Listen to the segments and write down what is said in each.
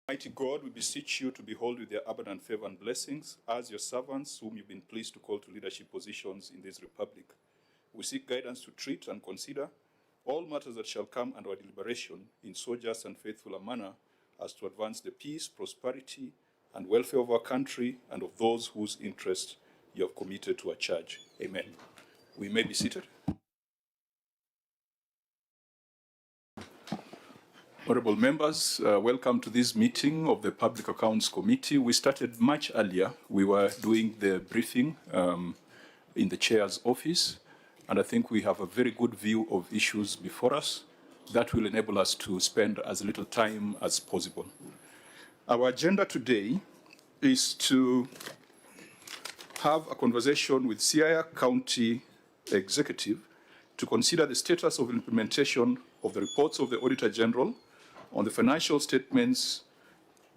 Mighty God, we beseech you to behold with your abundant favor and blessings as your servants whom you've been pleased to call to leadership positions in this republic. We seek guidance to treat and consider all matters that shall come under our deliberation in so just and faithful a manner as to advance the peace, prosperity, and welfare of our country and of those whose interest you have committed to our charge. Amen. We may be seated. Honorable members, welcome to this meeting of the Public Accounts Committee. We started much earlier. We were doing the briefing in the chair's office, and I think we have a very good view of issues before us that will enable us to spend as little time as possible. Our agenda today is to have a conversation with Siaya County Executive to consider the status of implementation of the reports of the Auditor-General on the financial statements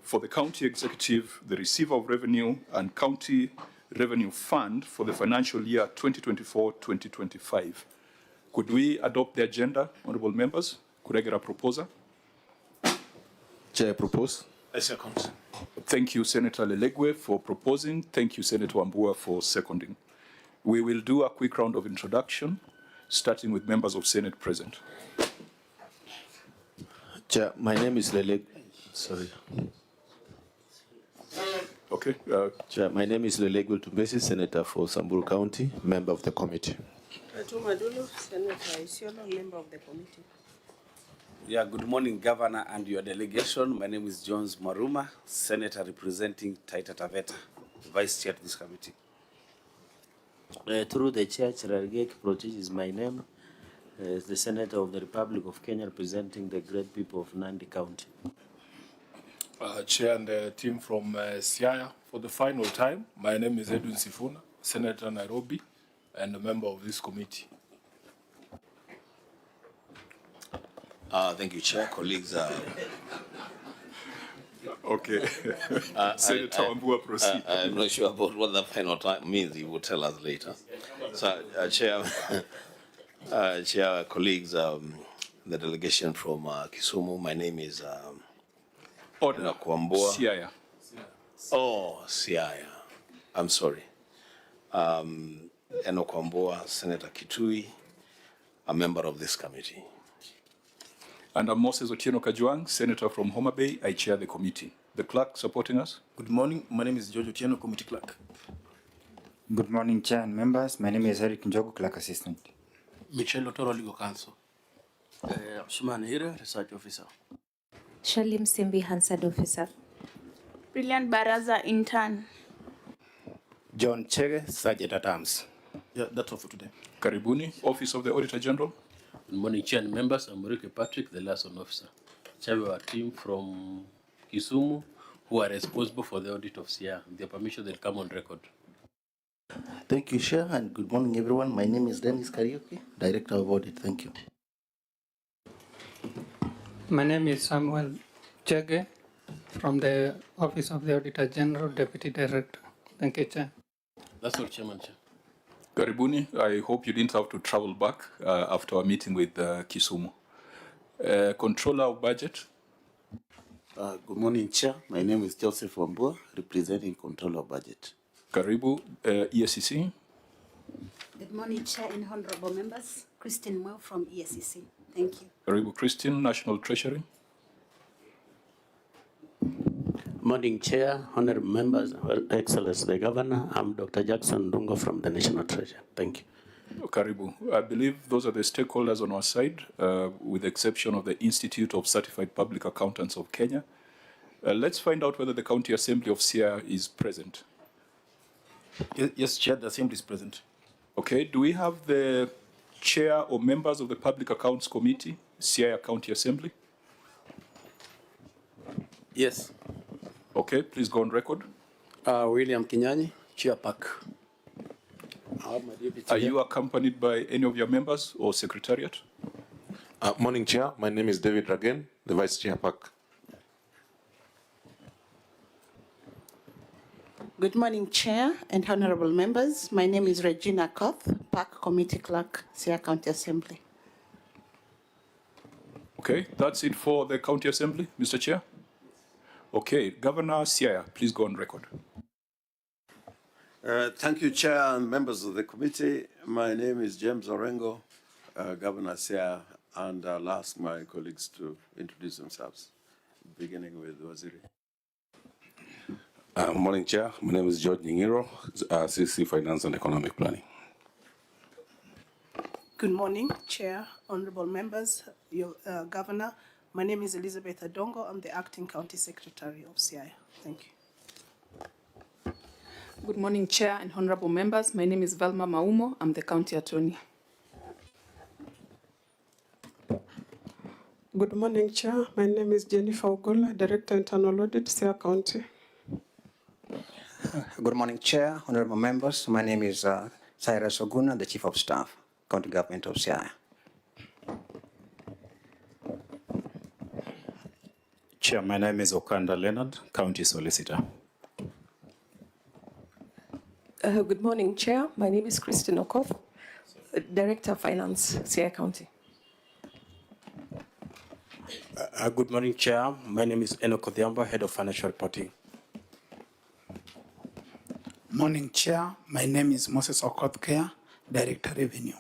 for the county executive, the receiver of revenue, and county revenue fund for the financial year 2024-2025. Could we adopt the agenda, honorable members? Could I get a proposer? Chair, propose. I second. Thank you, Senator Lelegwe, for proposing. Thank you, Senator Wambua, for seconding. We will do a quick round of introduction, starting with members of Senate present. Chair, my name is Leleg. Sorry. Okay. Chair, my name is Lelegwe Tumbesi, Senator for Samburu County, member of the committee. Madulo, Senator Isiolo, member of the committee. Yeah, good morning, Governor and your delegation. My name is Jones Maruma, Senator representing Taita Taveta, Vice Chair to this committee. Through the chair, Chirargek Protich is my name. As the Senator of the Republic of Kenya representing the great people of Nandi County. Chair and the team from Siaya, for the final time, my name is Edwin Sifuna, Senator Nairobi, and a member of this committee. Thank you, Chair. Colleagues. Okay. Senator Wambua, proceed. I'm not sure about what the final time means. He will tell us later. So, Chair. Chair, colleagues, the delegation from Kisumu, my name is Order. Kwambua. Siaya. Oh, Siaya. I'm sorry. Eno Kwambua, Senator Kitui, a member of this committee. And I'm Moses Otieno Kajwang, Senator from Homa Bay. I chair the committee. The clerk supporting us. Good morning. My name is George Otieno, committee clerk. Good morning, Chair and members. My name is Eric Njogu, clerk assistant. Michelle Otoro, legal counsel. Shuman Hira, research officer. Shalim Simbi, Hansard officer. Brilliant Baraza, intern. John Chege, sergeant at arms. Yeah, that's all for today. Karibuni, Office of the Auditor-General. Good morning, Chair and members. I'm Murike Patrick, the liaison officer. Chair of our team from Kisumu, who are responsible for the audit of Siaya. With their permission, they'll come on record. Thank you, Chair, and good morning, everyone. My name is Dennis Kariuki, Director of Audit. Thank you. My name is Samuel Chege from the Office of the Auditor General, Deputy Director. Thank you, Chair. That's all, Chairman, Chair. Karibuni, I hope you didn't have to travel back after our meeting with Kisumu. Controller of Budget. Good morning, Chair. My name is Joseph Wambua, representing Controller of Budget. Karibu, ESCC. Good morning, Chair and honorable members. Christine Mo from ESCC. Thank you. Karibu, Christine, National Treasury. Morning, Chair, honorable members, Her Excellency the Governor. I'm Dr. Jackson Dungo from the National Treasury. Thank you. Karibu. I believe those are the stakeholders on our side, with the exception of the Institute of Certified Public Accountants of Kenya. Let's find out whether the County Assembly of Siaya is present. Yes, Chair, the Assembly is present. Okay, do we have the chair or members of the Public Accounts Committee, Siaya County Assembly? Yes. Okay, please go on record. William Kinyani, Chair PAC. Are you accompanied by any of your members or secretariat? Morning, Chair. My name is David Ragen, the Vice Chair PAC. Good morning, Chair and honorable members. My name is Regina Koth, PAC Committee Clerk, Siaya County Assembly. Okay, that's it for the County Assembly, Mr. Chair. Okay, Governor Siaya, please go on record. Thank you, Chair and members of the committee. My name is James Orengo, Governor Siaya, and I'll ask my colleagues to introduce themselves, beginning with Waziri. Morning, Chair. My name is George Nyingiro, CC Finance and Economic Planning. Good morning, Chair, honorable members, your Governor. My name is Elizabeth Adongo. I'm the Acting County Secretary of Siaya. Thank you. Good morning, Chair and honorable members. My name is Velma Maumo. I'm the County Attorney. Good morning, Chair. My name is Jennifer Ogola, Director Internal Audit, Siaya County. Good morning, Chair, honorable members. My name is Cyrus Oguna, the Chief of Staff, County Government of Siaya. Chair, my name is Okanda Leonard, County Solicitor. Good morning, Chair. My name is Christine Okoth, Director of Finance, Siaya County. Good morning, Chair. My name is Enoch Odhiambo, Head of Financial Reporting. Morning, Chair. My name is Moses Okoth, Director Revenue.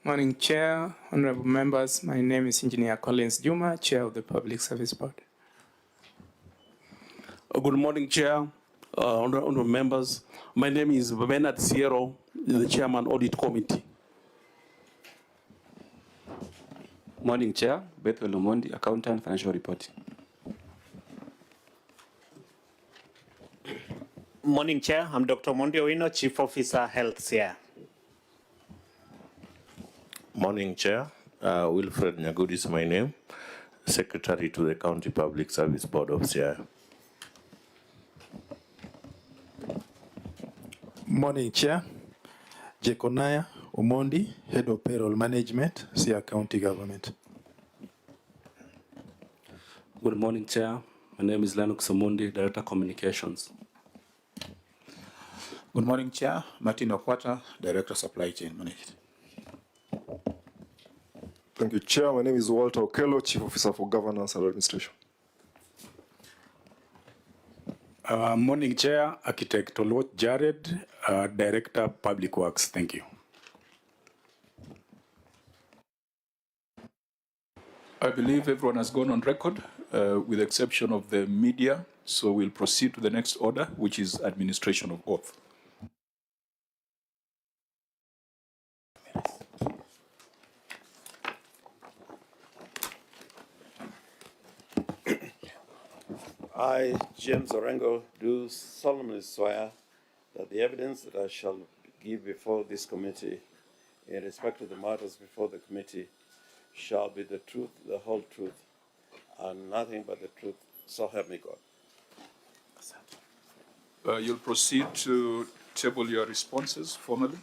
Morning, Chair, honorable members. My name is Engineer Collins Juma, Chair of the Public Service Board. Good morning, Chair, honorable members. My name is Bernard Sierro, the Chairman Audit Committee. Morning, Chair. Bethel Omondi, Accountant, Financial Reporting. Morning, Chair. I'm Dr. Mondi Owino, Chief Officer, Health, Siaya. Morning, Chair. Wilfred Nyagudi is my name, Secretary to the County Public Service Board of Siaya. Morning, Chair. Jekonaya Omondi, Head of Payroll Management, Siaya County Government. Good morning, Chair. My name is Lennox Omondi, Director Communications. Good morning, Chair. Martin Okwata, Director Supply Chain Management. Thank you, Chair. My name is Walter Okello, Chief Officer for Governance and Administration. Morning, Chair. Architect Olot Jared, Director Public Works. Thank you. I believe everyone has gone on record, with the exception of the media. So we'll proceed to the next order, which is administration of oath. I, James Orengo, do solemnly swear that the evidence that I shall give before this committee in respect to the matters before the committee shall be the truth, the whole truth, and nothing but the truth, so help me God. You'll proceed to table your responses formally.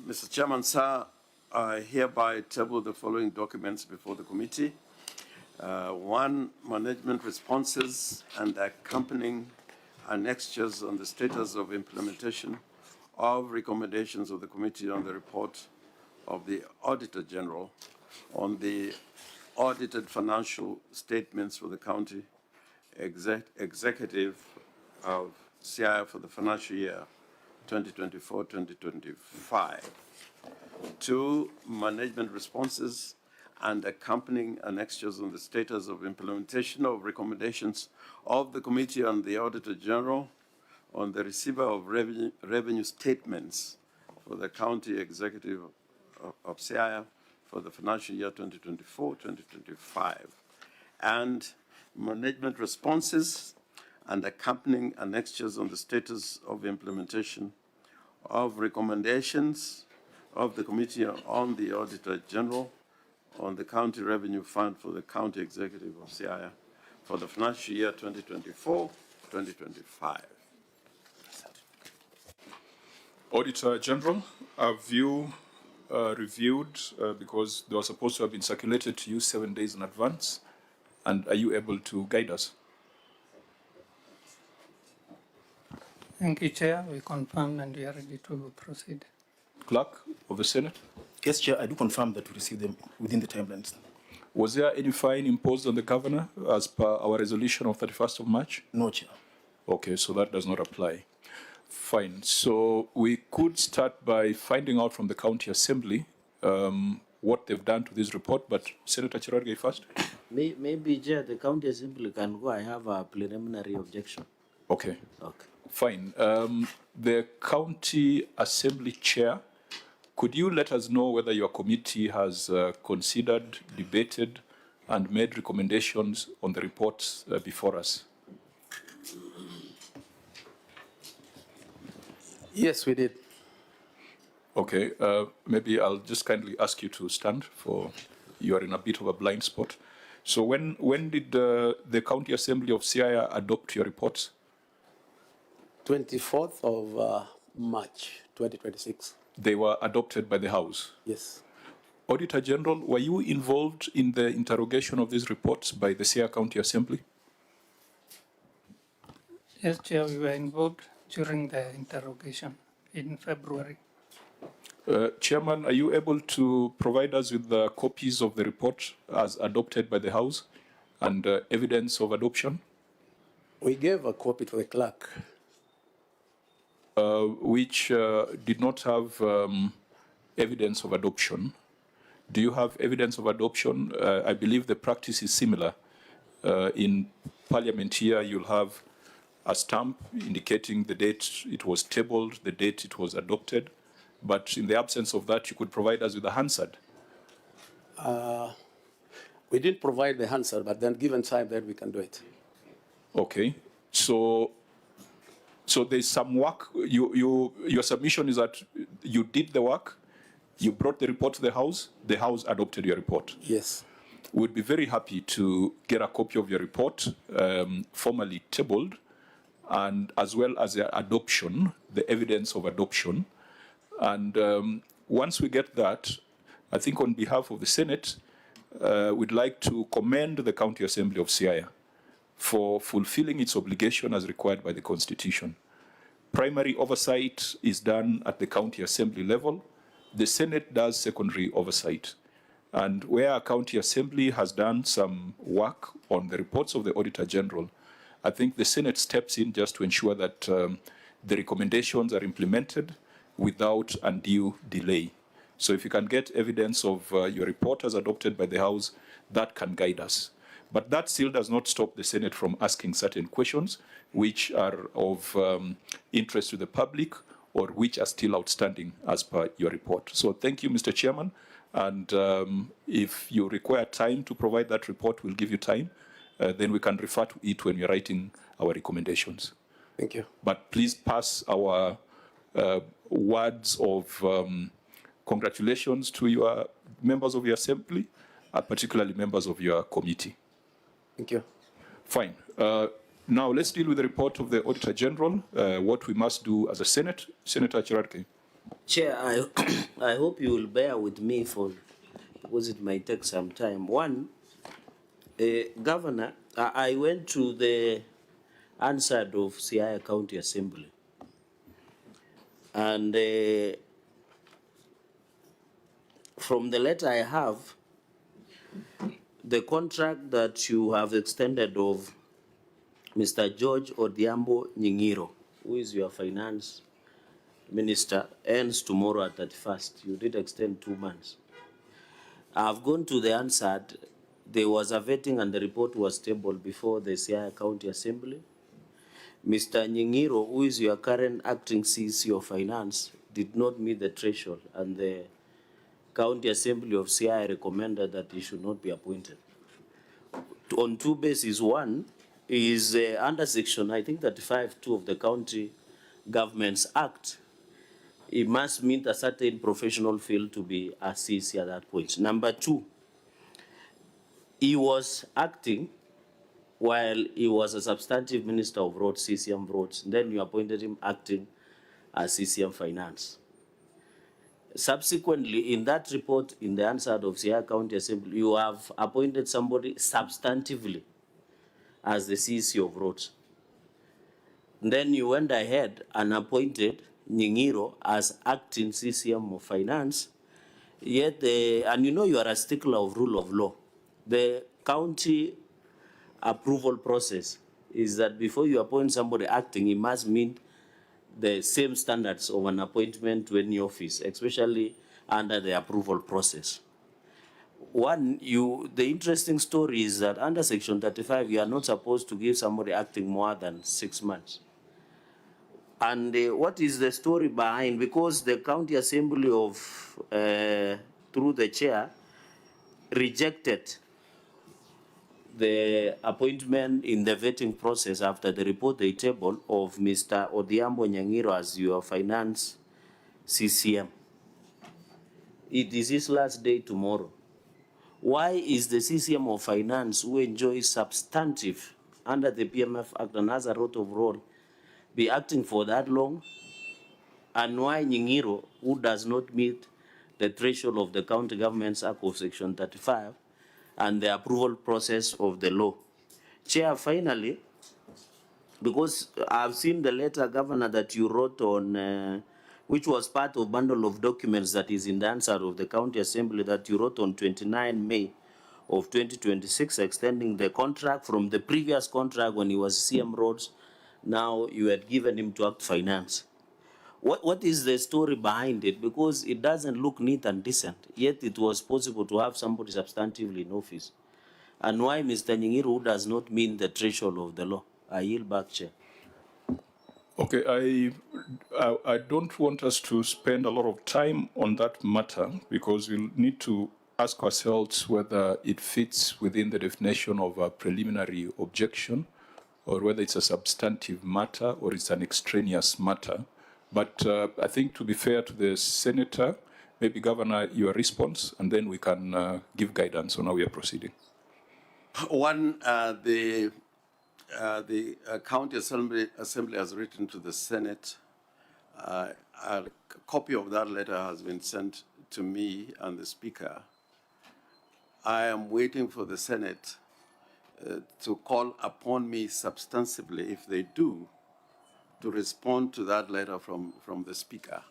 Mr. Chairman, sir, I hereby table the following documents before the committee. One, management responses and accompanying annexures on the status of implementation of recommendations of the committee on the report of the Auditor-General on the audited financial statements for the county executive of Siaya for the financial year 2024-2025. Two, management responses and accompanying annexures on the status of implementation of recommendations of the Committee on the Auditor-General on the receiver of revenue statements for the County Executive of Siaya for the financial year 2024-2025. And management responses and accompanying annexures on the status of implementation of recommendations of the Committee on the Auditor-General on the County Revenue Fund for the County Executive of Siaya for the financial year 2024-2025. Auditor-General, have you reviewed, because they were supposed to have been circulated to you 7 days in advance, and are you able to guide us? Thank you, Chair. We confirm and we are ready to proceed. Clerk of the Senate? Yes, Chair, I do confirm that we received them within the timelines. Was there any fine imposed on the governor as per our resolution of 31st of March? No, Chair. Okay, so that does not apply. Fine. So we could start by finding out from the County Assembly what they've done to this report, but Senator Cherargei first. Maybe, Chair, the County Assembly can go. I have a preliminary objection. Okay. Okay. Fine. The County Assembly Chair, could you let us know whether your committee has considered, debated, and made recommendations on the reports before us? Yes, we did. Okay, maybe I'll just kindly ask you to stand for, you are in a bit of a blind spot. So when did the County Assembly of Siaya adopt your reports? 24th of March, 2026. They were adopted by the House? Yes. Auditor-General, were you involved in the interrogation of these reports by the Siaya County Assembly? Yes, Chair, we were involved during the interrogation in February. Chairman, are you able to provide us with the copies of the report as adopted by the House and evidence of adoption? We gave a copy to the clerk. Which did not have evidence of adoption. Do you have evidence of adoption? I believe the practice is similar. In Parliament here, you'll have a stamp indicating the date it was tabled, the date it was adopted. But in the absence of that, you could provide us with a Hansard. We didn't provide the Hansard, but then given time, then we can do it. Okay. So there's some work. Your submission is that you did the work, you brought the report to the House adopted your report. Yes. We'd be very happy to get a copy of your report, formally tabled, and as well as the adoption, the evidence of adoption. And once we get that, I think on behalf of the Senate, we'd like to commend the County Assembly of Siaya for fulfilling its obligation as required by the Constitution. Primary oversight is done at the County Assembly level. The Senate does secondary oversight. And where a County Assembly has done some work on the reports of the Auditor-General, I think the Senate steps in just to ensure that the recommendations are implemented without undue delay. So if you can get evidence of your report as adopted by the House, that can guide us. But that still does not stop the Senate from asking certain questions which are of interest to the public or which are still outstanding as per your report. So thank you, Mr. Chairman. And if you require time to provide that report, we'll give you time. Then we can refer to it when we're writing our recommendations. Thank you. But please pass our words of congratulations to your members of your assembly, particularly members of your committee. Thank you. Fine. Now let's deal with the report of the Auditor General, what we must do as a Senate. Senator Cherargei. Chair, I hope you will bear with me because it might take some time. One, Governor, I went to the Hansard of Siaya County Assembly. And from the letter I have, the contract that you have extended of Mr. George Odhiambo Nyingiro, who is your finance minister, ends tomorrow at 31st. You did extend 2 months. I've gone to the Hansard. There was a vetting and the report was tabled before the Siaya County Assembly. Mr. Nyingiro, who is your current acting CC of Finance, did not meet the threshold, and the County Assembly of Siaya recommended that he should not be appointed. On 2 bases. One is under section, I think 35(2) of the County Governments Act. He must meet a certain professional field to be a CC at that point. Number 2, he was acting while he was a substantive minister of roads, CCM roads. Then you appointed him acting as CCM Finance. Subsequently, in that report, in the Hansard of Siaya County Assembly, you have appointed somebody substantively as the CC of roads. And then you went ahead and appointed Nyingiro as acting CCM of Finance, yet, and you know you are a stickler of rule of law. The county approval process is that before you appoint somebody acting, it must meet the same standards of an appointment to any office, especially under the approval process. One, the interesting story is that under Section 35, you are not supposed to give somebody acting more than 6 months. And what is the story behind? Because the County Assembly of, through the chair, rejected the appointment in the vetting process after the report they tabled of Mr. Odiambo Nyangiro as your finance CCM. It is his last day tomorrow. Why is the CCM of Finance, who enjoys substantive under the PMF Act and has a lot of role, be acting for that long? And why Nyingiro, who does not meet the threshold of the County Government's Act of Section 35 and the approval process of the law? Chair, finally, because I've seen the letter, Governor, that you wrote on, which was part of bundle of documents that is in the answer of the County Assembly that you wrote on 29 May of 2026, extending the contract from the previous contract when he was CM Roads. Now you had given him to act finance. What is the story behind it? Because it doesn't look neat and decent, yet it was possible to have somebody substantively in office. And why Mr. Nyingiro does not mean the threshold of the law? I yield back, Chair. Okay, I don't want us to spend a lot of time on that matter because we'll need to ask ourselves whether it fits within the definition of a preliminary objection or whether it's a substantive matter or it's an extraneous matter. But I think to be fair to the Senator, maybe Governor, your response, and then we can give guidance on how we are proceeding. One, the County Assembly has written to the Senate. A copy of that letter has been sent to me and the Speaker. I am waiting for the Senate to call upon me substantively, if they do, to respond to that letter from the Speaker.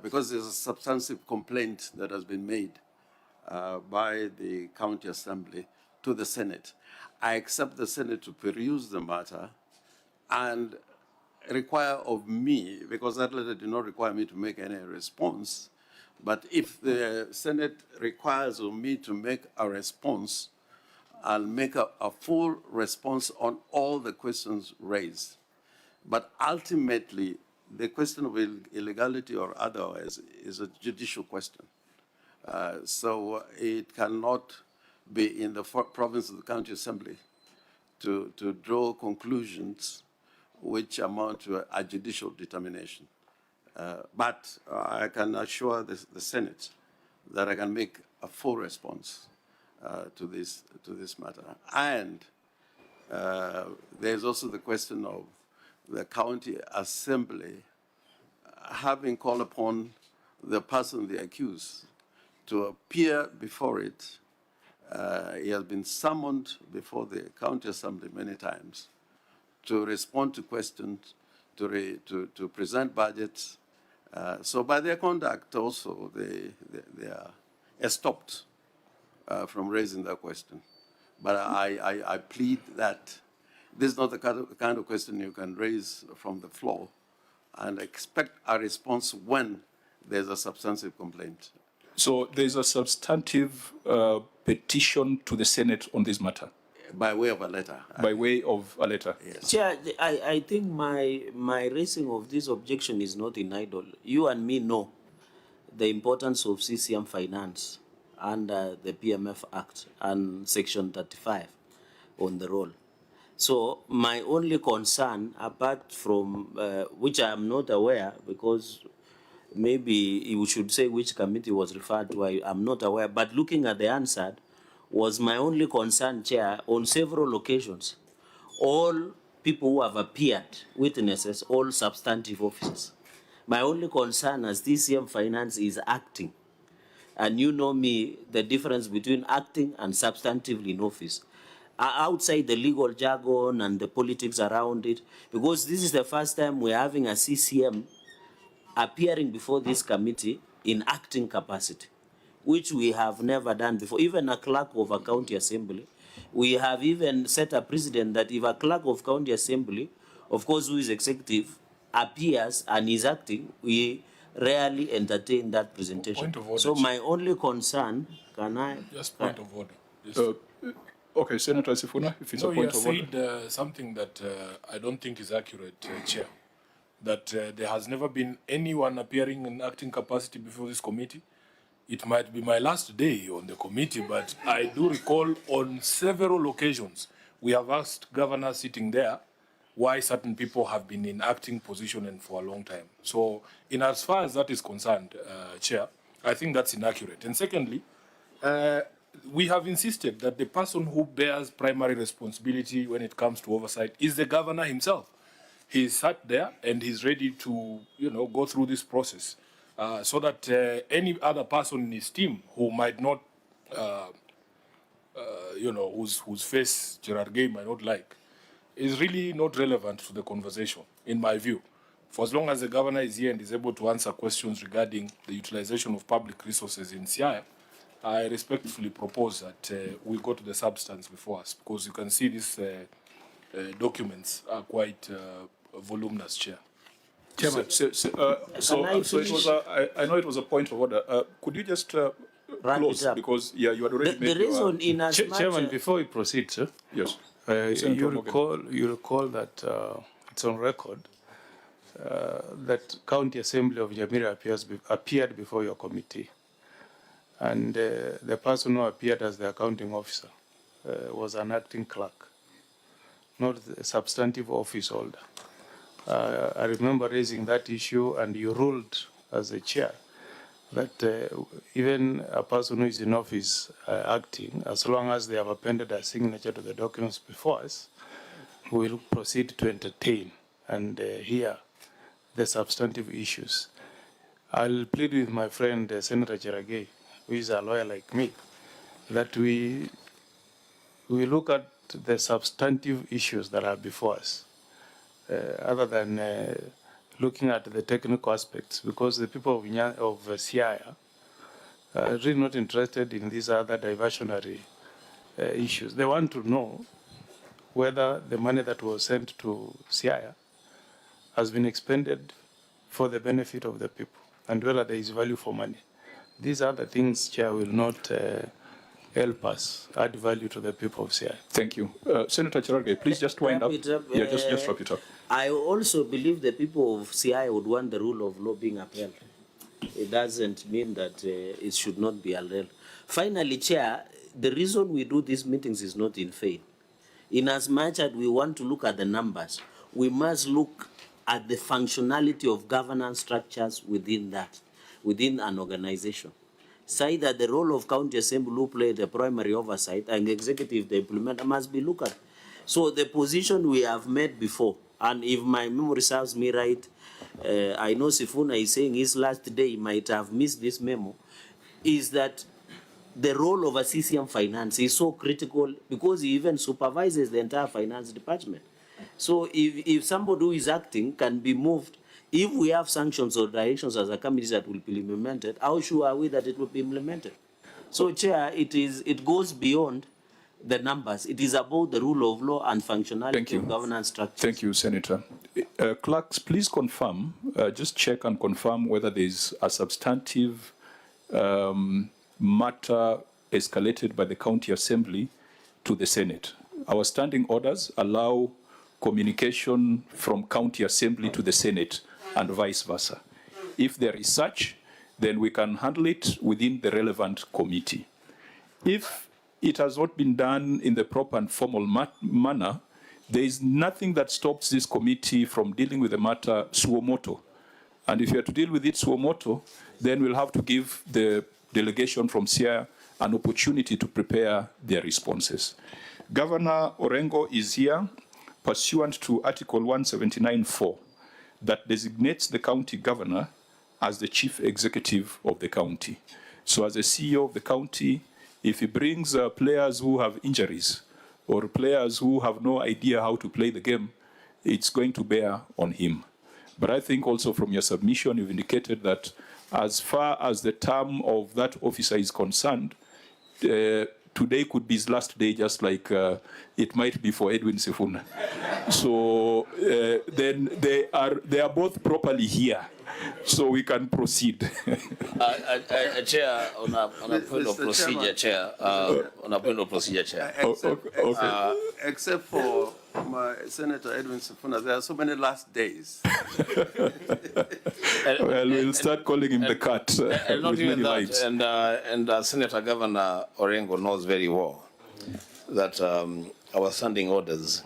Because there's a substantive complaint that has been made by the County Assembly to the Senate. I accept the Senate to peruse the matter and require of me, because that letter did not require me to make any response, but if the Senate requires of me to make a response, I'll make a full response on all the questions raised. But ultimately, the question of illegality or otherwise is a judicial question. So it cannot be in the province of the County Assembly to draw conclusions which amount to a judicial determination. But I can assure the Senate that I can make a full response to this matter. And there's also the question of the County Assembly having called upon the person they accuse to appear before it. He has been summoned before the County Assembly many times to respond to questions, to present budgets. So by their conduct also, they are stopped from raising that question. But I plead that this is not the kind of question you can raise from the floor and expect a response when there's a substantive complaint. So there's a substantive petition to the Senate on this matter? By way of a letter. By way of a letter? Yes. Chair, I think my raising of this objection is not in idle. You and me know the importance of CCM finance under the PMF Act and Section 35 on the roll. So my only concern, apart from which I am not aware, because maybe you should say which committee was referred to, I'm not aware, but looking at the answer, was my only concern, Chair, on several occasions. All people who have appeared, witnesses, all substantive officers. My only concern as DCM Finance is acting. And you know me, the difference between acting and substantively in office. Outside the legal jargon and the politics around it, because this is the first time we're having a CCM appearing before this committee in acting capacity, which we have never done before. Even a clerk of a county assembly, we have even set a precedent that if a clerk of county assembly, of course who is executive, appears and is acting, we rarely entertain that presentation. Point of order, So Chair. my only concern, can I? Just point of order. Okay, Senator Sifuna, if it's a point of order. You said something that I don't think is accurate, Chair. That there has never been anyone appearing in acting capacity before this committee. It might be my last day on the committee, but I do recall on several occasions we have asked governors sitting there why certain people have been in acting position and for a long time. So, in as far as that is concerned, Chair, I think that's inaccurate. And secondly, we have insisted that the person who bears primary responsibility when it comes to oversight is the governor himself. He's sat there and he's ready to, go through this process so that any other person in his team who might not, whose face Gerard Gay might not like, is really not relevant to the conversation, in my view. For as long as the governor is here and is able to answer questions regarding the utilization of public resources in Siaya, I respectfully propose that we go to the substance before us, because you can see these documents are quite voluminous, Chair. Chairman, so it was I know it was a point of order. Could you just close, because you had already made reason in as Chairman, before we proceed, sir. Yes. You recall that it's on record that County Assembly of Nyamira appeared before your committee, and the person who appeared as the accounting officer was an acting clerk, not the substantive office holder. I remember raising that issue, and you ruled as a chair that even a person who is in office acting, as long as they have appended a signature to the documents before us, we will proceed to entertain and hear the substantive issues. I'll plead with my friend Senator Cheragay, who is a lawyer like me, that we look at the substantive issues that are before us, other than looking at the technical aspects, because the people of Siaya are really not interested in these other diversionary issues. They want to know whether the money that was sent to Siaya has been expended for the benefit of the people, and whether there is value for money. These are the things, Chair, will not help us add value to the people of Siaya. Thank you. Senator Cheragay, please just wind up. Yeah, just wrap it up. I also believe the people of Siaya would want the rule of law being upheld. It doesn't mean that it should not be upheld. Finally, Chair, the reason we do these meetings is not in vain. In as much as we want to look at the numbers, we must look at the functionality of governance structures within an organization. Say that the role of county assembly who play the primary oversight and the executive, the implementer, must be looked at. So the position we have made before, and if my memory serves me right, I know Sifuna is saying his last day he might have missed this memo, is that the role of a CCM finance is so critical because he even supervises the entire finance department. So if somebody who is acting can be moved, if we have sanctions or directions as a committee that will be implemented, how sure are we that it will be implemented? So, Chair, it goes beyond the numbers. It is about the rule of law and functionality of governance structure. Thank you, Senator. Clerks, please confirm, just check and confirm whether there is a substantive matter escalated by the County Assembly to the Senate. Our standing orders allow communication from County Assembly to the Senate and vice versa. If there is such, then we can handle it within the relevant committee. If it has not been done in the proper and formal manner, there is nothing that stops this committee from dealing with the matter suo motu. And if you are to deal with it suo motu, then we'll have to give the delegation from Siaya an opportunity to prepare their responses. Governor Orengo is here pursuant to Article 179(4) that designates the county governor as the chief executive of the county. So as the CEO of the county, if he brings players who have injuries or players who have no idea how to play the game, it's going to bear on him. But I think also from your submission, you've indicated that as far as the term of that officer is concerned, today could be his last day, just like it might be for Edwin Sifuna. So then they are both properly here, so we can proceed. Chair, on a point of procedure, Chair. On a point of procedure, Chair. Except for my Senator Edwin Sifuna, there are so many last days. Well, we'll start calling him the cat. And not with even many that, lives. and Senator Governor Orengo knows very well that our standing orders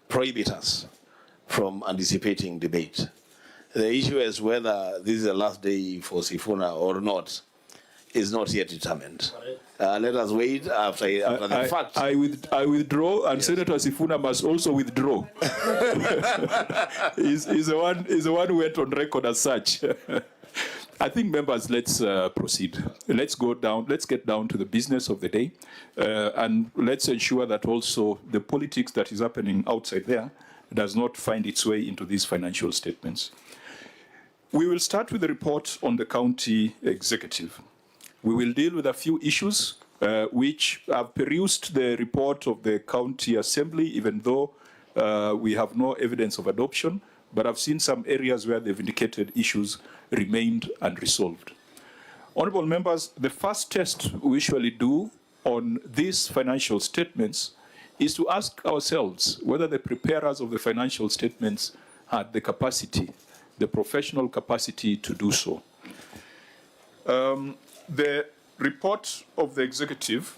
prohibit us from anticipating debate. The issue is whether this is the last day for Sifuna or not is not yet determined. Let us wait after the fact. I withdraw, and yes. Senator Sifuna must also withdraw. he's the one who went on record as such. I think, members, let's proceed. Let's get down to the business of the day, and let's ensure that also the politics that is happening outside there does not find its way into these financial statements. We will start with the report on the county executive. We will deal with a few issues which have perused the report of the county assembly, even though we have no evidence of adoption, but I've seen some areas where they've indicated issues remained unresolved. Honorable members, the first test we usually do on these financial statements is to ask ourselves whether the preparers of the financial statements had the capacity, the professional capacity to do so. The report of the executive,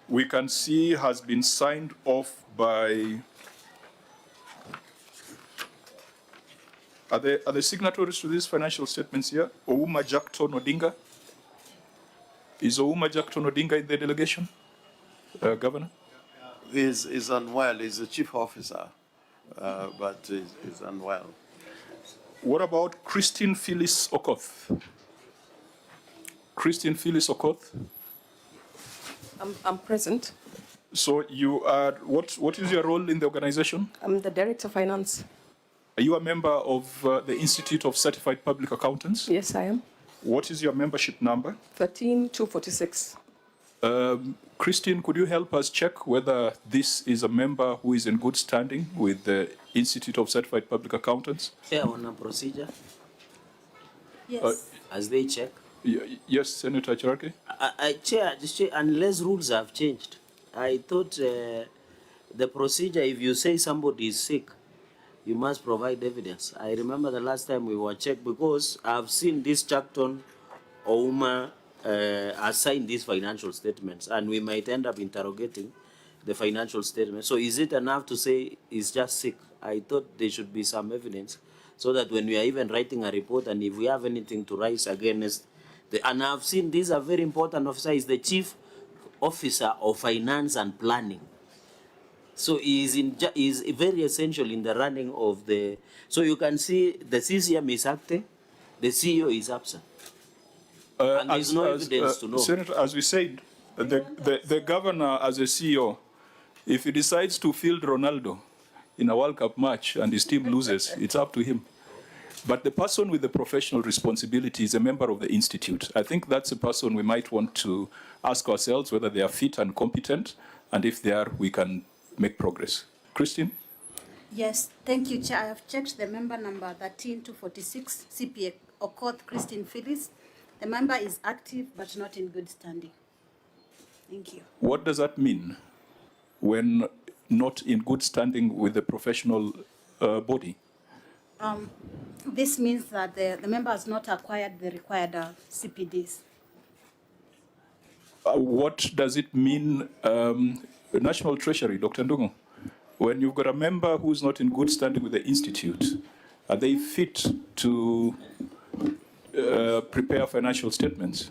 we can see, has been signed off by... Are the signatories to these financial statements here? Ouma Jackton Odinga? Is Ouma Jackton Odinga in the delegation, Governor? He's unwell. He's the chief officer, but he's unwell. What about Christine Phyllis Okoth? Christine Phyllis Okoth? I'm present. So you are, what is your role in the organization? I'm the Director of Finance. Are you a member of the Institute of Certified Public Accountants? Yes, I am. What is your membership number? 13246. Christine, could you help us check whether this is a member who is in good standing with the Institute of Certified Public Accountants? Chair, on a procedure. Yes. As they check. Yes, Senator Cherarke? Chair, unless rules have changed, I thought the procedure, if you say somebody is sick, you must provide evidence. I remember the last time we were checked because I've seen this Jackton Ouma assign these financial statements, and we might end up interrogating the financial statements. So is it enough to say he's just sick? I thought there should be some evidence so that when we are even writing a report and if we have anything to raise against and I've seen these are very important officer, is the chief officer of finance and planning. So he is very essential in the running of the, so you can see the CCM is active, the CEO is absent. And there's no evidence to know. Senator, as we said, the governor as a CEO, if he decides to field Ronaldo in a World Cup match and his team loses, it's up to him. But the person with the professional responsibility is a member of the institute. I think that's a person we might want to ask ourselves whether they are fit and competent, and if they are, we can make progress. Christine? Yes, thank you, Chair. I have checked the member number 13246, CPAC Okoth Christine Phyllis. The member is active but not in good standing. Thank you. What does that mean when not in good standing with the professional body? This means that the member has not acquired the required CPDs. What does it mean, National Treasury, Dr. Ndungu? When you've got a member who's not in good standing with the institute, are they fit to prepare financial statements?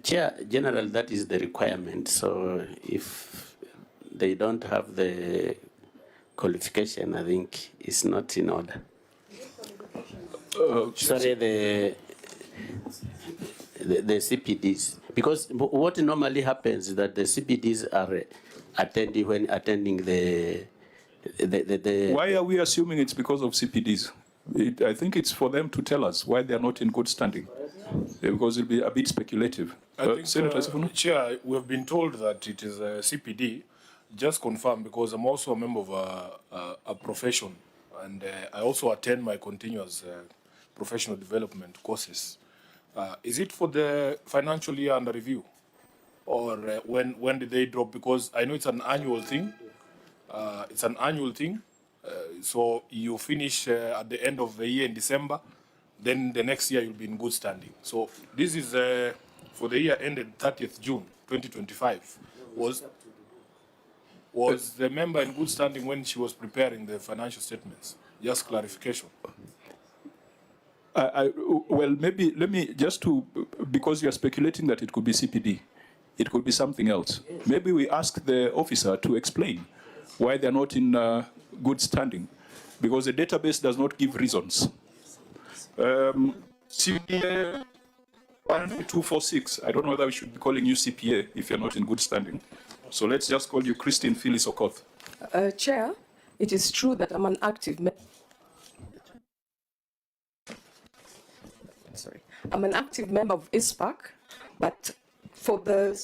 Chair, General, that is the requirement. So if they don't have the qualification, I think it's not in order. Sorry, the CPDs. Because what normally happens is that the CPDs are attending the Why are we assuming it's because of CPDs? I think it's for them to tell us why they are not in good standing, because it'll be a bit speculative. I think, Senator Sifuna? Chair, we have been told that it is a CPD. Just confirm, because I'm also a member of a profession, and I also attend my continuous professional development courses. Is it for the financial year under review, or when did they drop? Because I know it's an annual thing. It's an annual thing. So you finish at the end of the year in December, then the next year you'll be in good standing. So this is for the year ended 30th June 2025. Was the member in good standing when she was preparing the financial statements? Just clarification. Well, maybe let me just because you are speculating that it could be CPD, it could be something else. Maybe we ask the officer to explain why they're not in good standing, because the database does not give reasons. CPA 1246, I don't know whether we should be calling you CPA if you're not in good standing. So let's just call you Christine Phyllis Okoth. Chair, it is true that I'm an active member. I'm an active member of ISPAC, but for the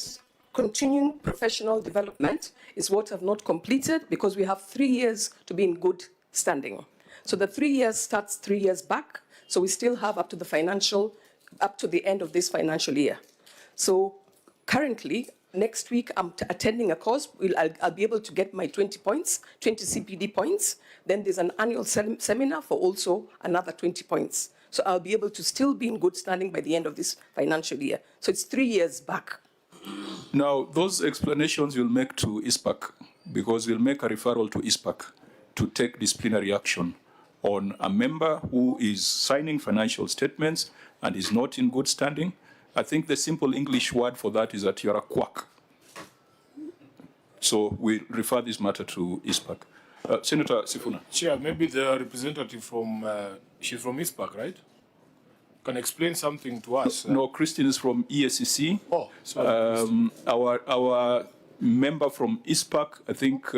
continuing professional development is what I've not completed, because we have 3 years to be in good standing. So the 3 years starts 3 years back, so we still have up to the end of this financial year. So currently, next week, I'm attending a course. I'll be able to get my 20 points, 20 CPD points. Then there's an annual seminar for also another 20 points. So I'll be able to still be in good standing by the end of this financial year. So it's 3 years back. Now, those explanations you'll make to ISPAC, because we'll make a referral to ISPAC to take disciplinary action on a member who is signing financial statements and is not in good standing. I think the simple English word for that is that you're a quack. So we refer this matter to ISPAC. Senator Sifuna. Chair, maybe the representative from, she's from ISPAC, right? Can explain something to us. No, Christine is from ESCC. Oh, sorry. Our member from ISPAC, I think,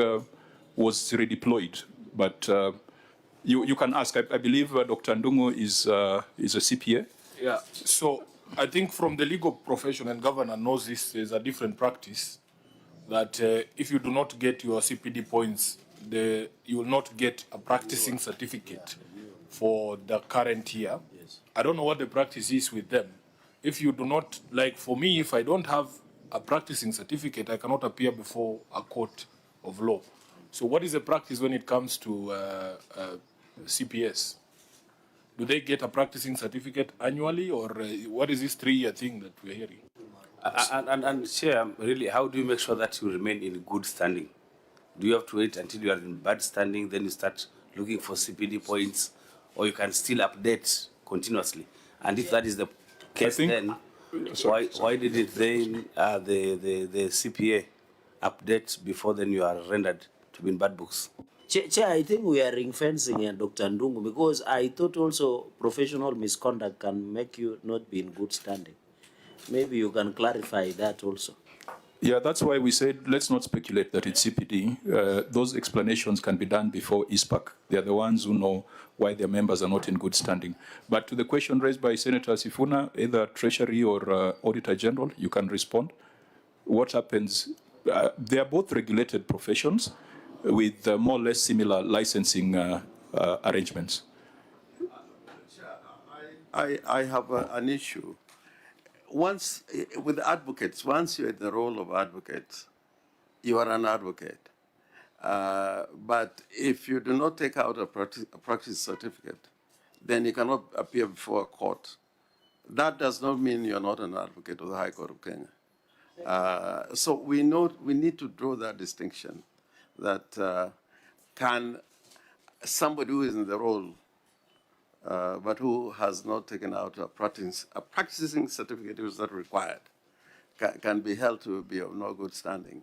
was redeployed. But you can ask. I believe Dr. Ndungu is a CPA. Yeah, so I think from the legal profession, and governor knows this, there's a different practice that if you do not get your CPD points, you will not get a practicing certificate for the current year. I don't know what the practice is with them. If you do not, like for me, if I don't have a practicing certificate, I cannot appear before a court of law. So what is the practice when it comes to CPS? Do they get a practicing certificate annually, or what is this 3-year thing that we're hearing? And Chair, really, how do you make sure that you remain in good standing? Do you have to wait until you are in bad standing, then you start looking for CPD points, or you can still update continuously? And if that is the case, then why did it then the CPA update before then you are rendered to be in bad books? Chair, I think we are ring fencing here, Dr. Ndungu, because I thought also professional misconduct can make you not be in good standing. Maybe you can clarify that also. Yeah, that's why we said let's not speculate that it's CPD. Those explanations can be done before ISPAC. They are the ones who know why their members are not in good standing. But to the question raised by Senator Sifuna, either Treasury or Auditor-General, you can respond. What happens? They are both regulated professions with more or less similar licensing arrangements. I have an issue. Once, with advocates, once you're in the role of advocate, you are an advocate. But if you do not take out a practice certificate, then you cannot appear before a court. That does not mean you're not an advocate of the High Court of Kenya. So we need to draw that distinction, that can somebody who is in the role but who has not taken out a practicing certificate which is not required, can be held to be of no good standing.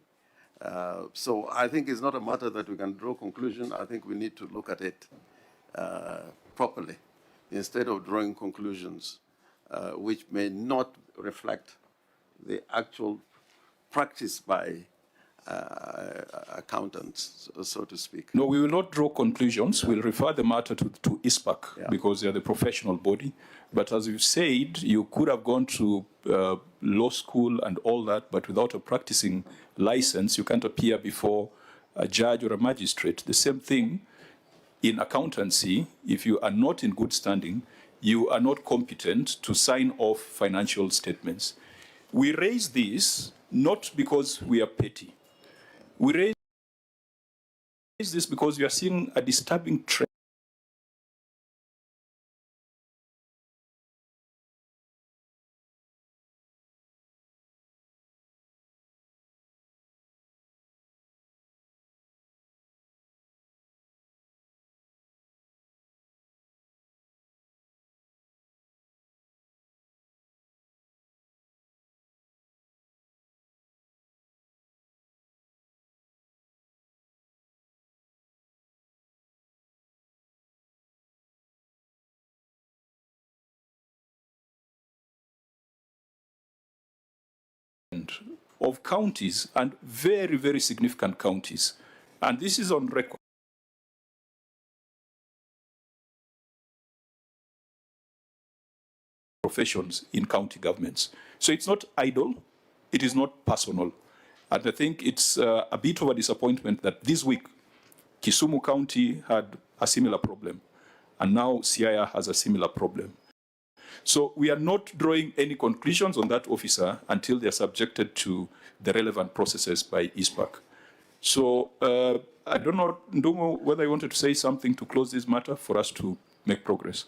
So I think it's not a matter that we can draw conclusion. I think we need to look at it properly instead of drawing conclusions which may not reflect the actual practice by accountants, so to speak. No, we will not draw conclusions. We'll refer the matter to ISPAC because they are the professional body. But as you said, you could have gone to law school and all that, but without a practicing license, you can't appear before a judge or a magistrate. The same thing in accountancy. If you are not in good standing, you are not competent to sign off financial statements. We raise this not because we are petty. We raise this because we are seeing a disturbing trend of counties, and very, very significant counties. And this is on record. Professions in county governments. So it's not idle, it is not personal. And I think it's a bit of a disappointment that this week, Kisumu County had a similar problem, and now Siaya has a similar problem. So we are not drawing any conclusions on that officer until they are subjected to the relevant processes by ISPAC. So I don't know, Ndungu, whether you wanted to say something to close this matter for us to make progress.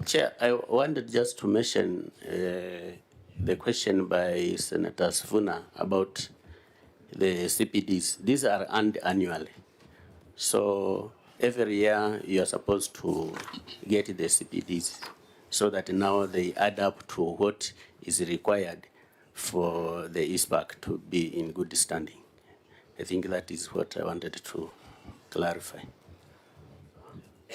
Chair, I wanted just to mention the question by Senator Sifuna about the CPDs. These are earned annually. So every year you are supposed to get the CPDs so that now they add up to what is required for the ISPAC to be in good standing. I think that is what I wanted to clarify.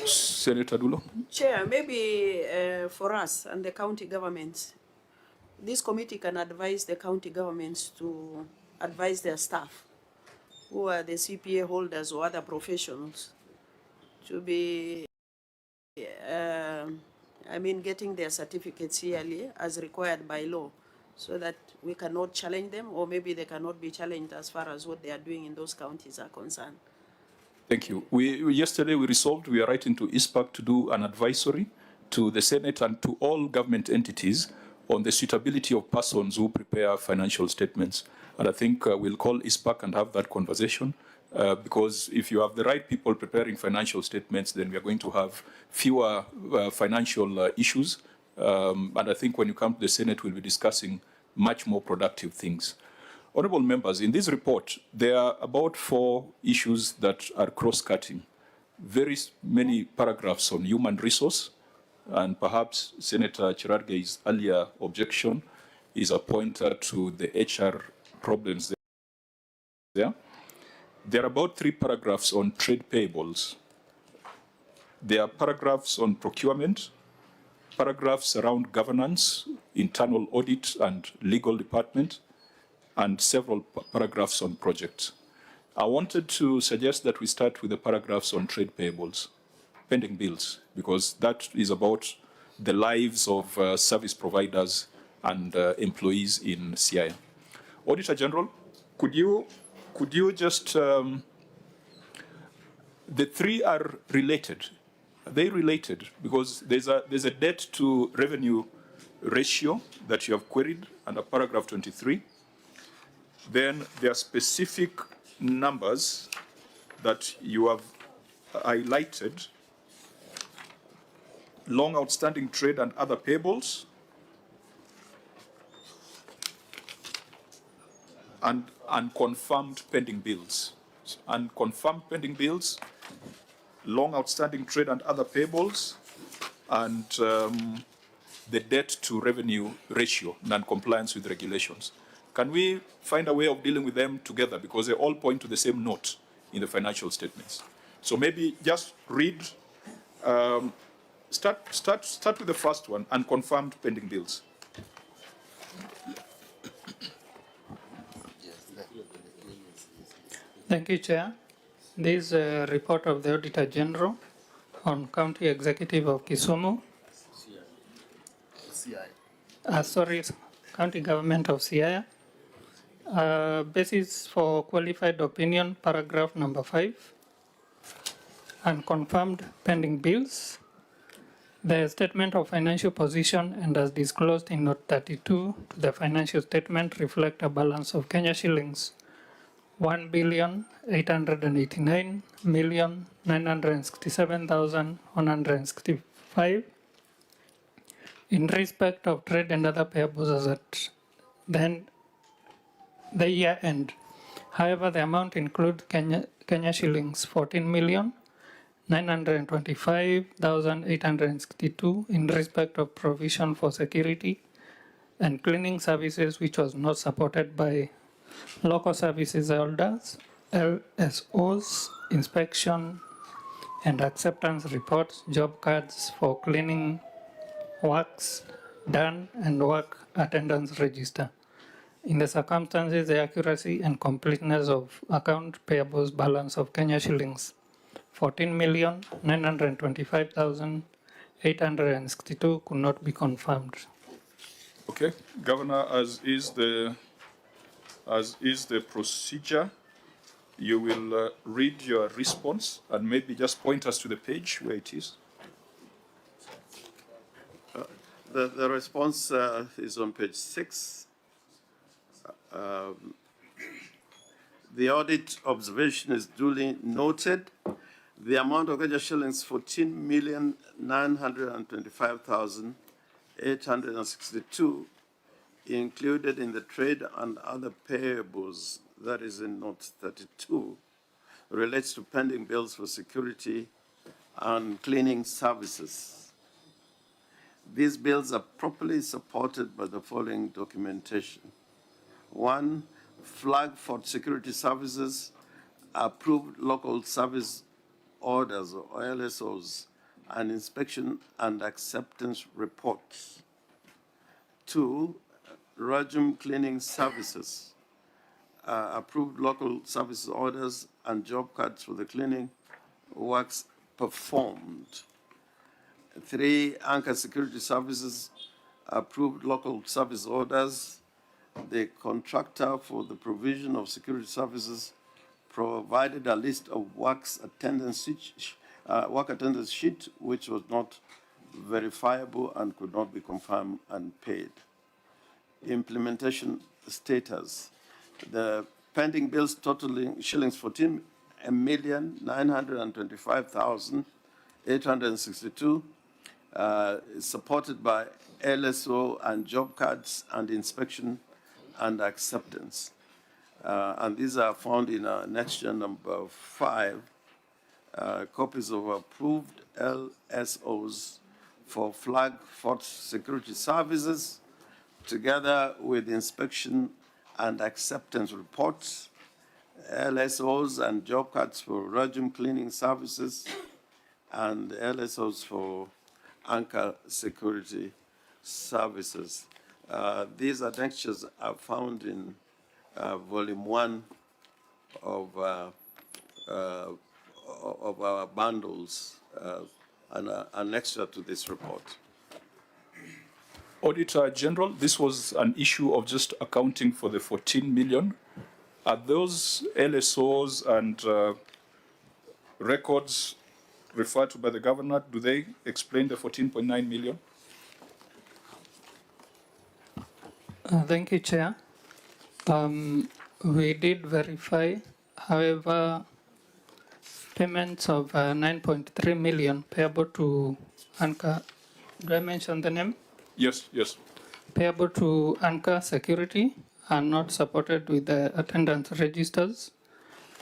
Senator Dulo. Chair, maybe for us and the county governments, this committee can advise the county governments to advise their staff, who are the CPA holders or other professionals, to be, getting their certificates yearly as required by law, so that we cannot challenge them, or maybe they cannot be challenged as far as what they are doing in those counties are concerned. Thank you. Yesterday we resolved we are writing to ISPAC to do an advisory to the Senate and to all government entities on the suitability of persons who prepare financial statements. And I think we'll call ISPAC and have that conversation because if you have the right people preparing financial statements, then we are going to have fewer financial issues. And I think when you come to the Senate, we'll be discussing much more productive things. Honourable members, in this report, there are about 4 issues that are cross-cutting. Very many paragraphs on human resource, and perhaps Senator Chirarge's earlier objection is a pointer to the HR problems there. There are about 3 paragraphs on trade payables. There are paragraphs on procurement, paragraphs around governance, internal audit and legal department, and several paragraphs on projects. I wanted to suggest that we start with the paragraphs on trade payables, pending bills, because that is about the lives of service providers and employees in Siaya. Auditor-General, could you just, the 3 are related. Are they related? Because there's a debt to revenue ratio that you have queried under paragraph 23. Then there are specific numbers that you have highlighted: long outstanding trade and other payables, and unconfirmed pending bills. Unconfirmed pending bills, long outstanding trade and other payables, and the debt to revenue ratio, non-compliance with regulations. Can we find a way of dealing with them together, because they all point to the same note in the financial statements? So maybe just read, start with the first one, unconfirmed pending bills. Thank you, Chair. This is a report of the Auditor-General on County Executive of Kisumu. County Government of Siaya. Basis for qualified opinion, paragraph number 5. Unconfirmed pending bills. The statement of financial position and as disclosed in note 32 to the financial statement reflect a balance of Kenya shillings 1,889,967,165 in respect of trade and other payables as at then the year end. However, the amount includes Kenya shillings 14,925,862 in respect of provision for security and cleaning services, which was not supported by local services holders, LSOs, inspection and acceptance reports, job cards for cleaning works done, and work attendance register. In the circumstances, the accuracy and completeness of account payables balance of Kenya shillings 14,925,862 could not be confirmed. Okay, Governor, as is the procedure, you will read your response and maybe just point us to the page where it is. The response is on page 6. The audit observation is duly noted. The amount of Kenya shillings 14,925,862 included in the trade and other payables, that is in note 32, relates to pending bills for security and cleaning services. These bills are properly supported by the following documentation. 1, flag for security services, approved local service orders or LSOs, and inspection and acceptance reports. 2, regime cleaning services, approved local service orders and job cards for the cleaning works performed. 3, anchor security services, approved local service orders. The contractor for the provision of security services provided a list of work attendance sheet, which was not verifiable and could not be confirmed and paid. Implementation status. The pending bills totaling shillings 14,925,862 supported by LSO and job cards and inspection and acceptance. And these are found in annexure number 5, copies of approved LSOs for flag fort security services, together with inspection and acceptance reports, LSOs and job cards for regime cleaning services, and LSOs for anchor security services. These annexures are found in volume 1 of our bundles and annexure to this report. Auditor General, this was an issue of just accounting for the 14 million. Are those LSOs and records referred to by the governor, do they explain the 14.9 million? Thank you, Chair. We did verify, however, payments of 9.3 million payable to Anchor. Do I mention the name? Yes, yes. Payable to Anchor Security are not supported with the attendance registers.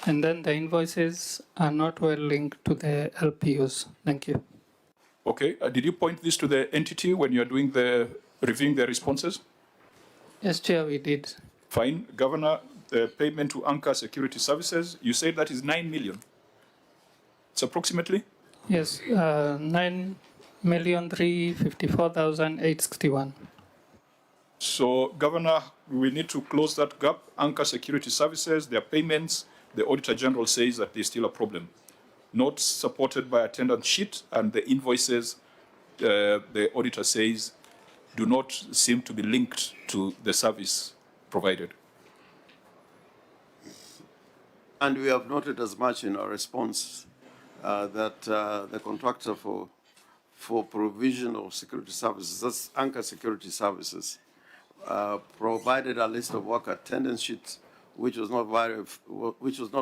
And then the invoices are not well linked to the LPUs. Thank you. Okay, did you point this to the entity when you're doing reviewing the responses? Yes, Chair, we did. Fine. Governor, the payment to Anchor Security Services, you said that is 9 million. It's approximately? Yes, 9,354,861. So, Governor, we need to close that gap. Anchor Security Services, their payments, the Auditor-General says that there's still a problem. Not supported by attendance sheet, and the invoices, the auditor says, do not seem to be linked to the service provided. And we have noted as much in our response that the contractor for provision of security services, that's Anchor Security Services, provided a list of work attendance sheets which was not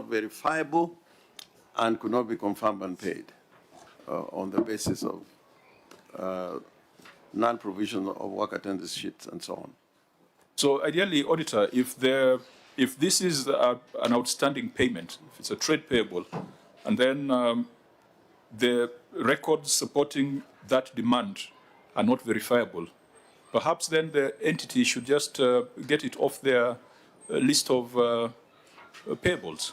verifiable and could not be confirmed and paid on the basis of non-provision of work attendance sheets and so on. So ideally, Auditor, if this is an outstanding payment, if it's a trade payable, and then the records supporting that demand are not verifiable, perhaps then the entity should just get it off their list of payables.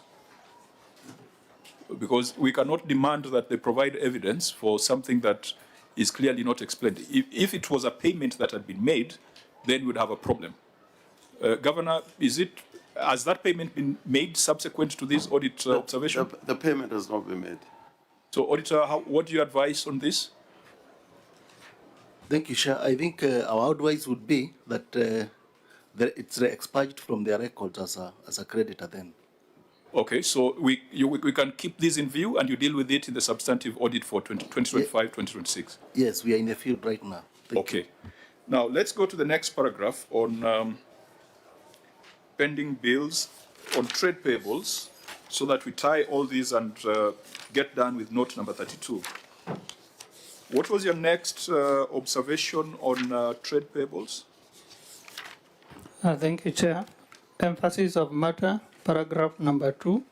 Because we cannot demand that they provide evidence for something that is clearly not explained. If it was a payment that had been made, then we'd have a problem. Governor, has that payment been made subsequent to this audit observation? The payment has not been made. So, Auditor, what do you advise on this? Thank you, Chair. I think our advice would be that it's expunged from their records as a creditor then. Okay, so we can keep this in view and you deal with it in the substantive audit for 2025-2026? Yes, we are in the field right now. Thank you. Now, let's go to the next paragraph on pending bills on trade payables so that we tie all these and get done with note number 32. What was your next observation on trade payables? Thank you, Chair. Emphasis of matter, paragraph number 2.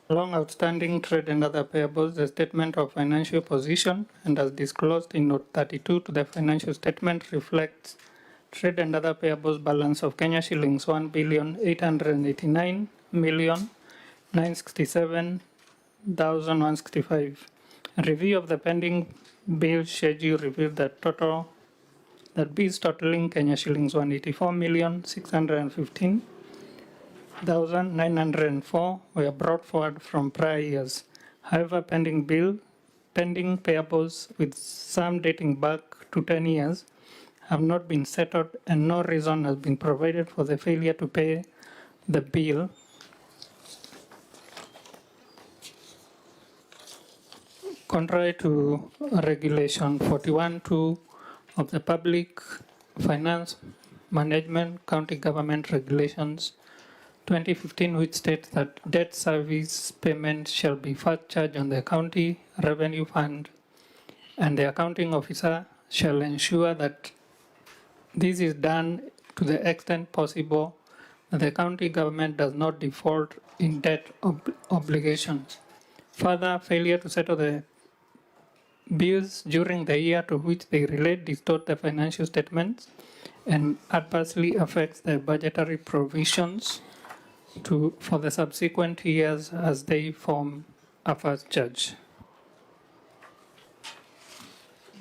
Long outstanding trade and other payables, the statement of financial position, and as disclosed in note 32 to the financial statement, reflects trade and other payables balance of Kenya shillings 1,889,967,165. A review of the pending bill schedule revealed that bills totaling Kenya shillings 184,615,904 were brought forward from prior years. However, pending payables with some dating back to 10 years have not been settled and no reason has been provided for the failure to pay the bill. Contrary to Regulation 41(2) of the Public Finance Management County Government Regulations 2015, which states that debt service payment shall be first charged on the county revenue fund, and the accounting officer shall ensure that this is done to the extent possible that the county government does not default in debt obligations. Further, failure to settle the bills during the year to which they relate distort the financial statements and adversely affects the budgetary provisions for the subsequent years as they form a first charge.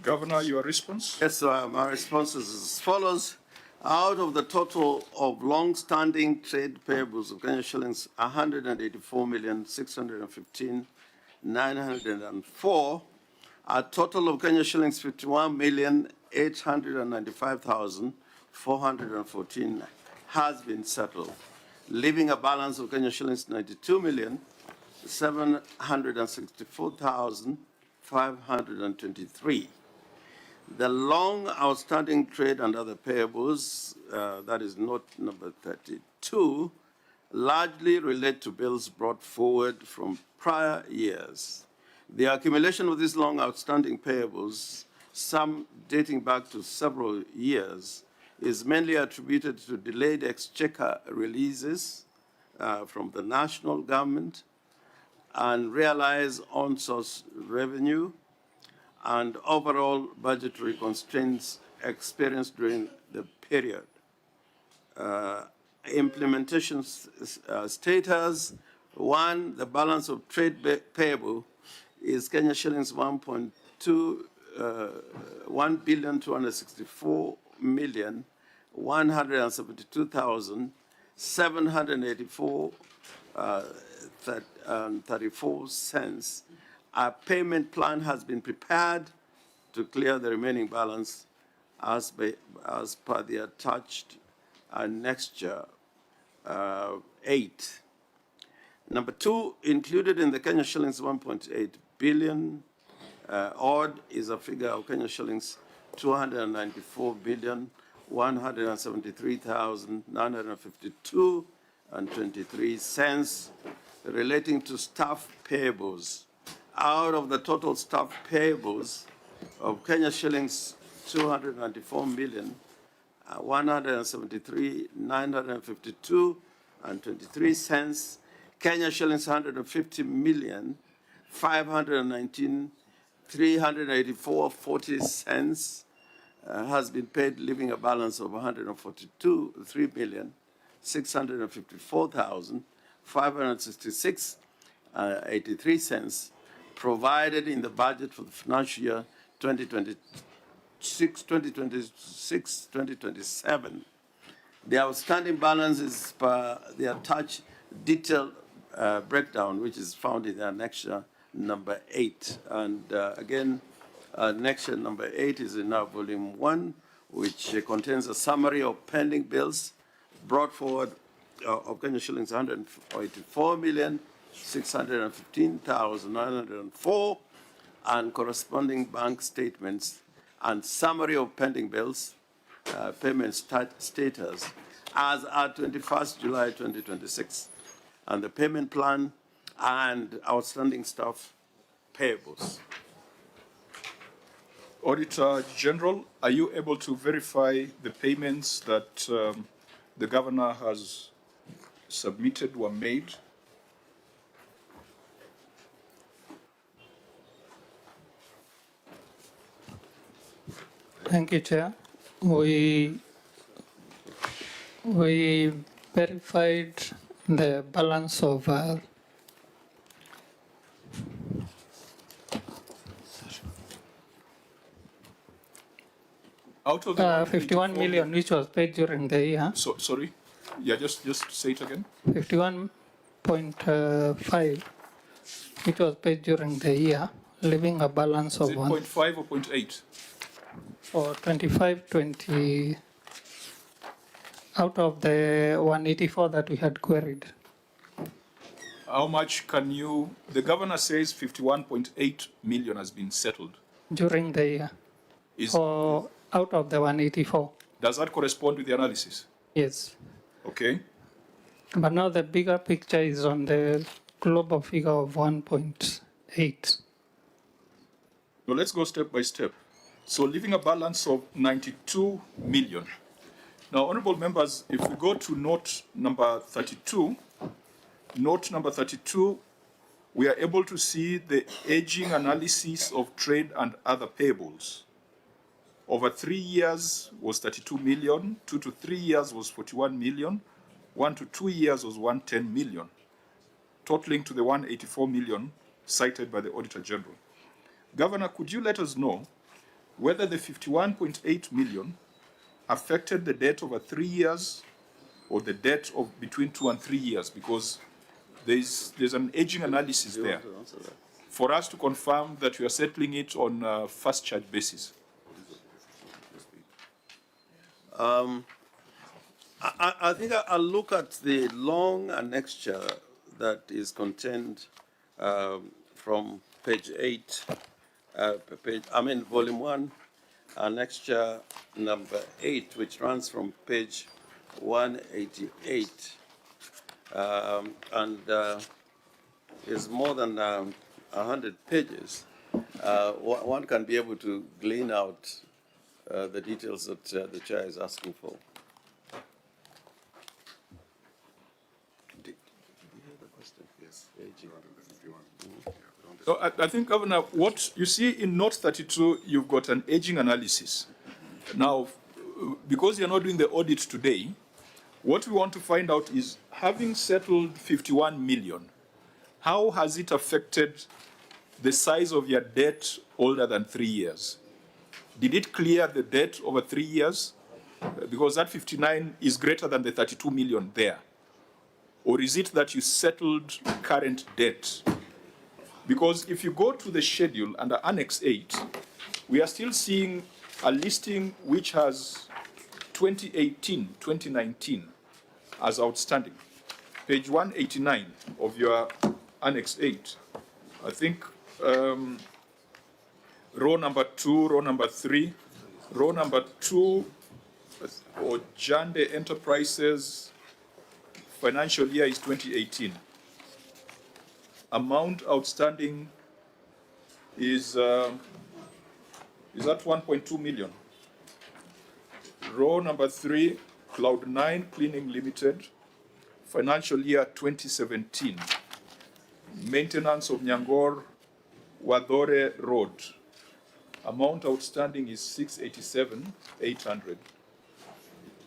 Governor, your response? Yes, my response is as follows. Out of the total of long-standing trade payables of Kenya shillings 184,615,904, a total of Kenya shillings 51,895,414 has been settled, leaving a balance of Kenya shillings 92,764,523. The long outstanding trade and other payables, that is note number 32, largely relate to bills brought forward from prior years. The accumulation of these long outstanding payables, some dating back to several years, is mainly attributed to delayed exchequer releases from the national government and realized on-source revenue and overall budgetary constraints experienced during the period. Implementation status: 1, the balance of trade payable is Kenya shillings 1.2 1,264 $172,784.34. A payment plan has been prepared to clear the remaining balance as per the attached annexure 8. Number 2, included in the Kenya shillings 1.8 billion odd is a figure of Kenya shillings 294,173,952.23 relating to staff payables. Out of the total staff payables of Kenya shillings 294,173,952.23, Kenya shillings 150,519,384.40 has been paid, leaving a balance of 142,3,654,566.83 provided in the budget for the financial year 2026-2027. The outstanding balance is per the attached detailed breakdown, which is found in the annexure number 8. And again, annexure number 8 is in our volume 1, which contains a summary of pending bills brought forward of Kenya shillings 184,615,904 and corresponding bank statements and summary of pending bills, payment status as at 21st July 2026, and the payment plan and outstanding staff payables. Auditor-General, are you able to verify the payments that the governor has submitted were made? Thank you, Chair. We verified the balance of out of the 51 million, which was paid during the year. So, sorry? Yeah, just say it again. 51.5, which was paid during the year, leaving a balance of 0.5 or 0.8? Or 25.20 out of the 184 that we had queried. How much can you, the governor says 51.8 million has been settled. During the year, or out of the 184. Does that correspond with the analysis? Yes. Okay. But now the bigger picture is on the global figure of 1.8. Well, let's go step by step. So leaving a balance of 92 million. Now, honorable members, if we go to note number 32, we are able to see the aging analysis of trade and other payables. Over 3 years was 32 million, 2 to 3 years was 41 million, 1 to 2 years was 110 million, totaling to the 184 million cited by the Auditor-General. Governor, could you let us know whether the 51.8 million affected the debt over 3 years or the debt of between 2 and 3 years? Because there's an aging analysis there for us to confirm that you are settling it on a first charge basis. I think I'll look at the long annexure that is contained from page 8, volume 1, annexure number 8, which runs from page 188, and is more than 100 pages. One can be able to glean out the details that the chair is asking for. So I think, Governor, what you see in note 32, you've got an aging analysis. Now, because you're not doing the audit today, what we want to find out is, having settled 51 million, how has it affected the size of your debt older than 3 years? Did it clear the debt over 3 years? Because that 59 is greater than the 32 million there. Or is it that you settled current debt? Because if you go to the schedule under Annex 8, we are still seeing a listing which has 2018, 2019 as outstanding. Page 189 of your Annex 8. I think row number 2, row number 3, row number 2, or Jande Enterprises, financial year is 2018. Amount outstanding is that 1.2 million. Row number 3, Cloud9 Cleaning Limited, financial year 2017. Maintenance of Nyangor Wadore Road. Amount outstanding is 687,800.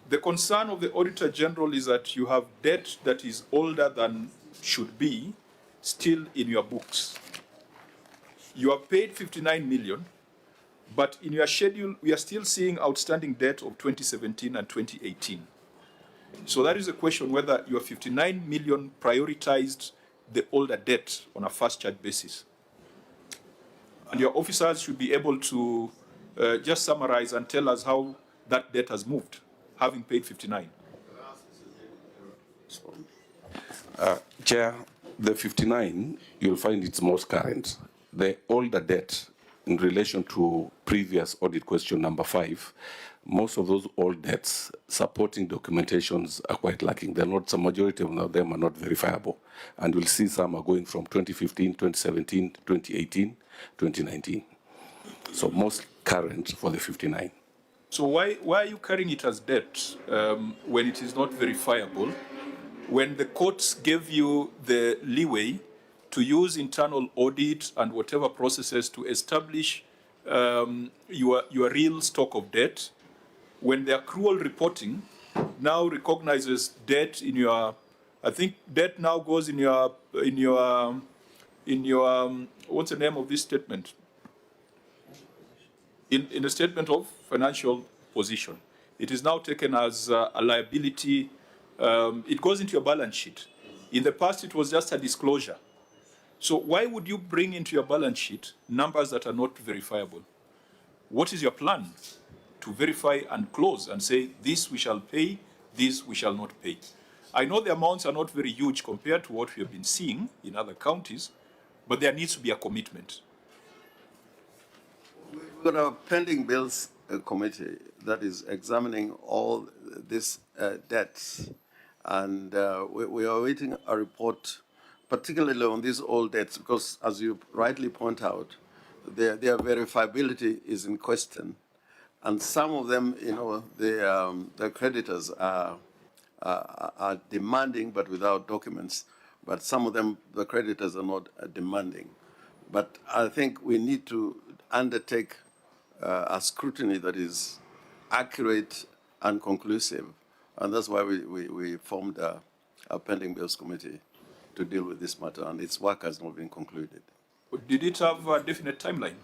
The concern of the Auditor-General is that you have debt that is older than should be still in your books. You have paid 59 million, but in your schedule, we are still seeing outstanding debt of 2017 and 2018. So that is a question whether your 59 million prioritized the older debt on a fast charge basis. And your officers should be able to just summarize and tell us how that debt has moved, having paid 59. Chair, the 59, you'll find it's most current. The older debt in relation to previous audit question number 5, most of those old debts supporting documentations are quite lacking. They're not, some majority of them are not verifiable. And we'll see some are going from 2015, 2017, 2018, 2019. So most current for the 59. So why are you carrying it as debt when it is not verifiable? When the courts gave you the leeway to use internal audit and whatever processes to establish your real stock of debt, when the accrual reporting now recognizes debt in your, I think debt now goes in your what's the name of this statement? In the statement of financial position. It is now taken as a liability. It goes into your balance sheet. In the past, it was just a disclosure. So why would you bring into your balance sheet numbers that are not verifiable? What is your plan to verify and close and say, this we shall pay, this we shall not pay? I know the amounts are not very huge compared to what we have been seeing in other counties, but there needs to be a commitment. We've got a pending bills committee that is examining all these debts, and we are waiting a report, particularly on these old debts, because as you rightly point out, their verifiability is in question, and some of them, you know, the creditors are demanding but without documents, but some of them the creditors are not demanding. But I think we need to undertake a scrutiny that is accurate and conclusive. And that's why we formed a pending bills committee to deal with this matter, and its work has not been concluded. Did it have a definite timeline?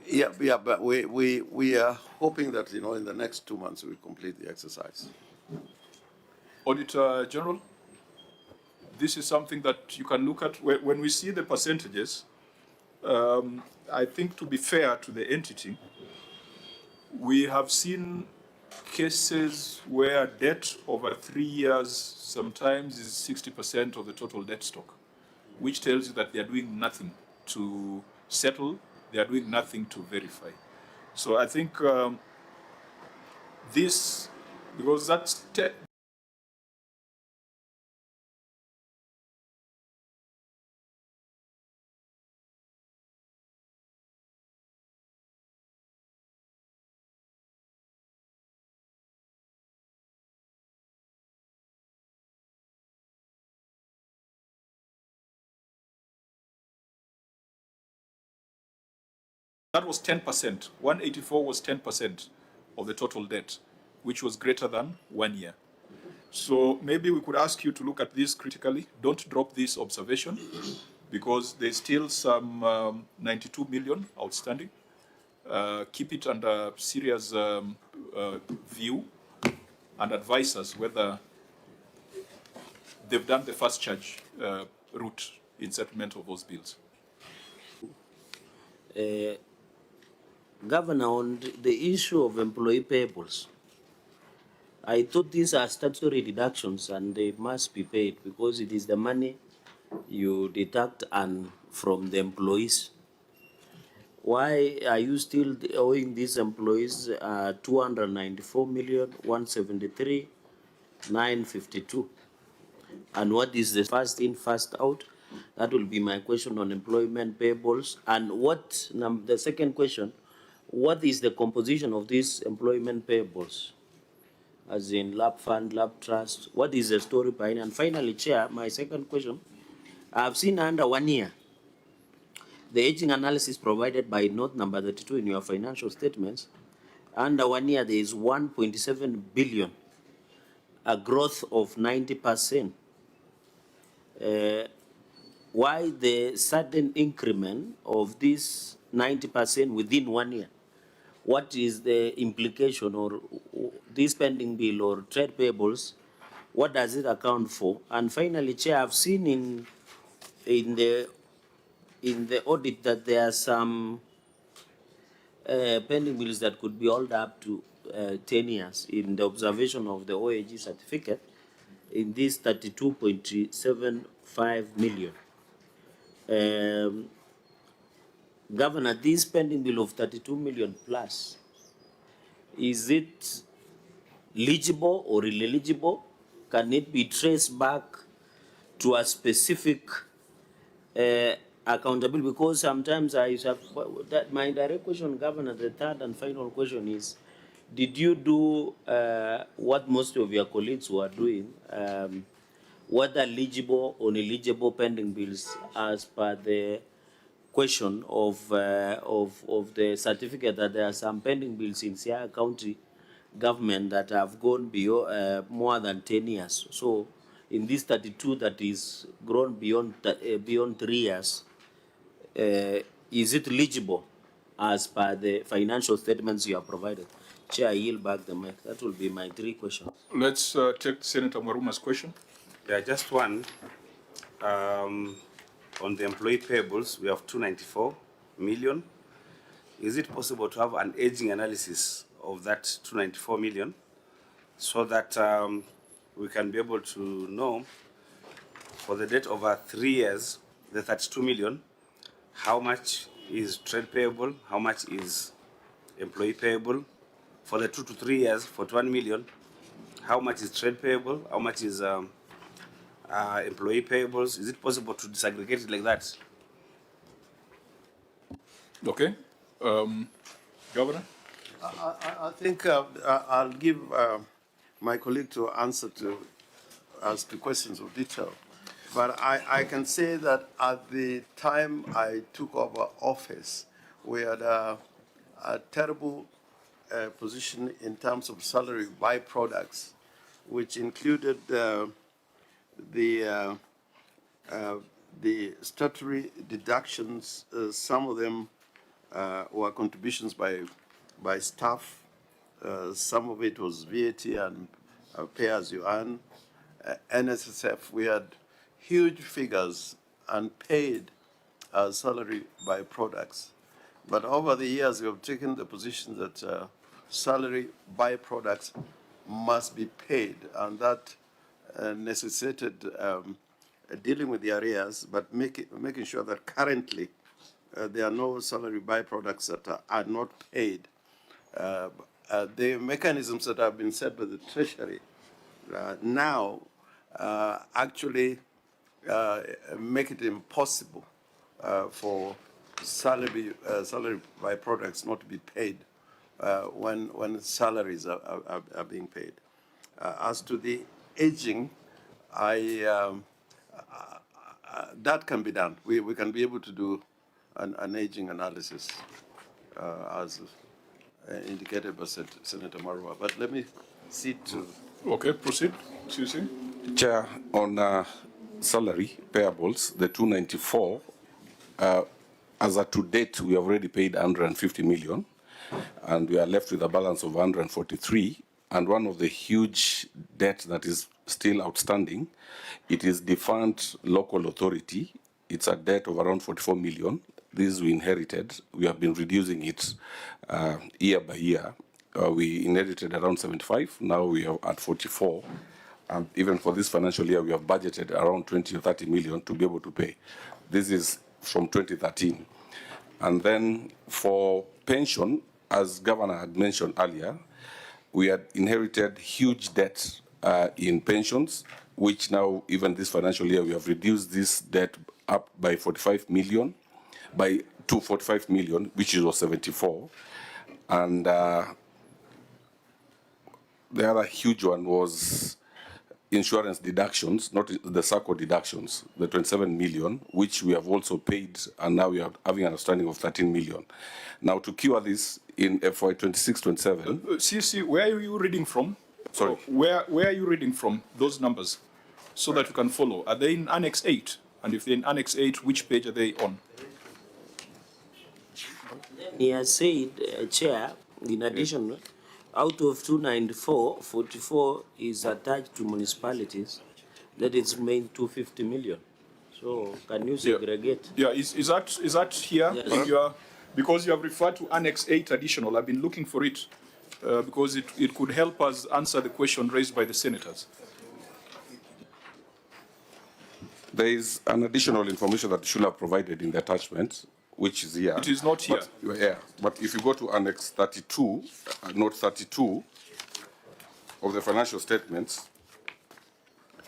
Yeah, but we are hoping that, you know, in the next 2 months we complete the exercise. Auditor-General, this is something that you can look at. When we see the percentages, I think to be fair to the entity, we have seen cases where debt over 3 years sometimes is 60% of the total debt stock, which tells you that they are doing nothing to settle, they are doing nothing to verify. So I think this, because that's that was 10%. 184 was 10% of the total debt, which was greater than 1 year. So maybe we could ask you to look at this critically. Don't drop this observation because there's still some 92 million outstanding. keep it under serious view and advise us whether they've done the first charge route in settlement of those bills. Governor, on the issue of employee payables, I thought these are statutory deductions and they must be paid because it is the money you deduct and from the employees. Why are you still owing these employees 294,173,952? And what is the first in, first out? That will be my question on employment payables. And what, the second question, what is the composition of these employment payables? As in lab fund, lab trust, what is the story behind? And finally, Chair, my second question, I've seen under 1 year, the aging analysis provided by note number 32 in your financial statements, under 1 year, there is 1.7 billion, a growth of 90%. Why the sudden increment of this 90% within 1 year? What is the implication or this spending bill or trade payables? What does it account for? And finally, Chair, I've seen in the audit that there are some pending bills that could be held up to 10 years in the observation of the OAG certificate in this 32.75 million. Governor, this pending bill of 32 million plus, is it legible or ineligible? Can it be traced back to a specific accountability? Because sometimes I have, my direct question, Governor, the third and final question is, did you do what most of your colleagues were doing, whether legible or ineligible pending bills as per the question of the certificate that there are some pending bills in Siaya County government that have gone beyond more than 10 years. So in this 32 that is grown beyond 3 years, is it legible as per the financial statements you have provided? Chair, I yield back the mic. That will be my 3 questions. Let's take Senator Maruma's question. Yeah, just one. On the employee payables, we have 294 million. Is it possible to have an aging analysis of that 294 million so that we can be able to know for the debt over 3 years, the 32 million, how much is trade payable, how much is employee payable? For the 2 to 3 years, 41 million, how much is trade payable, how much is employee payables? Is it possible to disaggregate it like that? Okay. Governor? I think I'll give my colleague to answer to us to questions of detail. But I can say that at the time I took over office, we had a terrible position in terms of salary byproducts, which included the statutory deductions. Some of them were contributions by staff. Some of it was VAT and pay as you earn. NSSF, we had huge figures unpaid salary byproducts. But over the years, we have taken the position that salary byproducts must be paid, and that necessitated dealing with the arrears, but making sure that currently there are no salary byproducts that are not paid. The mechanisms that have been set by the Treasury now actually make it impossible for salary byproducts not to be paid when salaries are being paid. As to the aging, that can be done. We can be able to do an aging analysis as indicated by Senator Marwa. But let me see to... Okay, proceed. Susie. Chair, on salary payables, the 294, as of to date, we have already paid 150 million. and we are left with a balance of 143. And one of the huge debt that is still outstanding, it is the fund local authority. It's a debt of around 44 million. This we inherited. We have been reducing it year by year. We inherited around 75. Now we are at 44. And even for this financial year, we have budgeted around 20 or 30 million to be able to pay. This is from 2013. And then for pension, as Governor had mentioned earlier, we had inherited huge debt in pensions, which now, even this financial year, we have reduced this debt up by 45 million, to 45 million, which was 74. And the other huge one was insurance deductions, not the SACCO deductions, the 27 million, which we have also paid, and now we are having an outstanding of 13 million. Now, to cure this in FY 26-27. CC, where are you reading from? Sorry. Where are you reading from, those numbers, so that you can follow? Are they in Annex 8? And if they're in Annex 8, which page are they on? He has said, Chair, in addition, out of 294, 44 is attached to municipalities. That is main 250 million. So can you segregate? Yeah, is that here? Yes. Because you have referred to Annex 8 additional. I've been looking for it because it could help us answer the question raised by the senators. There is an additional information that you should have provided in the attachment, which is here. It is not here. But if you go to Annex 32, Note 32 of the financial statements,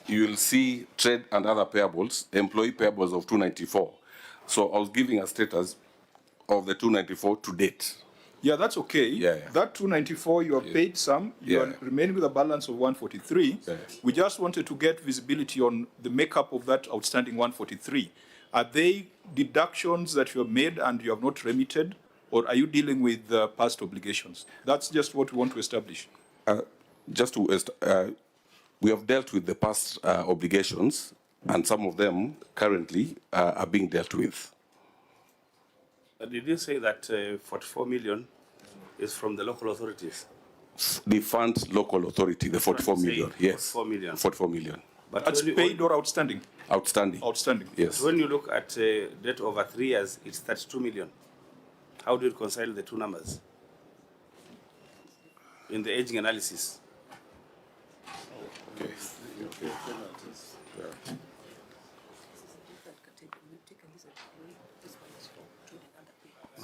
you will see trade and other payables, employee payables of 294. So I was giving a status of the 294 to date. Yeah, that's okay. That 294, you have paid some. You are remaining with a balance of 143. We just wanted to get visibility on the makeup of that outstanding 143. Are they deductions that you have made and you have not remitted, or are you dealing with past obligations? That's just what we want to establish. We have dealt with the past obligations, and some of them currently are being dealt with. Did you say that 44 million is from the local authorities? The fund local authority, the 44 million, yes. 44 million. 44 million. But that's paid or outstanding? Outstanding. Outstanding. Yes. When you look at debt over 3 years, it's 32 million. How do you reconcile the two numbers in the aging analysis? Okay.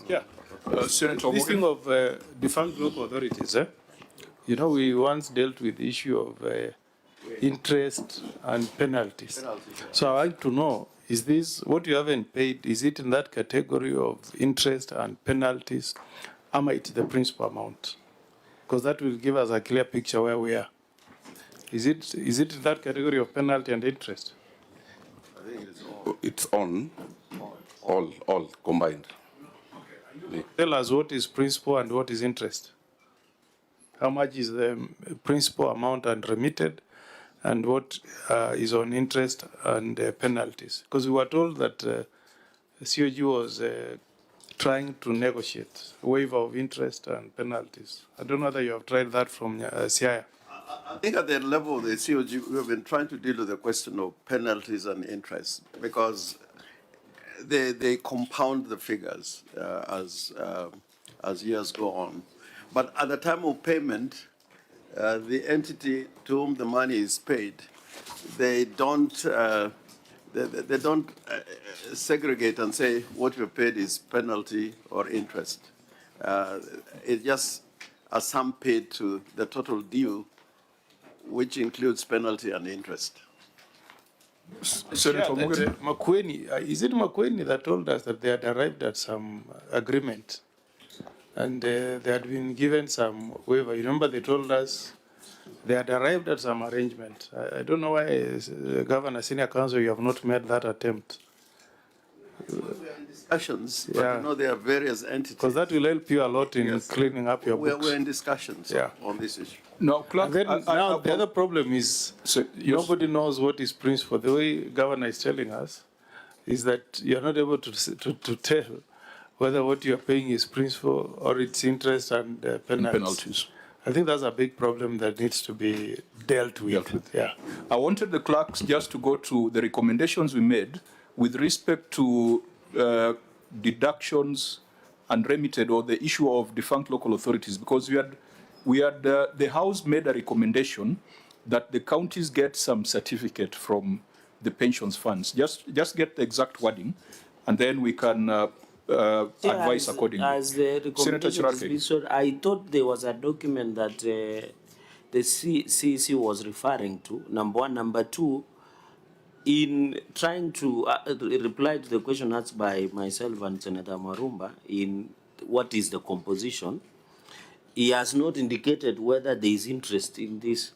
Yeah. Senator This thing of defunct local authorities, you know, we once dealt with the issue of interest and penalties. So I like to know, is this, what you haven't paid, is it in that category of interest and penalties? Am I the principal amount? Because that will give us a clear picture where we are. Is it in that category of penalty and interest? I think it's on all combined. Tell us what is principal and what is interest. How much is the principal amount and remitted, and what is on interest and penalties? Because we were told that the COG was trying to negotiate a waiver of interest and penalties. I don't know whether you have tried that from Siaya. I think at the level of the COG, we have been trying to deal with the question of penalties and interest because they compound the figures as years go on. But at the time of payment, the entity to whom the money is paid, they don't segregate and say what you paid is penalty or interest. It's just a sum paid to the total due, which includes penalty and interest. Senator Makueni, is it Makueni that told us that they had arrived at some agreement and they had been given some waiver? You remember they told us they had arrived at some arrangement. I don't know why, Governor, Senior Counsel, you have not made that attempt. We are in discussions, but you know there are various entities. Because that will help you a lot in cleaning up your books. We're in discussions on this issue. No, Clark, now the other problem is nobody knows what is principal. The way Governor is telling us is that you're not able to tell whether what you're paying is principal or it's interest and penalties. I think that's a big problem that needs to be dealt with. Yeah. I wanted the clerks just to go to the recommendations we made with respect to deductions and remitted, or the issue of defunct local authorities, because the House made a recommendation that the counties get some certificate from the pensions funds. Just get the exact wording, and then we can advise accordingly. As the recommendation is being shown, I thought there was a document that the CEC was referring to, number one. Number two, in trying to reply to the question asked by myself and Senator Marumba in what is the composition, he has not indicated whether there is interest in this.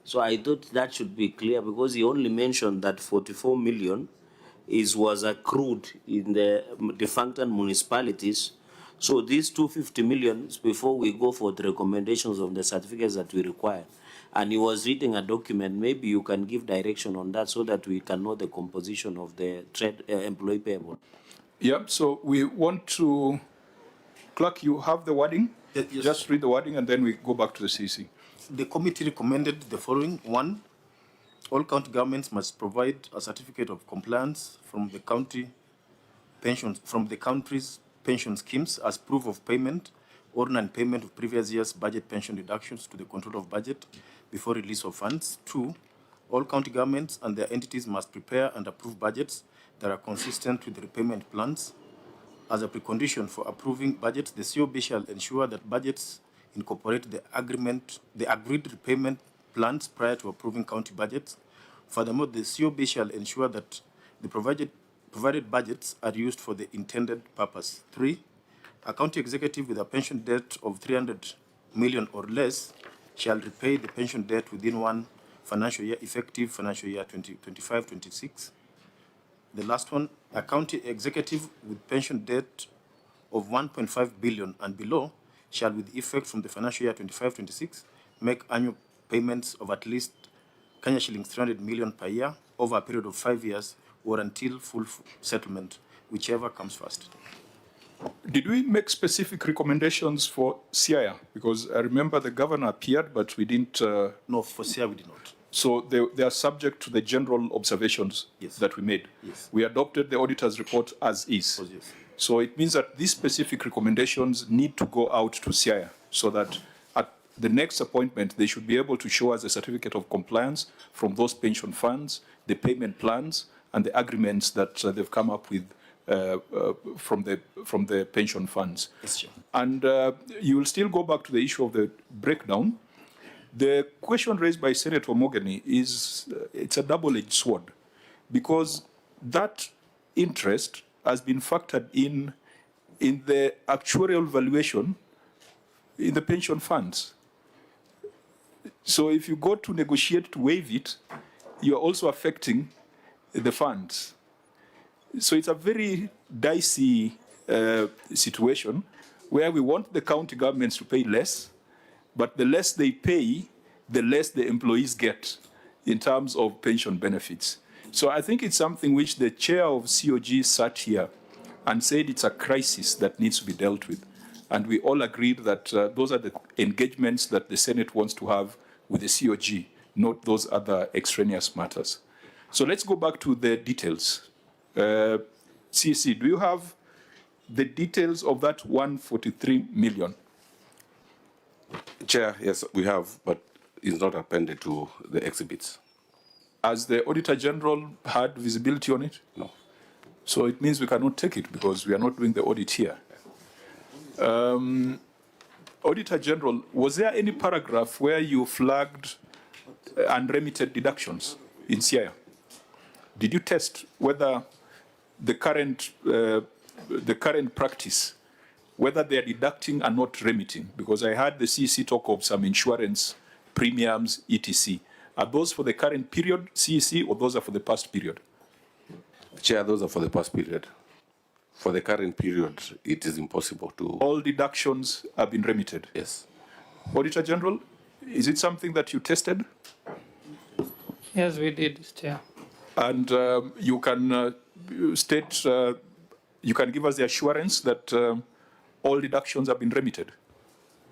So I thought that should be clear, because he only mentioned that 44 million was accrued in the defunct municipalities. So these 250 million, before we go for the recommendations of the certificates that we require, and he was reading a document, maybe you can give direction on that so that we can know the composition of the trade employee payable. Yeah, so we want to, clerk, you have the wording? Yes. Just read the wording and then we go back to the CC. The committee recommended the following. 1, all county governments must provide a certificate of compliance from the country's pension schemes as proof of payment or non-payment of previous year's budget pension deductions to the control of budget before release of funds. 2, all county governments and their entities must prepare and approve budgets that are consistent with the repayment plans. As a precondition for approving budgets, the COB shall ensure that budgets incorporate the agreed repayment plans prior to approving county budgets. Furthermore, the COB shall ensure that the provided budgets are used for the intended purpose. 3, a county executive with a pension debt of 300 million or less shall repay the pension debt within one financial year, effective financial year 2025-26. The last one, a county executive with pension debt of 1.5 billion and below shall, with effect from the financial year 25-26, make annual payments of at least Kenya shillings 300 million per year over a period of 5 years or until full settlement, whichever comes first. Did we make specific recommendations for Siaya? Because I remember the governor appeared, but we didn't... No, for Siaya we did not. So they are subject to the general observations that we made. Yes. We adopted the auditor's report as is. Oh, yes. So it means that these specific recommendations need to go out to Siaya, so that at the next appointment, they should be able to show us a certificate of compliance from those pension funds, the payment plans, and the agreements that they've come up with from the pension funds. Yes, sure. And you will still go back to the issue of the breakdown. The question raised by Senator Mogany is, it's a double-edged sword, because that interest has been factored in the actuarial valuation in the pension funds. So if you go to negotiate to waive it, you're also affecting the funds. So it's a very dicey situation where we want the county governments to pay less, but the less they pay, the less the employees get in terms of pension benefits. So I think it's something which the chair of COG sat here and said it's a crisis that needs to be dealt with. And we all agreed that those are the engagements that the Senate wants to have with the COG, not those other extraneous matters. So let's go back to the details. CC, do you have the details of that 143 million? Chair, yes, we have, but it's not appended to the exhibits. Has the Auditor-General had visibility on it? No. So it means we cannot take it because we are not doing the audit here. Auditor-General, was there any paragraph where you flagged unremitted deductions in Siaya? Did you test whether the current practice, whether they are deducting and not remitting? Because I heard the CEC talk of some insurance premiums, etc. Are those for the current period, CEC, or those are for the past period? Chair, those are for the past period. For the current period, it is impossible to... All deductions have been remitted? Yes. Auditor-General, is it something that you tested? Yes, we did, Chair. And you can state you can give us the assurance that all deductions have been remitted?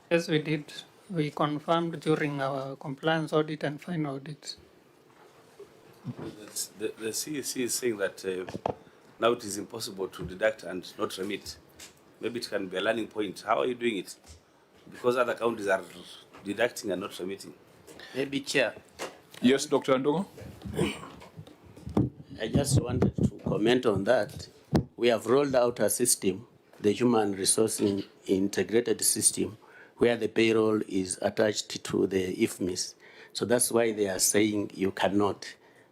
Yes, we did. We confirmed during our compliance audit and fine audits. The CEC is saying that now it is impossible to deduct and not remit. Maybe it can be a learning point. How are you doing it? Because other counties are deducting and not remitting. Maybe, Chair. Yes, Dr. Andogo? I just wanted to comment on that. We have rolled out a system, the human resource integrated system, where the payroll is attached to the IFMIS. So that's why they are saying you cannot,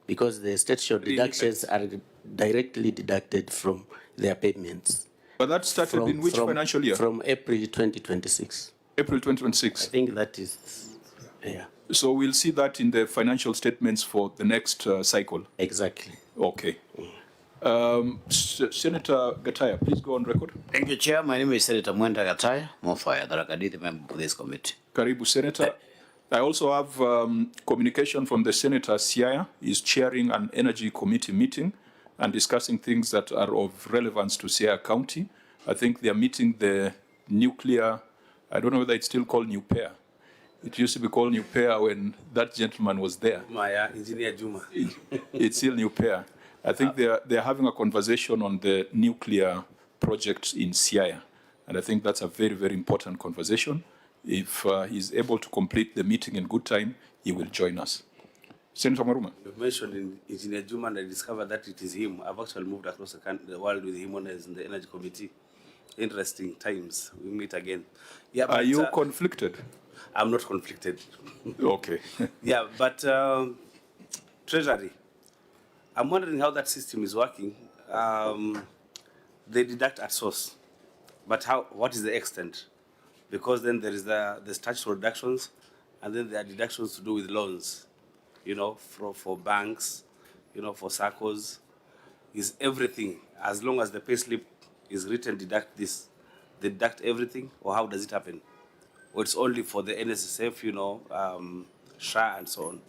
because the statutory deductions are directly deducted from their payments. But that started in which financial year? From April 2026. April 2026. I think that is, yeah. So we'll see that in the financial statements for the next cycle. Exactly. Okay. Senator Gataya, please go on record. Thank you, Chair. My name is Senator Mwenda Gataya, Mofaya, the member of this committee. Karibu, Senator. I also have communication from the Senator Siaya. He's chairing an energy committee meeting and discussing things that are of relevance to Siaya County. I think they are meeting the nuclear, I don't know whether it's still called Nupair. It used to be called Nupair when that gentleman was there. Maya, Engineer Juma. It's still Nupair. I think they're having a conversation on the nuclear project in Siaya. And I think that's a very, very important conversation. If he's able to complete the meeting in good time, he will join us. Senator Maruma. You've mentioned in Engineer Juma, and I discovered that it is him. I've actually moved across the world with him on in the Energy Committee. Interesting times. We meet again. Yeah, but, are you conflicted? I'm not conflicted. Okay. Yeah, but Treasury, I'm wondering how that system is working. They deduct at source, but what is the extent? Because then there is the statutory deductions, and then there are deductions to do with loans, you know, for banks, you know, for SACCOs. Is everything, as long as the payslip is written, deduct this, they deduct everything, or how does it happen? Or it's only for the NSSF, you know, SHA and so on?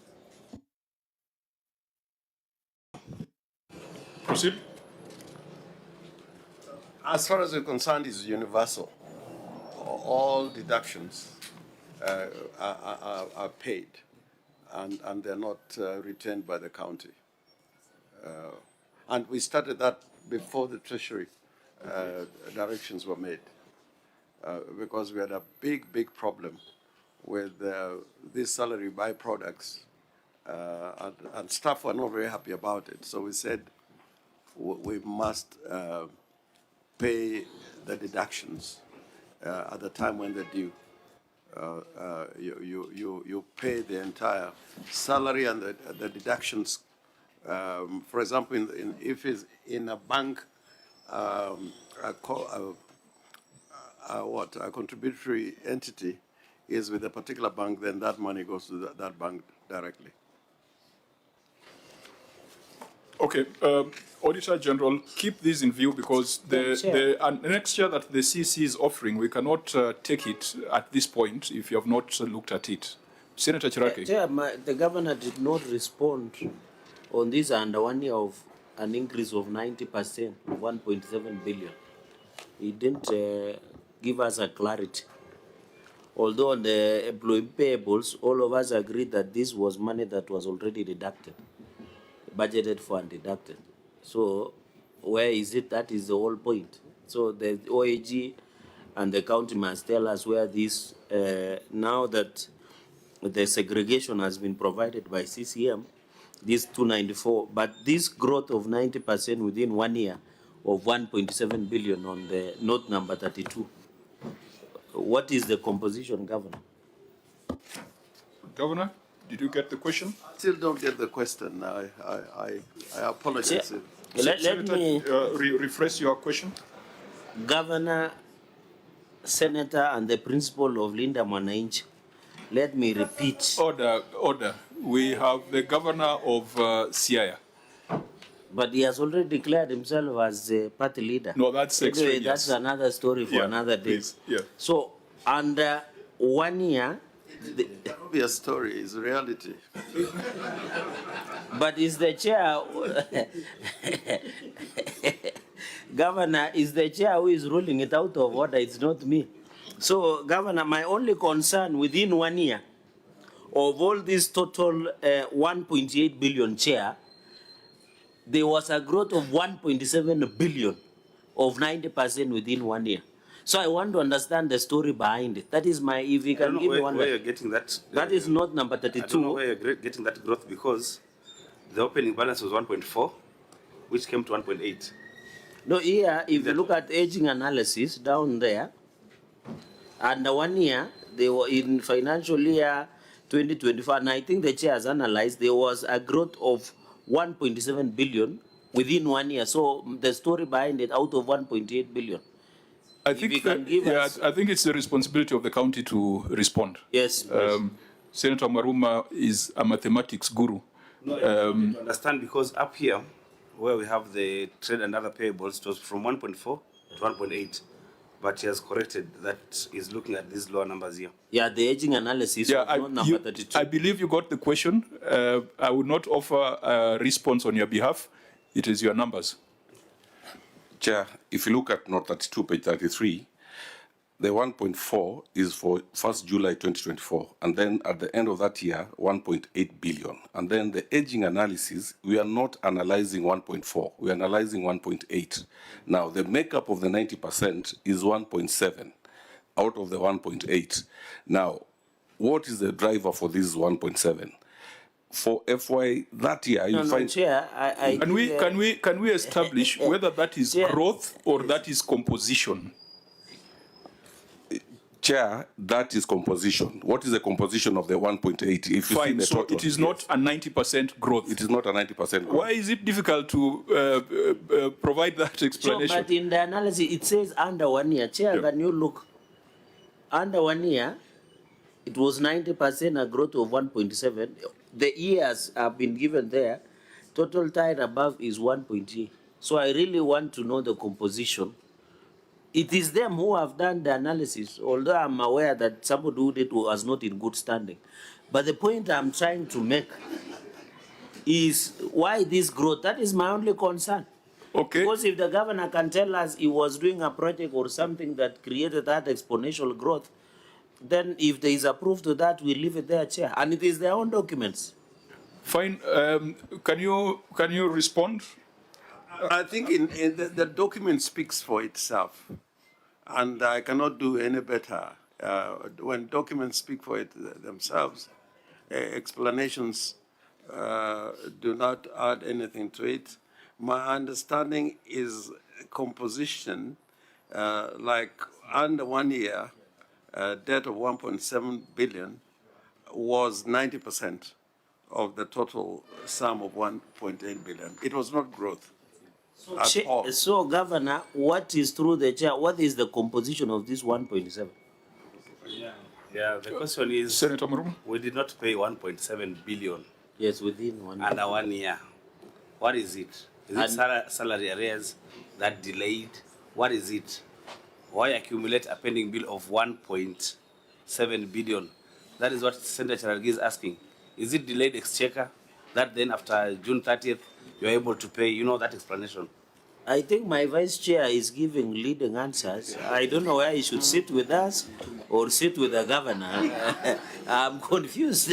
Proceed. As far as we're concerned, it's universal. All deductions are paid, and they're not retained by the county. And we started that before the Treasury directions were made, because we had a big problem with these salary byproducts, and staff were not very happy about it. So we said we must pay the deductions at the time when they're due. You pay the entire salary and the deductions. For example, if it's in a bank, a contributory entity is with a particular bank, then that money goes to that bank directly. Okay, Auditor-General, keep this in view because the next year that the CC is offering, we cannot take it at this point if you have not looked at it. Senator Chiraki. Chair, the governor did not respond on this under 1 year of an increase of 90%, 1.7 billion. He didn't give us a clarity. Although on the employee payables, all of us agreed that this was money that was already deducted, budgeted for and deducted. So where is it? That is the whole point. So the OAG and the county must tell us where this, now that the segregation has been provided by CCM, this 294, but this growth of 90% within 1 year of 1.7 billion on the note number 32. What is the composition, Governor? Governor, did you get the question? I still don't get the question. I apologize. Let me rephrase your question. Governor, Senator, and the principal of Linda Mwananchi, let me repeat. Order. We have the governor of Siaya. But he has already declared himself as a party leader. No, that's anyway, that's another story for another day. Please. Yeah. So, under 1 year... It cannot be a story, it's reality. But is the chair... Governor, is the chair who is ruling it out of order. It's not me. So, Governor, my only concern within 1 year of all this total 1.8 billion chair, there was a growth of 1.7 billion of 90% within 1 year. So I want to understand the story behind it. That is my, if you can give me one. Where you're getting that. That is not number I don't know 32. where you're getting that growth, because the opening balance was 1.4, which came to 1.8. No, here, if you look at aging analysis down there, under 1 year, they were in financial year 2024, and I think the chair has analyzed, there was a growth of 1.7 billion within 1 year. So the story behind it, out of 1.8 billion. I think I think it's the responsibility of the county to respond. Yes. Senator Maruma is a mathematics guru. No, I need to understand, because up here, where we have the trade and other payables, it was from 1.4 to 1.8. But he has corrected that he's looking at these lower numbers here. Yeah, the aging analysis was not number 32. I believe you got the question. I would not offer a response on your behalf. It is your numbers. Chair, if you look at note 32, page 33, the 1.4 is for 1st July 2024, and then at the end of that year, 1.8 billion. And then the aging analysis, we are not analyzing 1.4, we are analyzing 1.8. Now, the makeup of the 90% is 1.7 out of the 1.8. Now, what is the driver for this 1.7? For FY that year, you find. Chair, Can we establish whether that is growth or that is composition? Chair, that is composition. What is the composition of the 1.8? If you see Fine, the so total, it is not a 90% growth. It is not a 90% growth. Why is it difficult to provide that explanation? So, but in the analysis, it says under 1 year. Chair, can you look? Under 1 year, it was 90%, a growth of 1.7. The years have been given there. Total tied above is 1.8. So I really want to know the composition. It is them who have done the analysis, although I'm aware that somebody who did was not in good standing. But the point I'm trying to make is why this growth? That is my only concern. Okay. Because if the governor can tell us he was doing a project or something that created that exponential growth, then if there is a proof to that, we leave it there, Chair. And it is their own documents. Fine. Can you respond? I think the document speaks for itself, and I cannot do any better. When documents speak for it themselves, explanations do not add anything to it. My understanding is composition, like under 1 year, debt of 1.7 billion was 90% of the total sum of 1.8 billion. It was not growth. So, Governor, what is through the chair? What is the composition of this 1.7? Yeah, the question is, Senator Maruma, we did not pay 1.7 billion. Yes, within 1 year. Under 1 year. What is it? Is it salary arrears that delayed? What is it? Why accumulate a pending bill of 1.7 billion? That is what Senator Charagi is asking. Is it delayed exchequer that then after June 30th, you're able to pay? You know that explanation. I think my vice chair is giving leading answers. I don't know where he should sit with us or sit with the governor. I'm confused.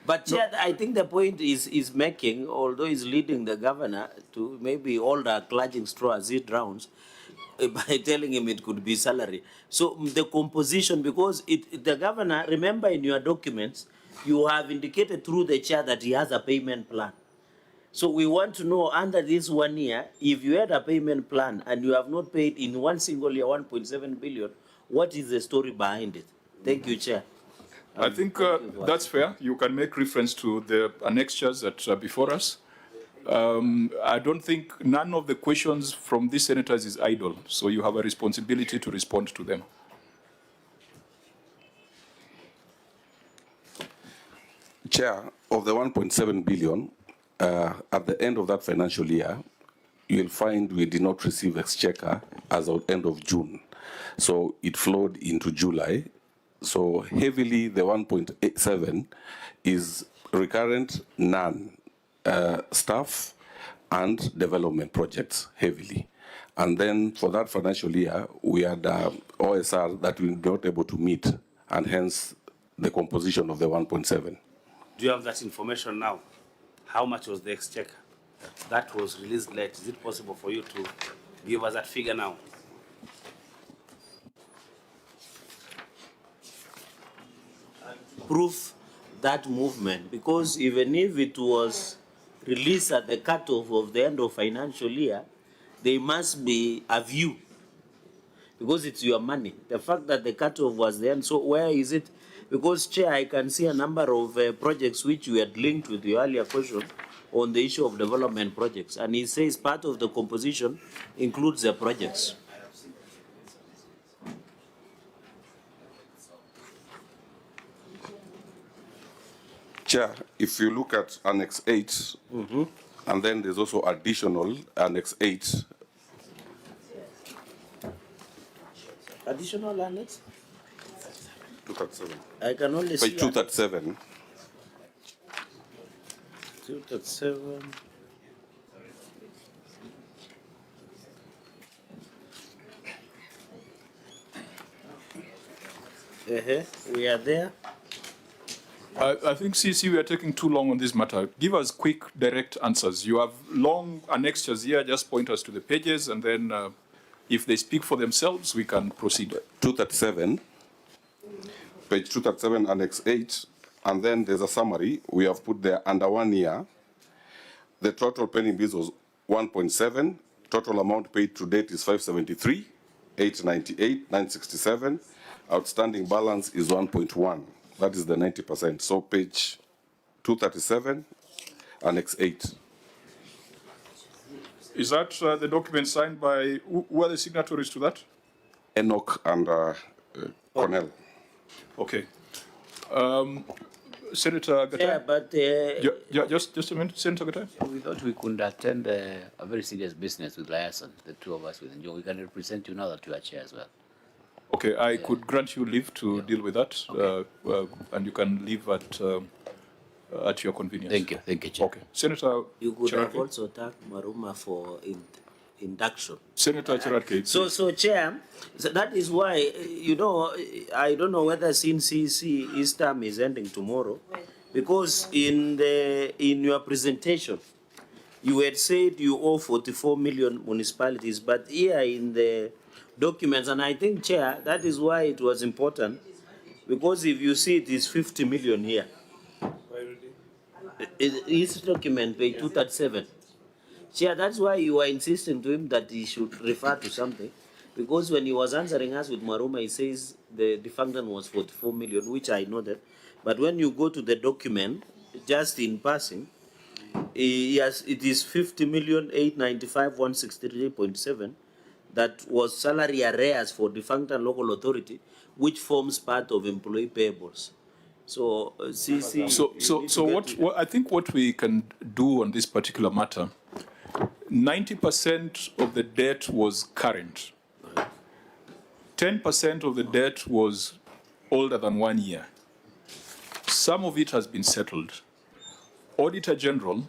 But Chair, I think the point is making, although he's leading the governor to maybe all the clutching straw as he drowns, by telling him it could be salary. So the composition, because the governor, remember in your documents, you have indicated through the chair that he has a payment plan. So we want to know under this 1 year, if you had a payment plan and you have not paid in one single year 1.7 billion, what is the story behind it? Thank you, Chair. I think that's fair. You can make reference to the annexures that are before us. I don't think none of the questions from these senators is idle, so you have a responsibility to respond to them. Chair, of the 1.7 billion, at the end of that financial year, you'll find we did not receive exchequer as of end of June. So it flowed into July. So heavily, the 1.87 is recurrent, staff, and development projects heavily. And then for that financial year, we had OSR that we were not able to meet, and hence the composition of the 1.7. Do you have that information now? How much was the exchequer that was released late? Is it possible for you to give us that figure now? Proof that movement, because even if it was released at the cutoff of the end of financial year, there must be a view, because it's your money. The fact that the cutoff was the end, so where is it? Because, Chair, I can see a number of projects which we had linked with the earlier question on the issue of development projects, and he says part of the composition includes the projects. Chair, if you look at Annex 8, and then there's also additional Annex 8. Additional annex? 237. I can only see Page 237. 237. We are there. I think, CC, we are taking too long on this matter. Give us quick, direct answers. You have long annexures here. Just point us to the pages, and then if they speak for themselves, we can proceed. 237, page 237, Annex 8, and then there's a summary. We have put there under 1 year. The total pending bills was 1.7. Total amount paid to date is 573, 898, 967. Outstanding balance is 1.1. That is the 90%. So page 237, Annex 8. Is that the document signed by, who are the signatories to that? Enoch and Cornell. Okay. Senator Gattai? Yeah, but... just a minute, Senator Gattai? We thought we could attend a very serious business with Liason, the two of us with Njong. We can represent you now that you are chair as well. Okay, I could grant you leave to deal with that, and you can leave at your convenience. Thank you, Chair. Okay, Senator You could have Cherarke? also thanked Maruma for induction. Senator Cherarke, So, Chair, so that is why, you know, I don't know whether since his term is ending tomorrow, because in your presentation, you had said you owe 44 million municipalities, but here in the documents, and I think, Chair, that is why it was important, because if you see it is 50 million here. His document, page 237. Chair, that's why you are insisting to him that he should refer to something, because when he was answering us with Maruma, he says the function was 44 million, which I noted. But when you go to the document, just in passing, yes, it is 50,895,163.7. That was salary arrears for defunct and local authority, which forms part of employee payables. So, CC. So what I think what we can do on this particular matter, 90% of the debt was current. 10% of the debt was older than 1 year. Some of it has been settled. Auditor-General,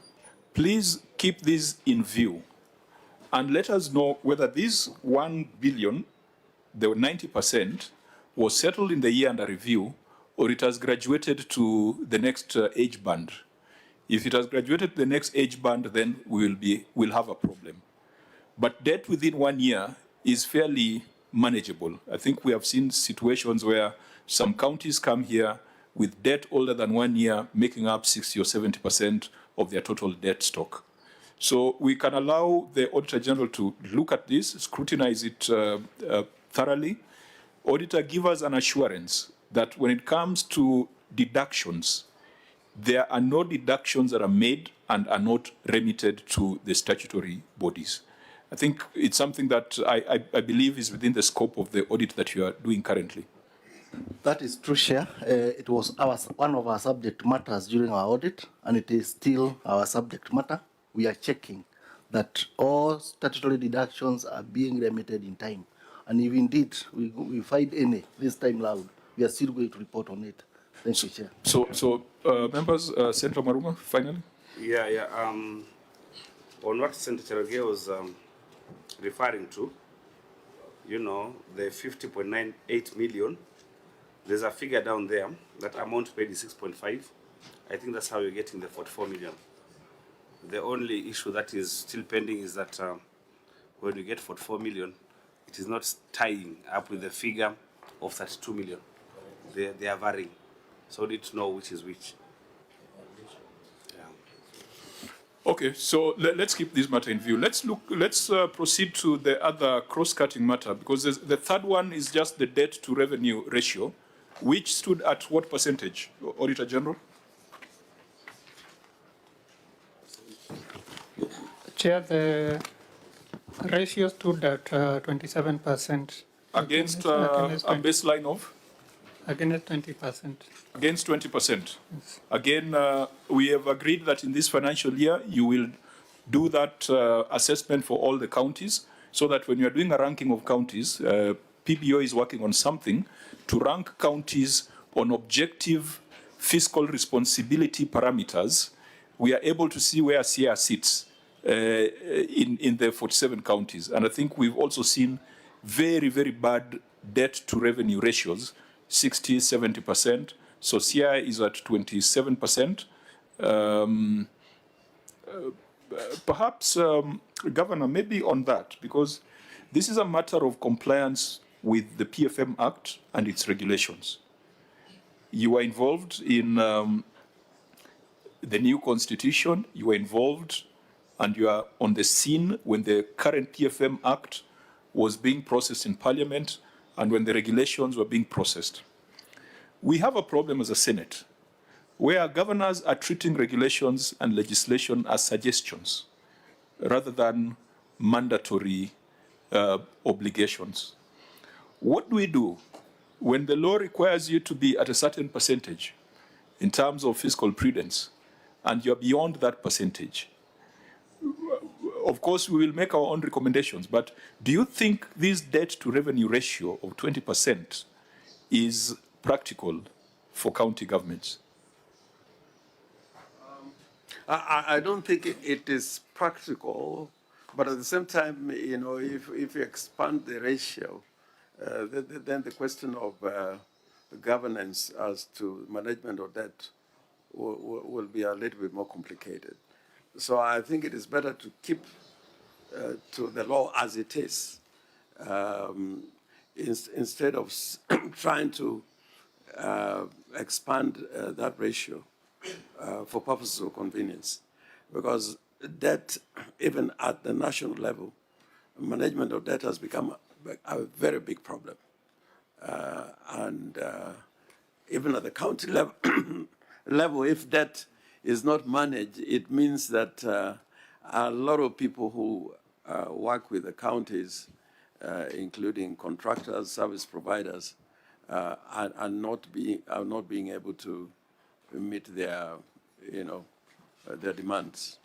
please keep this in view and let us know whether this 1 billion, the 90%, was settled in the year under review, or it has graduated to the next age band. If it has graduated to the next age band, then we'll have a problem. But debt within 1 year is fairly manageable. I think we have seen situations where some counties come here with debt older than 1 year, making up 60 or 70% of their total debt stock. So we can allow the Auditor General to look at this, scrutinize it thoroughly. Auditor, give us an assurance that when it comes to deductions, there are no deductions that are made and are not remitted to the statutory bodies. I think it's something that I believe is within the scope of the audit that you are doing currently. That is true, Chair. It was one of our subject matters during our audit, and it is still our subject matter. We are checking that all statutory deductions are being remitted in time. And if indeed we find any this time loud, we are still going to report on it. Thank you, Chair. So members, Senator Maruma, finally? on what Senator Cherogee was referring to, you know, the 50.98 million, there's a figure down there, that amount paid is 6.5. I think that's how you're getting the 44 million. The only issue that is still pending is that when you get 44 million, it is not tying up with the figure of 32 million. They are varying. So we need to know which is which. Okay, so let's keep this matter in view. Let's proceed to the other cross-cutting matter, because the third one is just the debt to revenue ratio, which stood at what percentage, Auditor General? Chair, the ratio stood at 27%. Against a baseline of? Against 20%. Against 20%. Yes. Again, we have agreed that in this financial year, you will do that assessment for all the counties, so that when you are doing a ranking of counties, PBO is working on something to rank counties on objective fiscal responsibility parameters. We are able to see where Siaya sits in the 47 counties. And I think we've also seen very, very bad debt to revenue ratios, 60, 70%. So Siaya is at 27%. Perhaps, Governor, maybe on that, because this is a matter of compliance with the PFM Act and its regulations. You are involved in the new constitution, you are involved and you are on the scene when the current PFM Act was being processed in Parliament and when the regulations were being processed. We have a problem as a Senate where governors are treating regulations and legislation as suggestions rather than mandatory obligations. What do we do when the law requires you to be at a certain percentage in terms of fiscal prudence and you're beyond that percentage? Of course, we will make our own recommendations, but do you think this debt to revenue ratio of 20% is practical for county governments? I don't think it is practical, but at the same time, you know, if you expand the ratio, then the question of governance as to management of debt will be a little bit more complicated. So I think it is better to keep to the law as it is, instead of trying to expand that ratio for purposes of convenience. Because debt, even at the national level, management of debt has become a very big problem. And even at the county level, if debt is not managed, it means that a lot of people who work with the counties, including contractors, service providers, are not being able to meet their, their demands.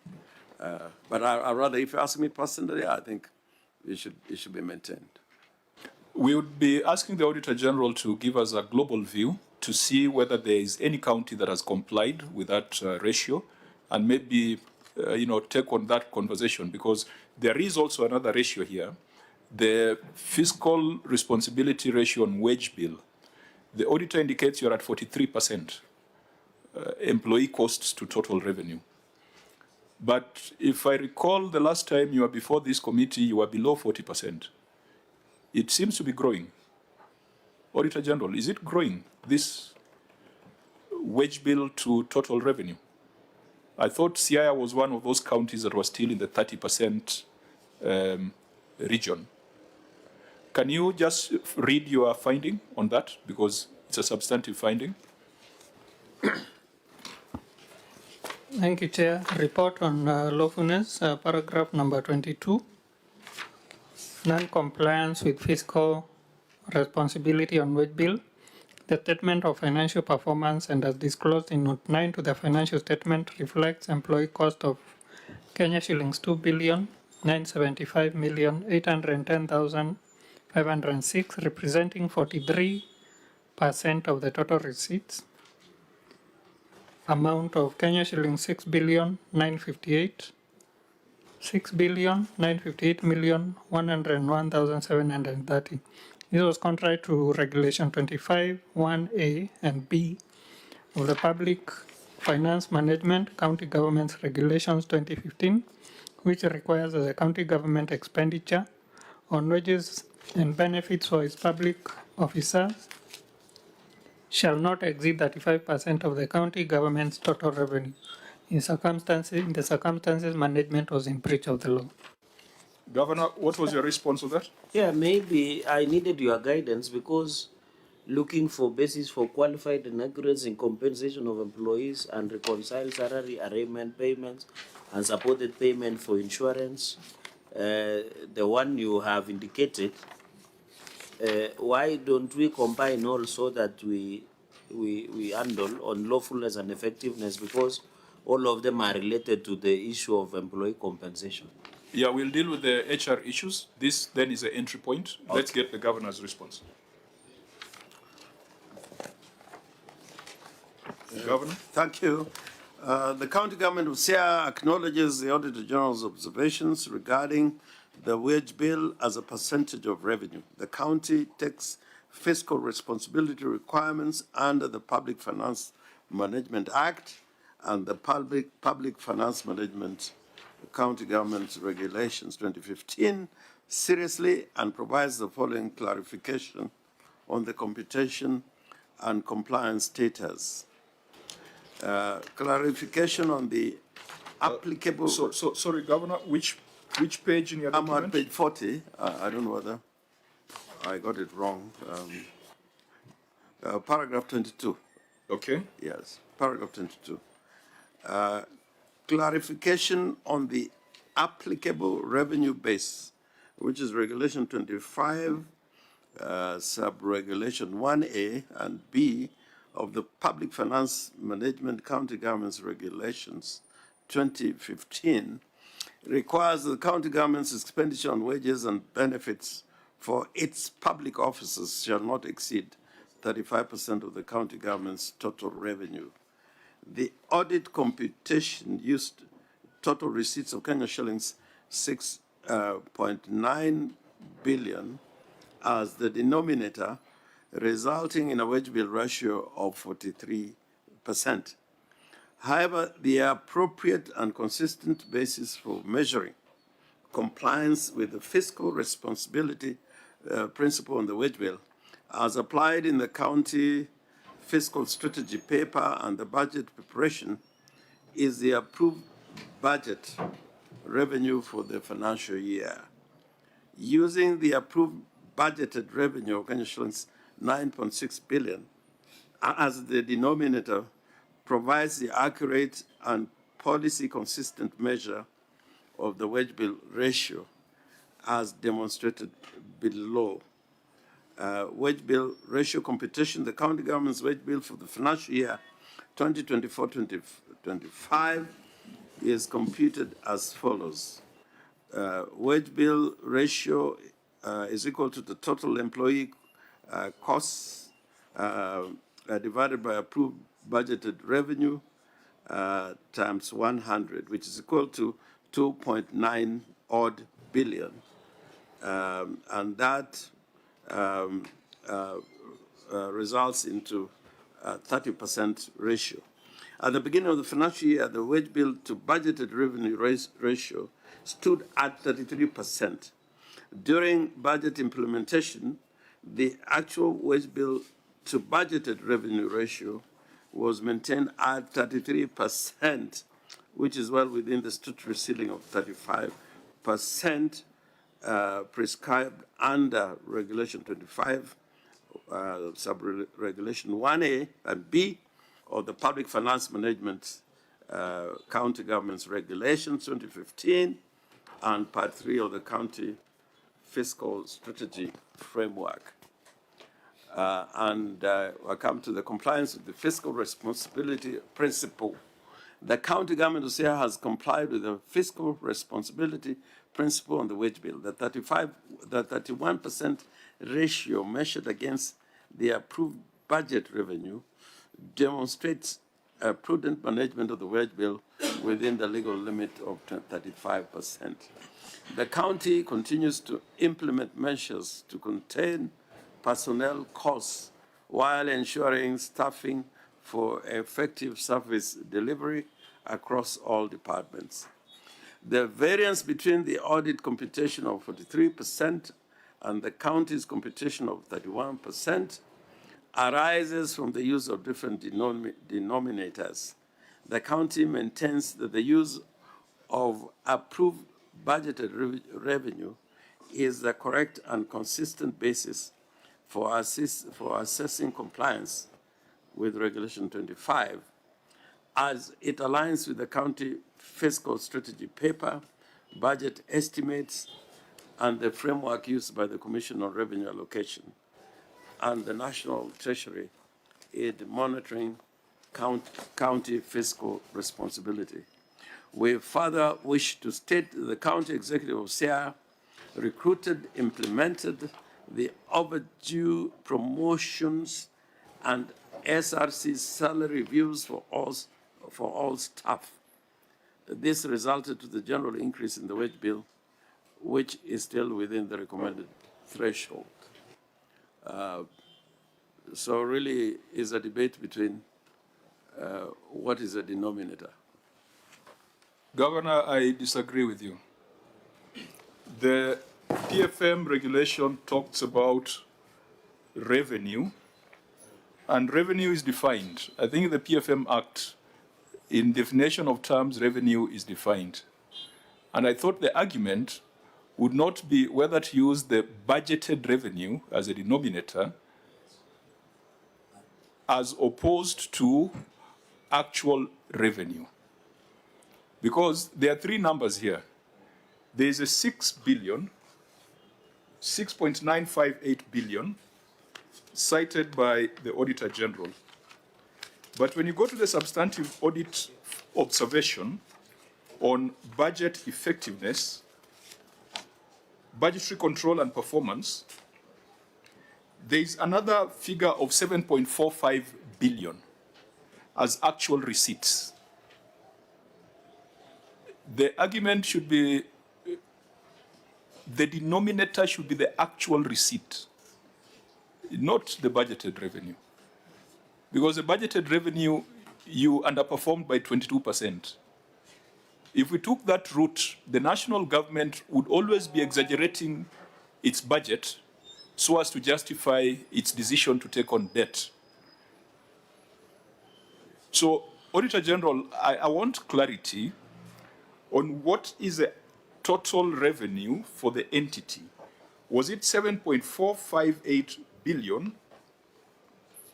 But I rather, if you ask me personally, I think it should be maintained. We would be asking the Auditor General to give us a global view to see whether there is any county that has complied with that ratio, and maybe take on that conversation, because there is also another ratio here, the fiscal responsibility ratio on wage bill. The auditor indicates you're at 43% employee costs to total revenue. But if I recall the last time you were before this committee, you were below 40%. It seems to be growing. Auditor General, is it growing, this wage bill to total revenue? I thought Siaya was one of those counties that was still in the 30% region. Can you just read your finding on that? Because it's a substantive finding. Thank you, Chair. Report on lawfulness, paragraph number 22. Non-compliance with fiscal responsibility on wage bill. The statement of financial performance and as disclosed in note 9 to the financial statement reflects employee cost of Kenya shillings 2,975,810,506, representing 43% of the total receipts. Amount of Kenya shillings 6,958,000 6,958,101,730. This was contrary to Regulation 25(1)A and B of the Public Finance Management County Governments Regulations 2015, which requires that the county government expenditure on wages and benefits for its public officers shall not exceed 35% of the county government's total revenue. In the circumstances, management was in breach of the law. Governor, what was your response to that? Yeah, maybe I needed your guidance because looking for basis for qualified and accuracy in compensation of employees and reconcile salary arrangement payments and supported payment for insurance, the one you have indicated, why don't we combine all so that we handle on lawfulness and effectiveness, because all of them are related to the issue of employee compensation. Yeah, we'll deal with the HR issues. This then is an entry point. Okay. Let's get the governor's response. Governor. Thank you. The county government of Siaya acknowledges the Auditor-General's observations regarding the wage bill as a percentage of revenue. The county takes fiscal responsibility requirements under the Public Finance Management Act and the Public Finance Management County Government Regulations 2015 seriously and provides the following clarification on the computation and compliance status. Clarification on the applicable... sorry, Governor, which page in your document? I'm on page 40. I don't know whether I got it wrong. Paragraph 22. Okay. Yes, paragraph 22. Clarification on the applicable revenue base, which is Regulation 25, Sub-Regulation 1A and B of the Public Finance Management County Government's Regulations 2015, requires the county government's expenditure on wages and benefits for its public officers shall not exceed 35% of the county government's total revenue. The audit computation used total receipts of Kenya shillings 6.9 billion as the denominator, resulting in a wage bill ratio of 43%. However, the appropriate and consistent basis for measuring compliance with the fiscal responsibility principle on the wage bill, as applied in the county fiscal strategy paper and the budget preparation, is the approved budget revenue for the financial year. Using the approved budgeted revenue of Kenya shillings 9.6 billion as the denominator provides the accurate and policy consistent measure of the wage bill ratio as demonstrated below. Wage bill ratio computation, the county government's wage bill for the financial year 2024-2025 is computed as follows. Wage bill ratio is equal to the total employee costs divided by approved budgeted revenue times 100, which is equal to 2.9 odd billion. And that results into a 30% ratio. At the beginning of the financial year, the wage bill to budgeted revenue ratio stood at 33%. During budget implementation, the actual wage bill to budgeted revenue ratio was maintained at 33%, which is well within the statutory ceiling of 35% prescribed under Regulation 25, Sub-Regulation 1A and B of the Public Finance Management County Government's Regulations 2015 and Part 3 of the County Fiscal Strategy Framework. I come to the compliance with the fiscal responsibility principle. The county government of Siaya has complied with the fiscal responsibility principle on the wage bill. The 31% ratio measured against the approved budget revenue demonstrates a prudent management of the wage bill within the legal limit of 35%. The county continues to implement measures to contain personnel costs while ensuring staffing for effective service delivery across all departments. The variance between the audit computation of 43% and the county's computation of 31% arises from the use of different denominators. The county maintains that the use of approved budgeted revenue is the correct and consistent basis for assessing compliance with Regulation 25, as it aligns with the county fiscal strategy paper, budget estimates, and the framework used by the Commission on Revenue Allocation and the National Treasury in monitoring county fiscal responsibility. We further wish to state that the County Executive of Siaya recruited, implemented the overdue promotions and SRC salary reviews for all staff. This resulted to the general increase in the wage bill, which is still within the recommended threshold. So really is a debate between what is a denominator. Governor, I disagree with you. The PFM regulation talks about revenue, and revenue is defined. I think the PFM Act, in definition of terms, revenue is defined. And I thought the argument would not be whether to use the budgeted revenue as a denominator as opposed to actual revenue. Because there are three numbers here. There is a 6.958 billion cited by the Auditor-General. But when you go to the substantive audit observation on budget effectiveness, budgetary control and performance, there is another figure of 7.45 billion as actual receipts. The argument should be, the denominator should be the actual receipt, not the budgeted revenue. Because the budgeted revenue, you underperformed by 22%. If we took that route, the national government would always be exaggerating its budget so as to justify its decision to take on debt. So, Auditor General, I want clarity on what is the total revenue for the entity. Was it 7.458 billion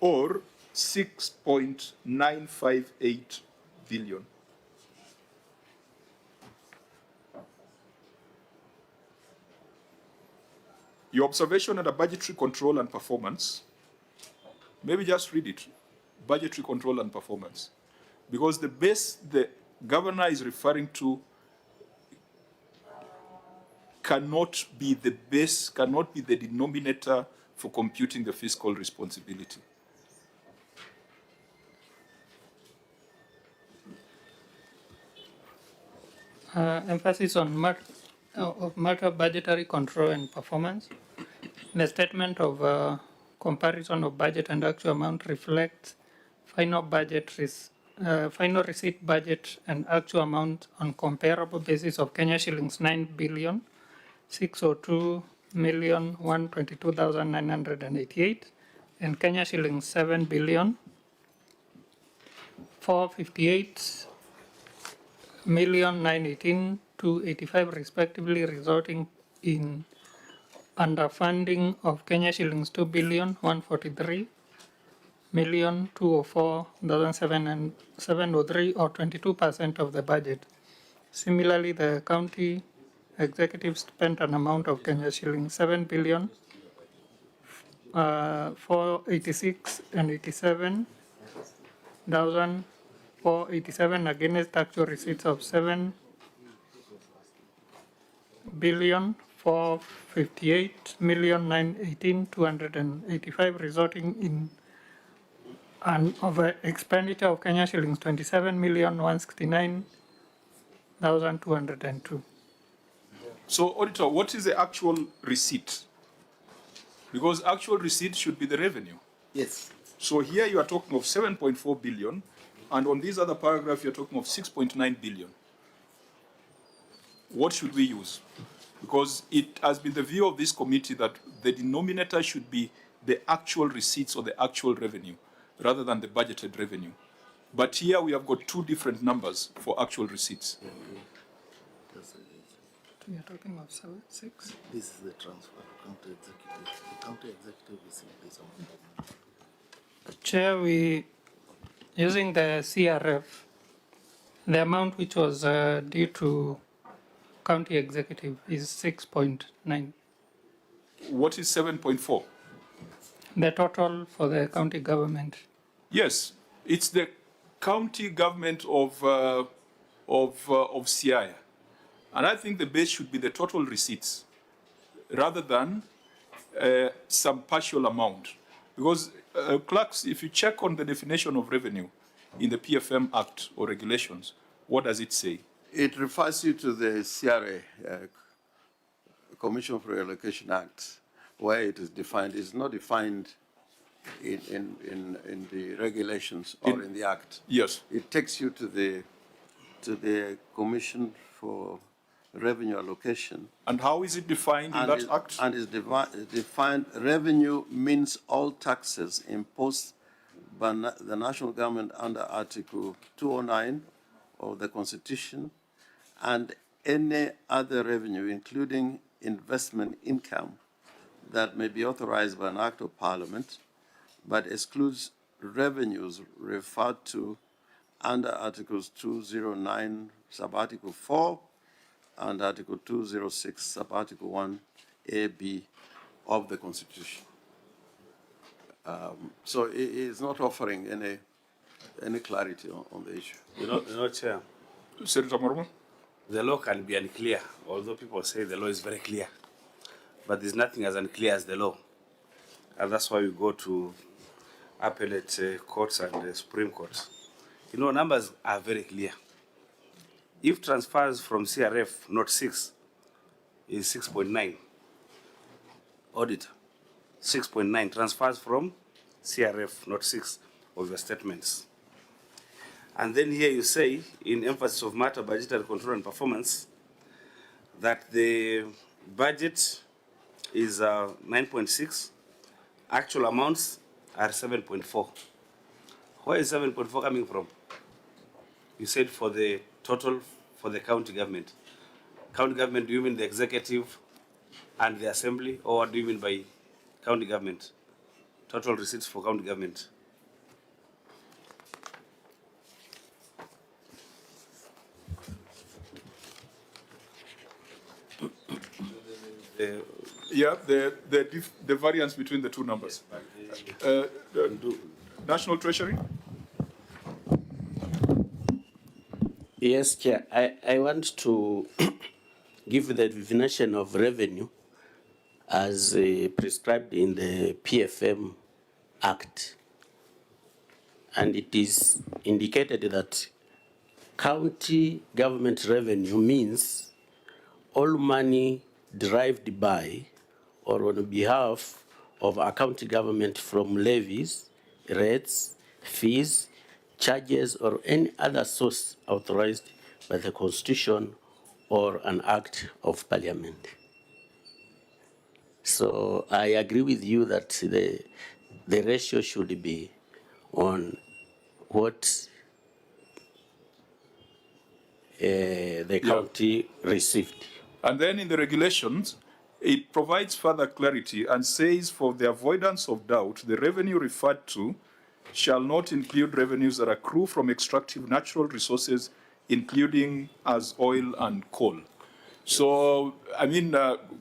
or 6.958 billion? Your observation under budgetary control and performance, maybe just read it, budgetary control and performance. Because the base the governor is referring to cannot be the base, cannot be the denominator for computing the fiscal responsibility. Emphasis on matter budgetary control and performance. The statement of comparison of budget and actual amount reflects final receipt budget and actual amount on comparable basis of Kenya shillings 9,602,122,988 and Kenya shillings 7,458,918,285 respectively, resulting in underfunding of Kenya shillings 2,143,204,703 or 22% of the budget. Similarly, the county executive spent an amount of Kenya shillings 7,486,87,487 against actual receipts of 7,458,918,285, resulting in an over expenditure of Kenya shillings 27,169,000 1,202. So, Auditor, what is the actual receipt? Because actual receipt should be the revenue. Yes. So here you are talking of 7.4 billion, and on this other paragraph you're talking of 6.9 billion. What should we use? Because it has been the view of this committee that the denominator should be the actual receipts or the actual revenue, rather than the budgeted revenue. But here we have got two different numbers for actual receipts. We are talking of 6. This is the transfer to county executive. The county executive is in this amount. Chair, using the CRF, the amount which was due to county executive is 6.9. What is 7.4? The total for the county government. Yes, it's the county government of Siaya. And I think the base should be the total receipts rather than some partial amount. Because clerks, if you check on the definition of revenue in the PFM Act or regulations, what does it say? It refers you to the CRA, Commission for Allocation Act, where it is defined. It's not defined in the regulations or in the Act. Yes. It takes you to the Commission for Revenue Allocation. And how is it defined in that Act? And it's defined, revenue means all taxes imposed by the national government under Article 209 of the Constitution, and any other revenue, including investment income, that may be authorized by an Act of Parliament, but excludes revenues referred to under Articles 209, Subarticle 4, and Article 206, Subarticle 1A, B of the Constitution. So it is not offering any clarity on the issue. You know, Chair. Senator Mormon? The law can be unclear, although people say the law is very clear. But there's nothing as unclear as the law. And that's why we go to appellate courts and the Supreme Court. You know, numbers are very clear. If transfers from CRF, not 6, is 6.9, audit, 6.9, transfers from CRF, not 6, of your statements. And then here you say, in emphasis of matter, budgetary control and performance, that the budget is 9.6, actual amounts are 7.4. Where is 7.4 coming from? You said for the total for the county government. County government, do you mean the executive and the assembly, or what do you mean by county government? Total receipts for county government. The variance between the two numbers. National Treasury? Yes, Chair. I want to give the definition of revenue as prescribed in the PFM Act. And it is indicated that county government revenue means all money derived by or on behalf of a county government from levies, rates, fees, charges, or any other source authorized by the Constitution or an act of Parliament. So I agree with you that the ratio should be on what the county received. And then in the regulations, it provides further clarity and says, for the avoidance of doubt, the revenue referred to shall not include revenues that accrue from extractive natural resources, including as oil and coal. So, I mean,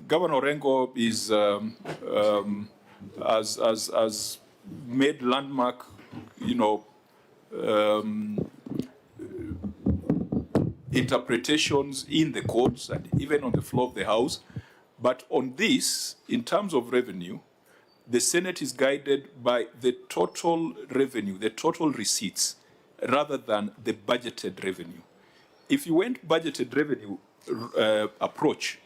Governor Orengo is has made landmark, interpretations in the courts and even on the floor of the House. But on this, in terms of revenue, the Senate is guided by the total revenue, the total receipts, rather than the budgeted revenue. if you went budgeted revenue approach,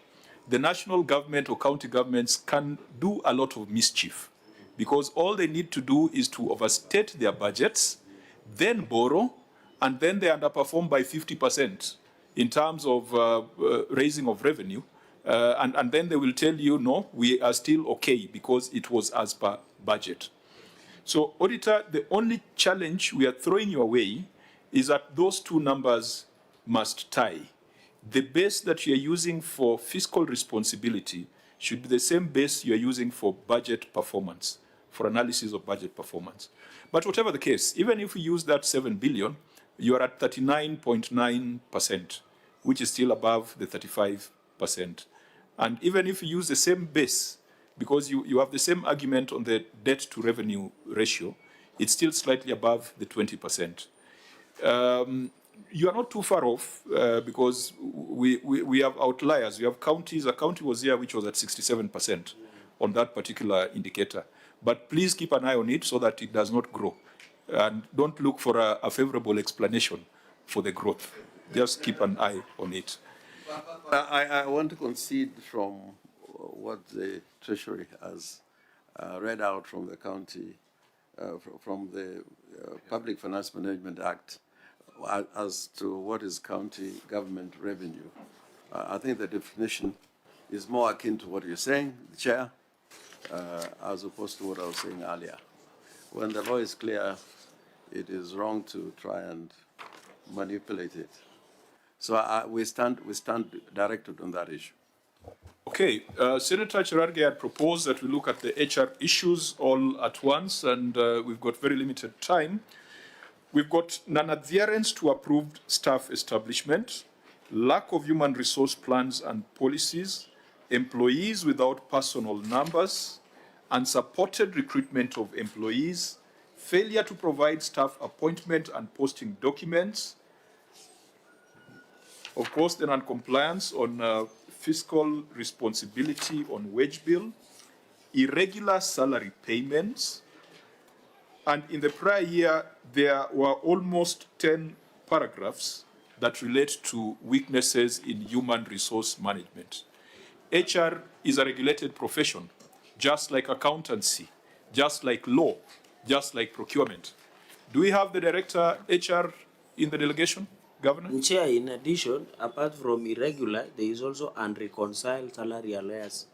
the national government or county governments can do a lot of mischief because all they need to do is to overstate their budgets, then borrow, and then they underperform by 50% in terms of raising of revenue. And then they will tell you, no, we are still okay because it was as per budget. So, Auditor, the only challenge we are throwing your way is that those two numbers must tie. The base that you are using for fiscal responsibility should be the same base you are using for budget performance, for analysis of budget performance. But whatever the case, even if we use that 7 billion, you are at 39.9%, which is still above the 35%. And even if you use the same base, because you have the same argument on the debt to revenue ratio, it's still slightly above the 20%. You are not too far off because we have outliers. We have counties. A county was here which was at 67% on that particular indicator. But please keep an eye on it so that it does not grow. And don't look for a favorable explanation for the growth. Just keep an eye on it. I want to concede from what the Treasury has read out from the county, from the Public Finance Management Act, as to what is county government revenue. I think the definition is more akin to what you're saying, Chair, as opposed to what I was saying earlier. When the law is clear, it is wrong to try and manipulate it. So we stand directed on that issue. Okay, Senator Cherargei had proposed that we look at the HR issues all at once, and we've got very limited time. We've got non-adherence to approved staff establishment, lack of human resource plans and policies, employees without personal numbers, unsupported recruitment of employees, failure to provide staff appointment and posting documents, of course, the non-compliance on fiscal responsibility on wage bill, irregular salary payments, and in the prior year, there were almost 10 paragraphs that relate to weaknesses in human resource management. HR is a regulated profession, just like accountancy, just like law, just like procurement. Do we have the director HR in the delegation, Governor? Chair, in addition, apart from irregular, there is also unreconciled salary arrears,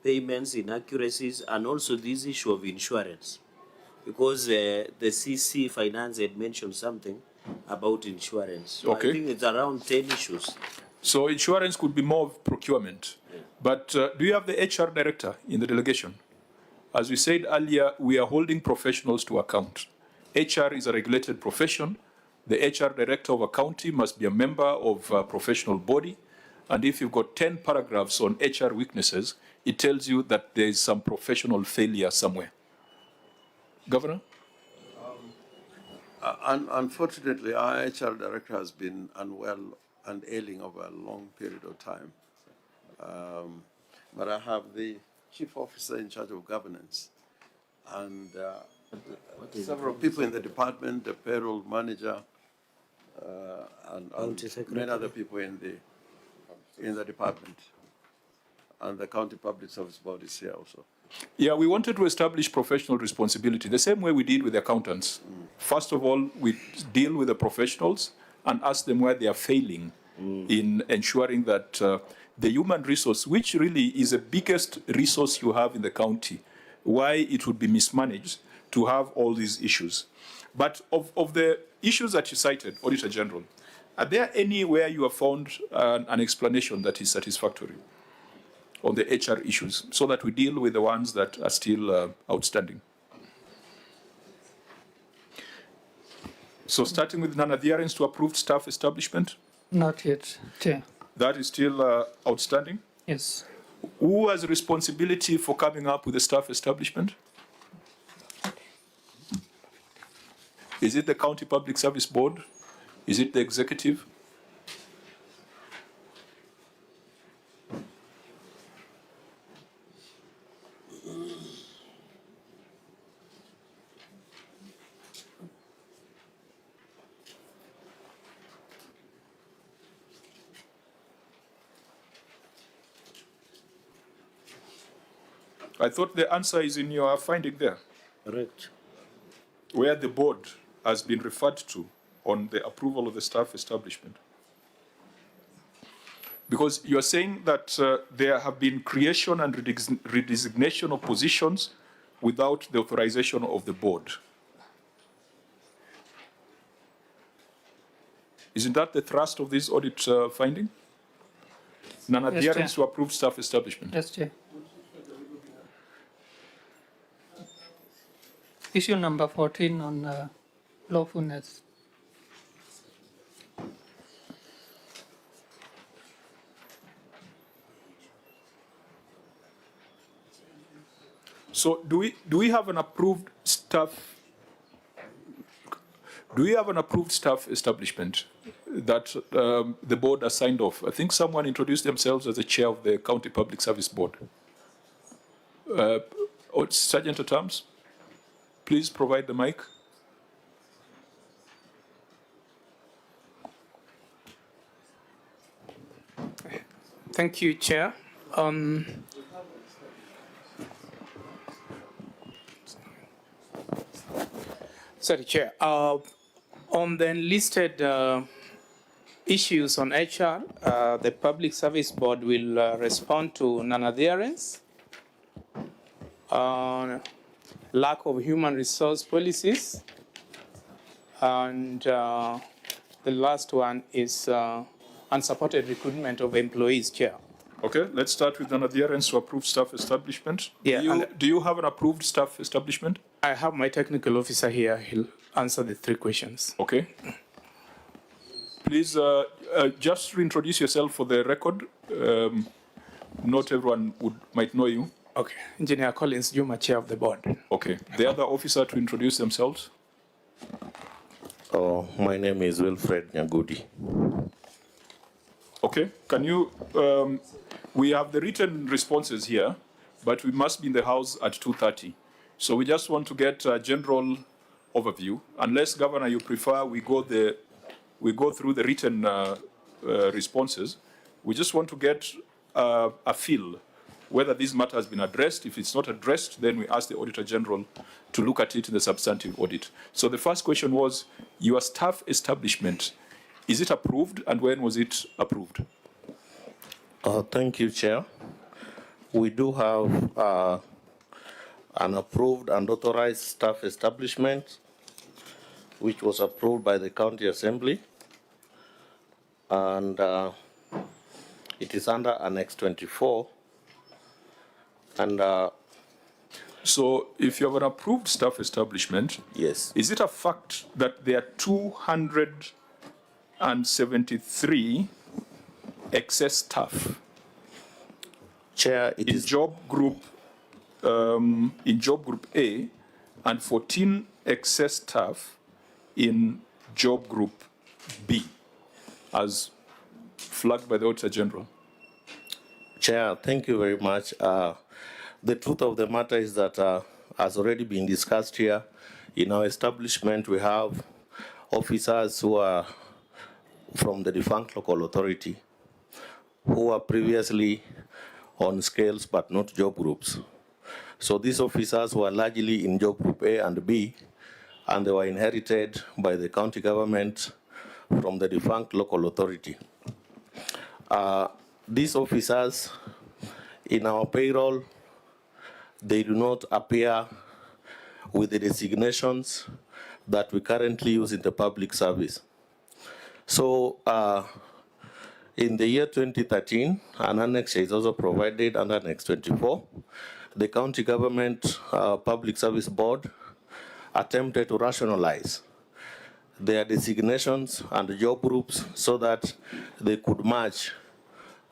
payments, inaccuracies, and also this issue of insurance. Because the CC Finance had mentioned something about insurance. So Okay. I think it's around 10 issues. So insurance could be more of procurement. But do you have the HR director in the delegation? As we said earlier, we are holding professionals to account. HR is a regulated profession. The HR director of a county must be a member of a professional body. And if you've got 10 paragraphs on HR weaknesses, it tells you that there is some professional failure somewhere. Governor? Unfortunately, our HR director has been unwell and ailing over a long period of time. But I have the chief officer in charge of governance and several people in the department, the payroll manager, and many other people in the department. And the county public service board is here also. Yeah, we wanted to establish professional responsibility, the same way we did with the accountants. First of all, we deal with the professionals and ask them where they are failing in ensuring that the human resource, which really is the biggest resource you have in the county, why it would be mismanaged to have all these issues. But of the issues that you cited, Auditor General, are there anywhere you have found an explanation that is satisfactory on the HR issues, so that we deal with the ones that are still outstanding? So starting with non-adherence to approved staff establishment? Not yet, Chair. That is still outstanding? Yes. Who has responsibility for coming up with the staff establishment? Is it the County Public Service Board? Is it the executive? I thought the answer is in your finding there. Correct. Where the board has been referred to on the approval of the staff establishment. Because you're saying that there have been creation and redesignation of positions without the authorization of the board. Isn't that the thrust of this audit finding? Non-adherence to approved staff establishment. Yes, Chair. Issue number 14 on lawfulness. So do we have an approved staff? Do we have an approved staff establishment that the board has signed off? I think someone introduced themselves as the chair of the County Public Service Board. Sergeant at Arms, please provide the mic. Thank you, Chair. Sorry, Chair. On the enlisted issues on HR, the Public Service Board will respond to non-adherence, lack of human resource policies, and the last one is unsupported recruitment of employees, Chair. Okay, let's start with non-adherence to approved staff establishment. Yeah, do you have an approved staff establishment? I have my technical officer here. He'll answer the 3 questions. Okay. Please just reintroduce yourself for the record. Not everyone might know you. Okay. Engineer Collins Juma, chair of the board. Okay. The other officer to introduce themselves. Oh, my name is Wilfred Nyagudi. Okay. Can you, we have the written responses here, but we must be in the house at 2:30. So we just want to get a general overview. Unless, Governor, you prefer we go through the written responses. We just want to get a feel whether this matter has been addressed. If it's not addressed, then we ask the Auditor-General to look at it in the substantive audit. So the first question was, your staff establishment, is it approved, and when was it approved? Thank you, Chair. We do have an approved and authorized staff establishment, which was approved by the County Assembly, and it is under Annex 24. And so if you have an approved staff establishment, yes, is it a fact that there are 273 excess staff? Chair, it is job group in job group A, and 14 excess staff in job group B, as flagged by the Auditor-General. Chair, thank you very much. The truth of the matter is that, as already been discussed here, in our establishment we have officers who are from the defunct local authority, who are previously on scales but not job groups. So these officers were largely in job group A and B, and they were inherited by the county government from the defunct local authority. These officers in our payroll, they do not appear with the designations that we currently use in the public service. So in the year 2013, an annex is also provided under Annex 24. The county government public service board attempted to rationalize their designations and job groups so that they could match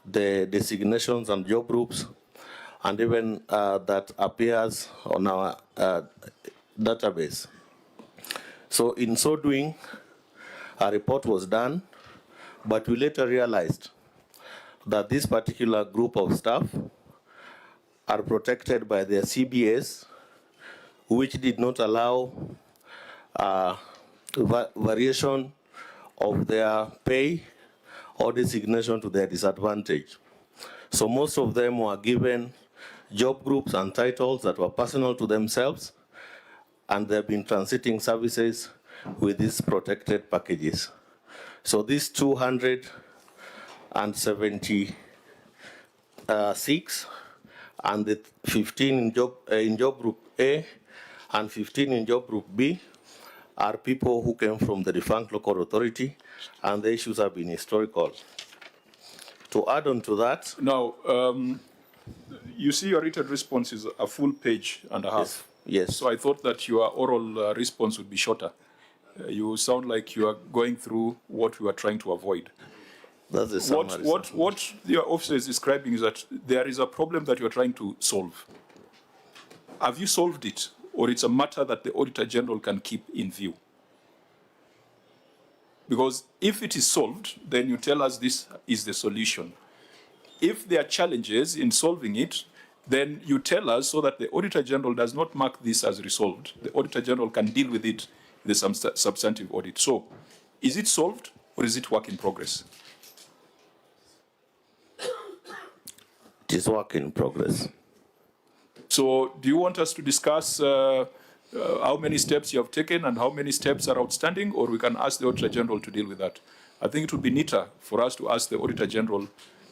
the designations and job groups, and even that appears on our database. So in so doing, a report was done, but we later realized that this particular group of staff are protected by their CBAs, which did not allow variation of their pay or designation to their disadvantage. So most of them were given job groups and titles that were personal to themselves, and they've been transiting services with these protected packages. So these 276 and the 15 in job group A and 15 in job group B are people who came from the defunct local authority, and the issues have been historical. To add on to that. Now, you see your written response is a full page and a half. Yes. So I thought that your oral response would be shorter. You sound like you are going through what we are trying to avoid. That's the summary. What your officer is describing is that there is a problem that you are trying to solve. Have you solved it, or it's a matter that the Auditor-General can keep in view? Because if it is solved, then you tell us this is the solution. If there are challenges in solving it, then you tell us so that the Auditor-General does not mark this as resolved. The Auditor-General can deal with it in the substantive audit. So, is it solved or is it work in progress? It is work in progress. So, do you want us to discuss how many steps you have taken and how many steps are outstanding, or we can ask the Auditor-General to deal with that? I think it would be neater for us to ask the Auditor-General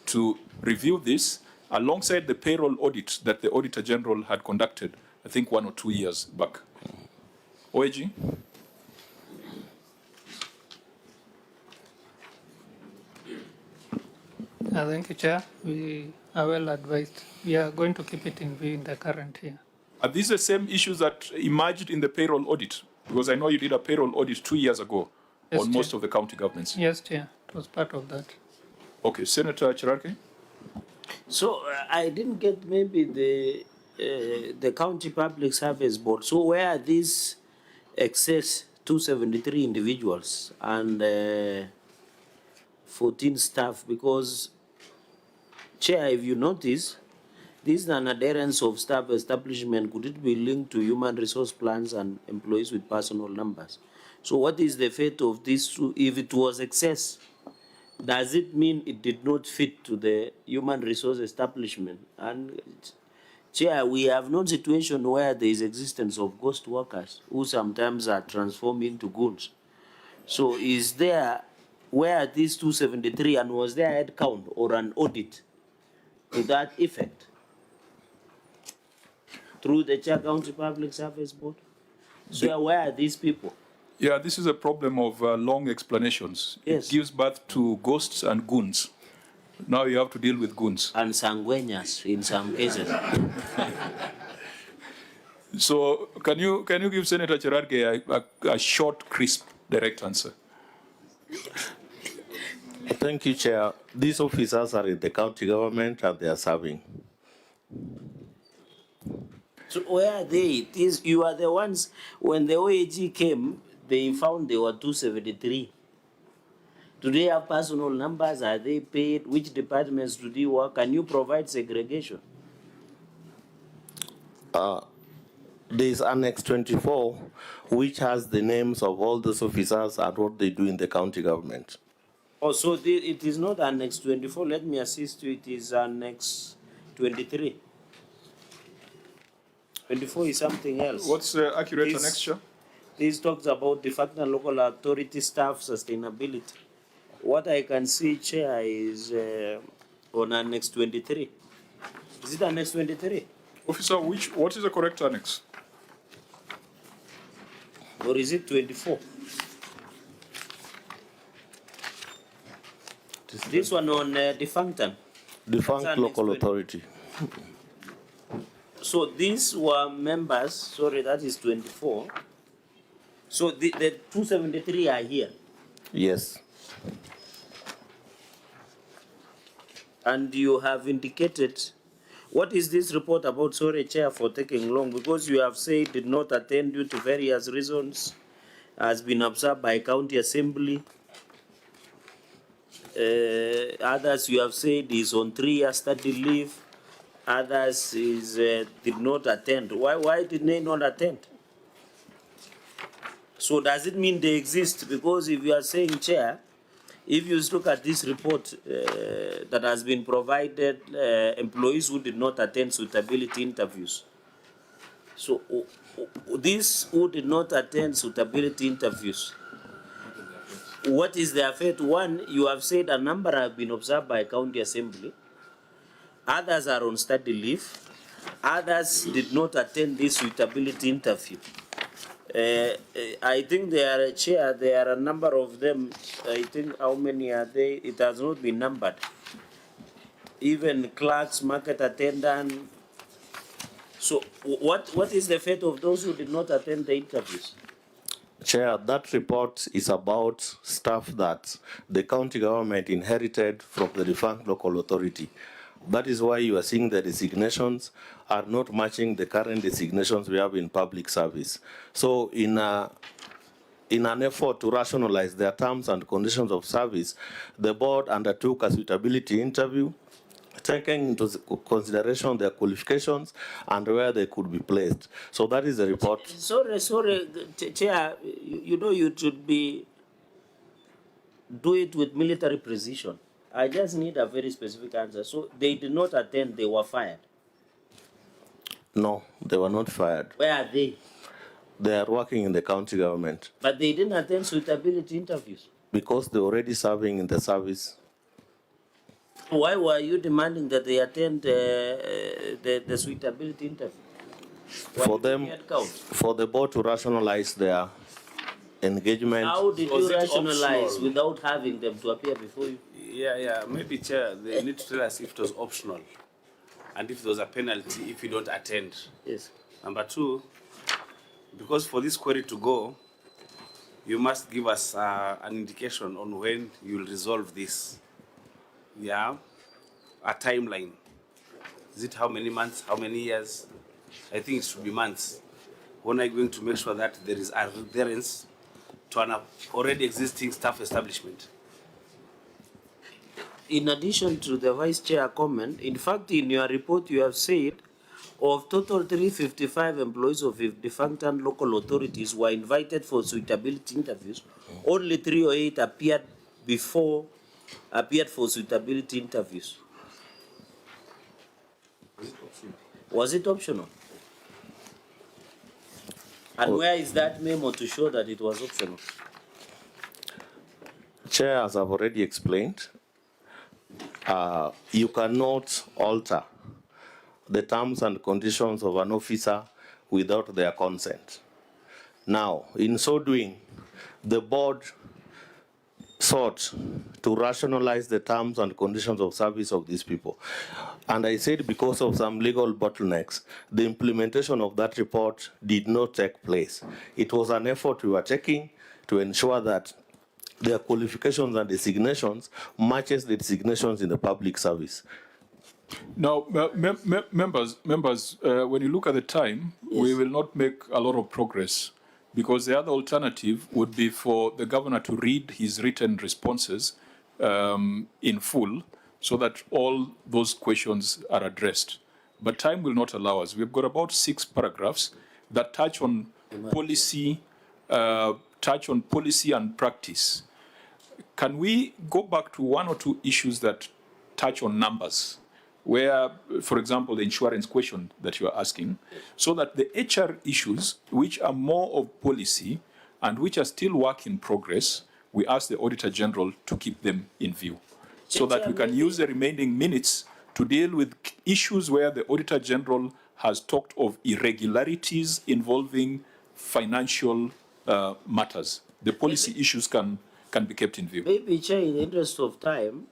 to review this alongside the payroll audit that the Auditor-General had conducted, I think 1 or 2 years back. OAG? Thank you, Chair. We are well advised. We are going to keep it in view in the current year. Are these the same issues that emerged in the payroll audit? Because I know you did a payroll audit 2 years ago Yes, on most Chair. of the county governments. Yes, Chair. It was part of that. Okay, Senator Chirarke? So I didn't get maybe the County Public Service Board. So where are these excess 273 individuals and 14 staff? Because, Chair, if you notice, this is an adherence of staff establishment. Could it be linked to human resource plans and employees with personal numbers? So what is the fate of these two? If it was excess, does it mean it did not fit to the human resource establishment? And Chair, we have no situation where there is existence of ghost workers who sometimes are transformed into goons. So is there, where are these 273, and was there a head count or an audit to that effect through the Chair County Public Service Board? So where are these people? Yeah, this is a problem of long explanations. Yes. It gives birth to ghosts and goons. Now you have to deal with goons. And sanguinas in some cases. So can you give Senator Chirarke a short, crisp, direct answer? Thank you, Chair. These officers are in the county government and they are serving. So where are they? You are the ones, when the OAG came, they found there were 273. Do they have personal numbers? Are they paid? Which departments do they work? Can you provide segregation? There is Annex 24, which has the names of all those officers and what they do in the county government. Oh, so it is not Annex 24. Let me assist you. It is Annex 23. 24 is something else. What's the accurate annexure? This talks about the fact and local authority staff sustainability. What I can see, Chair, is on Annex 23. Is it Annex 23? Officer, what is the correct annex? Or is it 24? This one on defunctant. Defunct local authority. So these were members, sorry, that is 24. So the 273 are here. Yes. And you have indicated, what is this report about? Sorry, Chair, for taking long, because you have said did not attend due to various reasons, has been observed by County Assembly. Others you have said is on 3-year study leave. Others is did not attend. Why did they not attend? So does it mean they exist? Because if you are saying, Chair, If you look at this report that has been provided, employees who did not attend suitability interviews. So these who did not attend suitability interviews, what is their fate? One, you have said a number have been observed by county assembly. Others are on study leave. Others did not attend this suitability interview. I think there are a number of them. I think how many are they? It has not been numbered. Even clerks, market attendant. So what is the fate of those who did not attend the interviews? Chair, that report is about stuff that the county government inherited from the defunct local authority. That is why you are seeing the designations are not matching the current designations we have in public service. So in an effort to rationalize their terms and conditions of service, the board undertook a suitability interview, taking into consideration their qualifications and where they could be placed. So that is the report. Sorry, Chair, you know you should do it with military precision. I just need a very specific answer. So they did not attend, they were fired. No, they were not fired. Where are they? They are working in the county government. But they didn't attend suitability interviews. Because they're already serving in the service. Why were you demanding that they attend the suitability interview? For the board to rationalize their engagement. How did you rationalize without having them to appear before you? Yeah, maybe Chair, they need to tell us if it was optional and if there was a penalty if you don't attend. Yes. Number two, because for this query to go, you must give us an indication on when you'll resolve this. Yeah, a timeline. Is it how many months, how many years? I think it should be months. When are you going to make sure that there is adherence to an already existing staff establishment? In addition to the Vice Chair comment, in fact, in your report, you have said of total 355 employees of defunct and local authorities were invited for suitability interviews. Only 308 appeared for suitability interviews. Was it optional? And where is that memo to show that it was optional? Chair, as I've already explained, you cannot alter the terms and conditions of an officer without their consent. Now, in so doing, the board sought to rationalize the terms and conditions of service of these people. And I said because of some legal bottlenecks, the implementation of that report did not take place. It was an effort we were taking to ensure that their qualifications and designations matches the designations in the public service. Now, members, when you look at the time, yes, we will not make a lot of progress because the other alternative would be for the governor to read his written responses in full so that all those questions are addressed. But time will not allow us. We've got about 6 paragraphs that touch on policy, and practice. Can we go back to 1 or 2 issues that touch on numbers? Where, for example, the insurance question that you are asking, so that the HR issues, which are more of policy and which are still work in progress, we ask the Auditor-General to keep them in view, so that we can use the remaining minutes to deal with issues where the Auditor-General has talked of irregularities involving financial matters. The policy issues can be kept in view. Maybe, Chair, in the interest of time,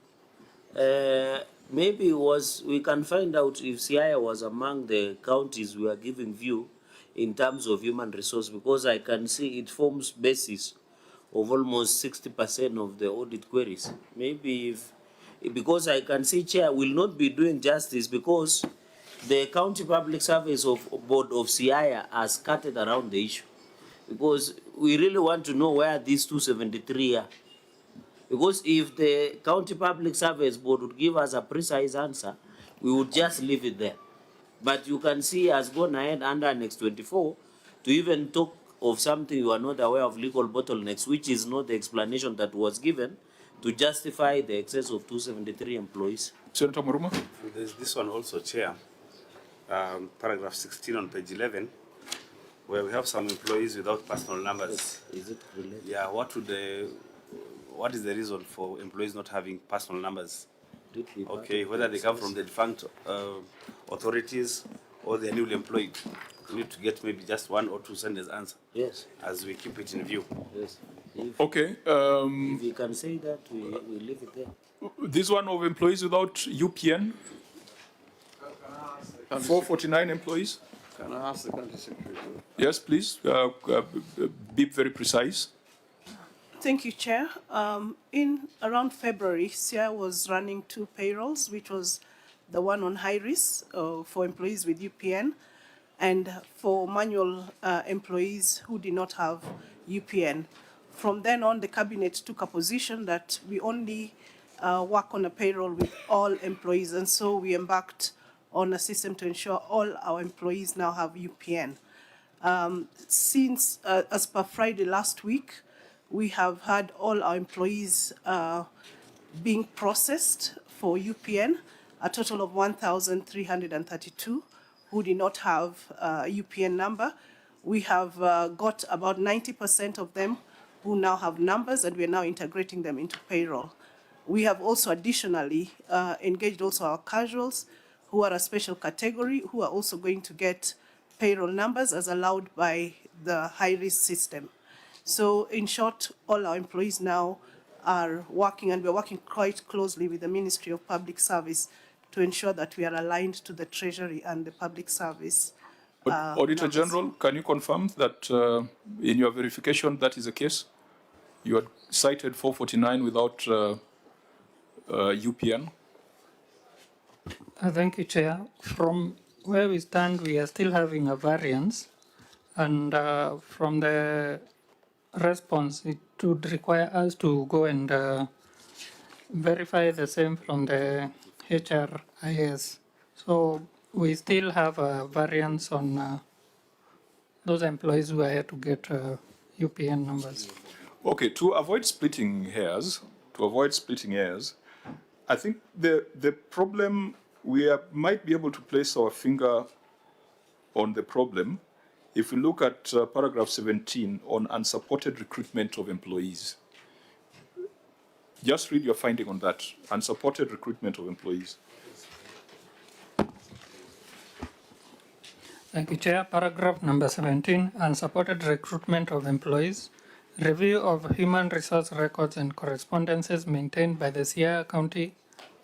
maybe we can find out if Siaya was among the counties we are giving view in terms of human resource, because I can see it forms basis of almost 60% of the audit queries. Maybe because I can see Chair will not be doing justice because the County Public Service Board of Siaya has scattered around the issue. Because we really want to know where these 273 are. Because if the County Public Service Board would give us a precise answer, we would just leave it there. But you can see has gone ahead under Annex 24 to even talk of something you are not aware of, legal bottlenecks, which is not the explanation that was given to justify the excess of 273 employees. Senator Muruma. There's this one also, Chair, paragraph 16 on page 11, where we have some employees without personal numbers. Is it related? Yeah, what is the reason for employees not having personal numbers? Okay, whether they come from the defunct authorities or they are newly employed. We need to get maybe just 1 or 2 sentences answer. Yes. As we keep it in view. Yes. Okay. If we can say that, we leave it there. This one of employees without UPN. 449 employees. Can I ask the County Secretary? Yes, please. Be very precise. Thank you, Chair. In around February, Siaya was running 2 payrolls, which was the one on high risk for employees with UPN and for manual employees who did not have UPN. From then on, the Cabinet took a position that we only work on a payroll with all employees, and so we embarked on a system to ensure all our employees now have UPN. Since, as per Friday last week, we have had all our employees being processed for UPN, a total of 1,332 who did not have a UPN number. We have got about 90% of them who now have numbers, and we are now integrating them into payroll. We have also additionally engaged also our casuals who are a special category, who are also going to get payroll numbers as allowed by the high-risk system. So in short, all our employees now are working, and we're working quite closely with the Ministry of Public Service to ensure that we are aligned to the Treasury and the Public Service. Auditor-General, can you confirm that in your verification that is the case? You had cited 449 without UPN. Thank you, Chair. From where we stand, we are still having a variance, and from the response, it would require us to go and verify the same from the HRIS. So we still have a variance on those employees who are here to get UPN numbers. Okay, to avoid splitting hairs, I think the problem, might be able to place our finger on the problem if we look at paragraph 17 on unsupported recruitment of employees. Just read your finding on that, unsupported recruitment of employees. Thank you, Chair. Paragraph number 17, unsupported recruitment of employees. Review of human resource records and correspondences maintained by the Siaya County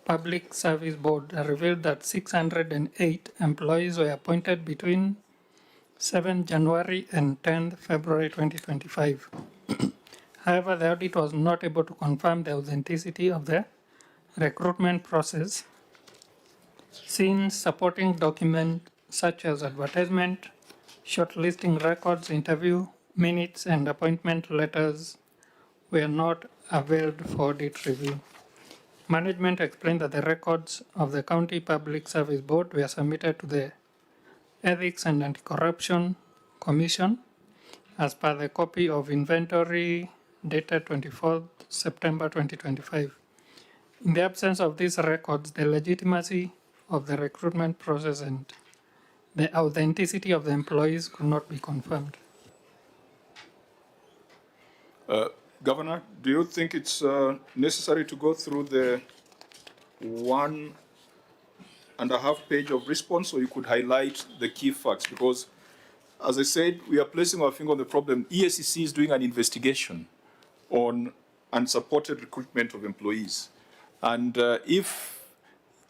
Public Service Board revealed that 608 employees were appointed between 7 January and 10 February 2025. However, the audit was not able to confirm the authenticity of the recruitment process, since supporting documents such as advertisement, shortlisting records, interview minutes, and appointment letters were not availed for audit review. Management explained that the records of the County Public Service Board were submitted to the Ethics and Anti-Corruption Commission as per the copy of inventory dated 24th September 2025. In the absence of these records, the legitimacy of the recruitment process and the authenticity of the employees could not be confirmed. Governor, do you think it's necessary to go through the 1.5 page of response, or you could highlight the key facts? Because, as I said, we are placing our finger on the problem. EACC is doing an investigation on unsupported recruitment of employees. And if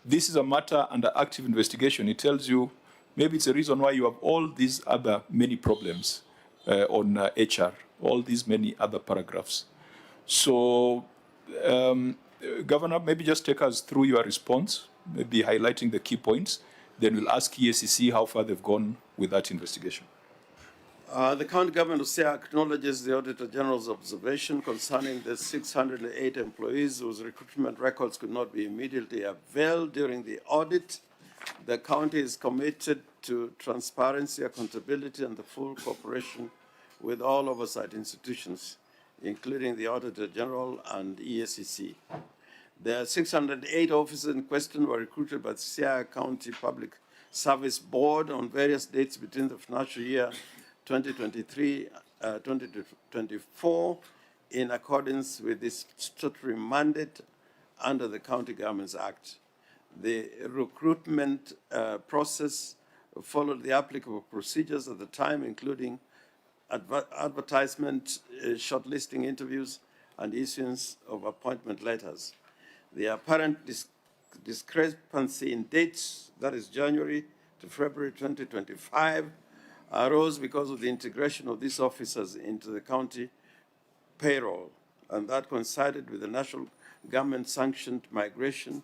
this is a matter under active investigation, it tells you maybe it's a reason why you have all these other many problems on HR, all these many other paragraphs. So, Governor, maybe just take us through your response, maybe highlighting the key points. Then we'll ask EACC how far they've gone with that investigation. The County Government of Siaya acknowledges the Auditor-General's observation concerning the 608 employees whose recruitment records could not be immediately availed during the audit. The county is committed to transparency, accountability, and the full cooperation with all oversight institutions. including the Auditor-General and EACC. The 608 officers in question were recruited by the Siaya County Public Service Board on various dates between the financial year 2023-2024 in accordance with this statutory mandate under the County Governments Act. The recruitment process followed the applicable procedures at the time, including advertisement, shortlisting interviews, and issuance of appointment letters. The apparent discrepancy in dates, that is January to February 2025, arose because of the integration of these officers into the county payroll, and that coincided with the national government-sanctioned migration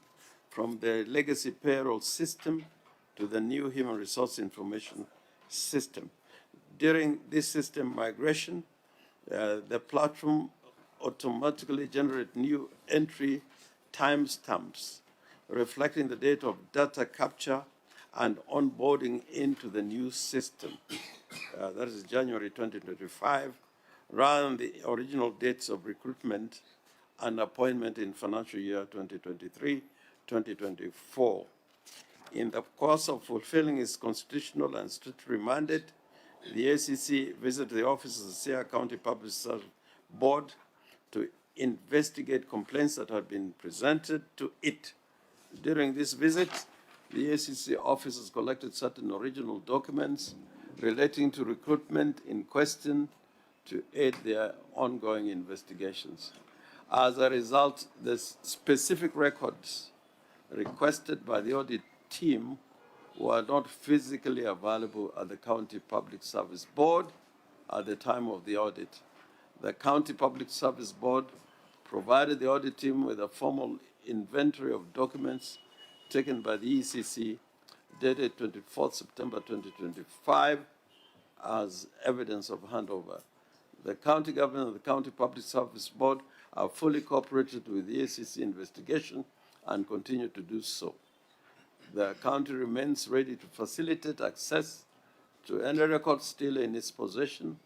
from the legacy payroll system to the new human resource information system. During this system migration, the platform automatically generated new entry timestamps reflecting the date of data capture and onboarding into the new system. That is January 2025, rather than the original dates of recruitment and appointment in financial year 2023-2024. In the course of fulfilling its constitutional and statutory mandate, the ACC visited the offices of the Siaya County Public Service Board to investigate complaints that had been presented to it. During this visit, the ACC officers collected certain original documents relating to recruitment in question to aid their ongoing investigations. As a result, the specific records requested by the audit team were not physically available at the County Public Service Board at the time of the audit. The County Public Service Board provided the audit team with a formal inventory of documents taken by the ECC dated 24 September 2025 as evidence of handover. The county government and the County Public Service Board have fully cooperated with the ACC investigation and continue to do so. The county remains ready to facilitate access to any records still in its possession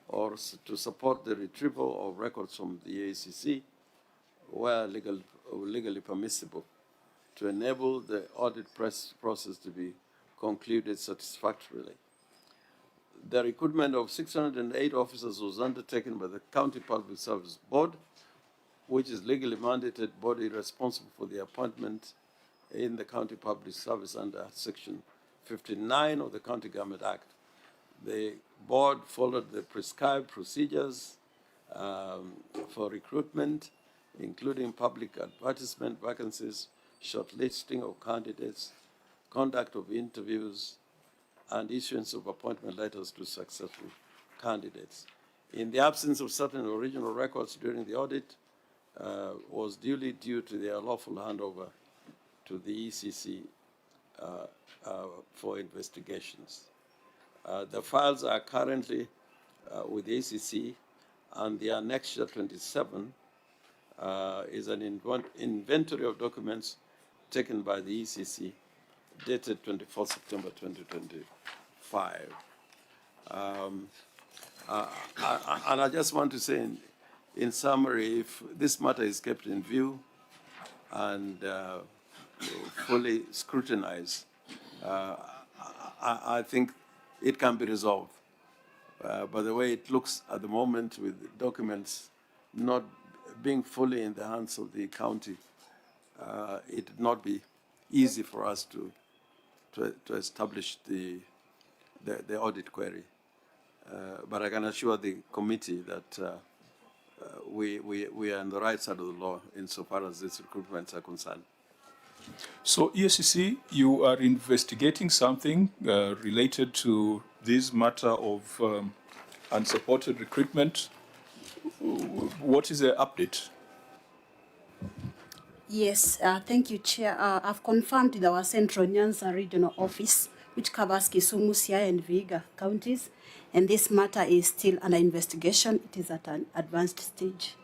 or to support the retrieval of records from the ACC where legally permissible to enable the audit process to be concluded satisfactorily. The recruitment of 608 officers was undertaken by the County Public Service Board, which is legally mandated body responsible for the appointment in the County Public Service under Section 59 of the County Government Act. The board followed the prescribed procedures for recruitment, including public advertisement, vacancies, shortlisting of candidates, conduct of interviews, and issuance of appointment letters to successful candidates. In the absence of certain original records during the audit, was duly due to their lawful handover to the ECC for investigations. The files are currently with the ECC, and the Annexure 27 is an inventory of documents taken by the ECC dated 24 September 2025. And I just want to say in summary, if this matter is kept in view and fully scrutinized, I think it can be resolved. By the way it looks at the moment with documents not being fully in the hands of the county, it would not be easy for us to establish the audit query. But I can assure the committee that we are on the right side of the law insofar as these recruitments are concerned. So EACC, you are investigating something related to this matter of unsupported recruitment. What is the update? Yes, thank you, Chair. I've confirmed with our Central Nyanza Regional Office, which covers Kisumu, Siaya, and Vihiga counties, and this matter is still under investigation. It is at an advanced stage.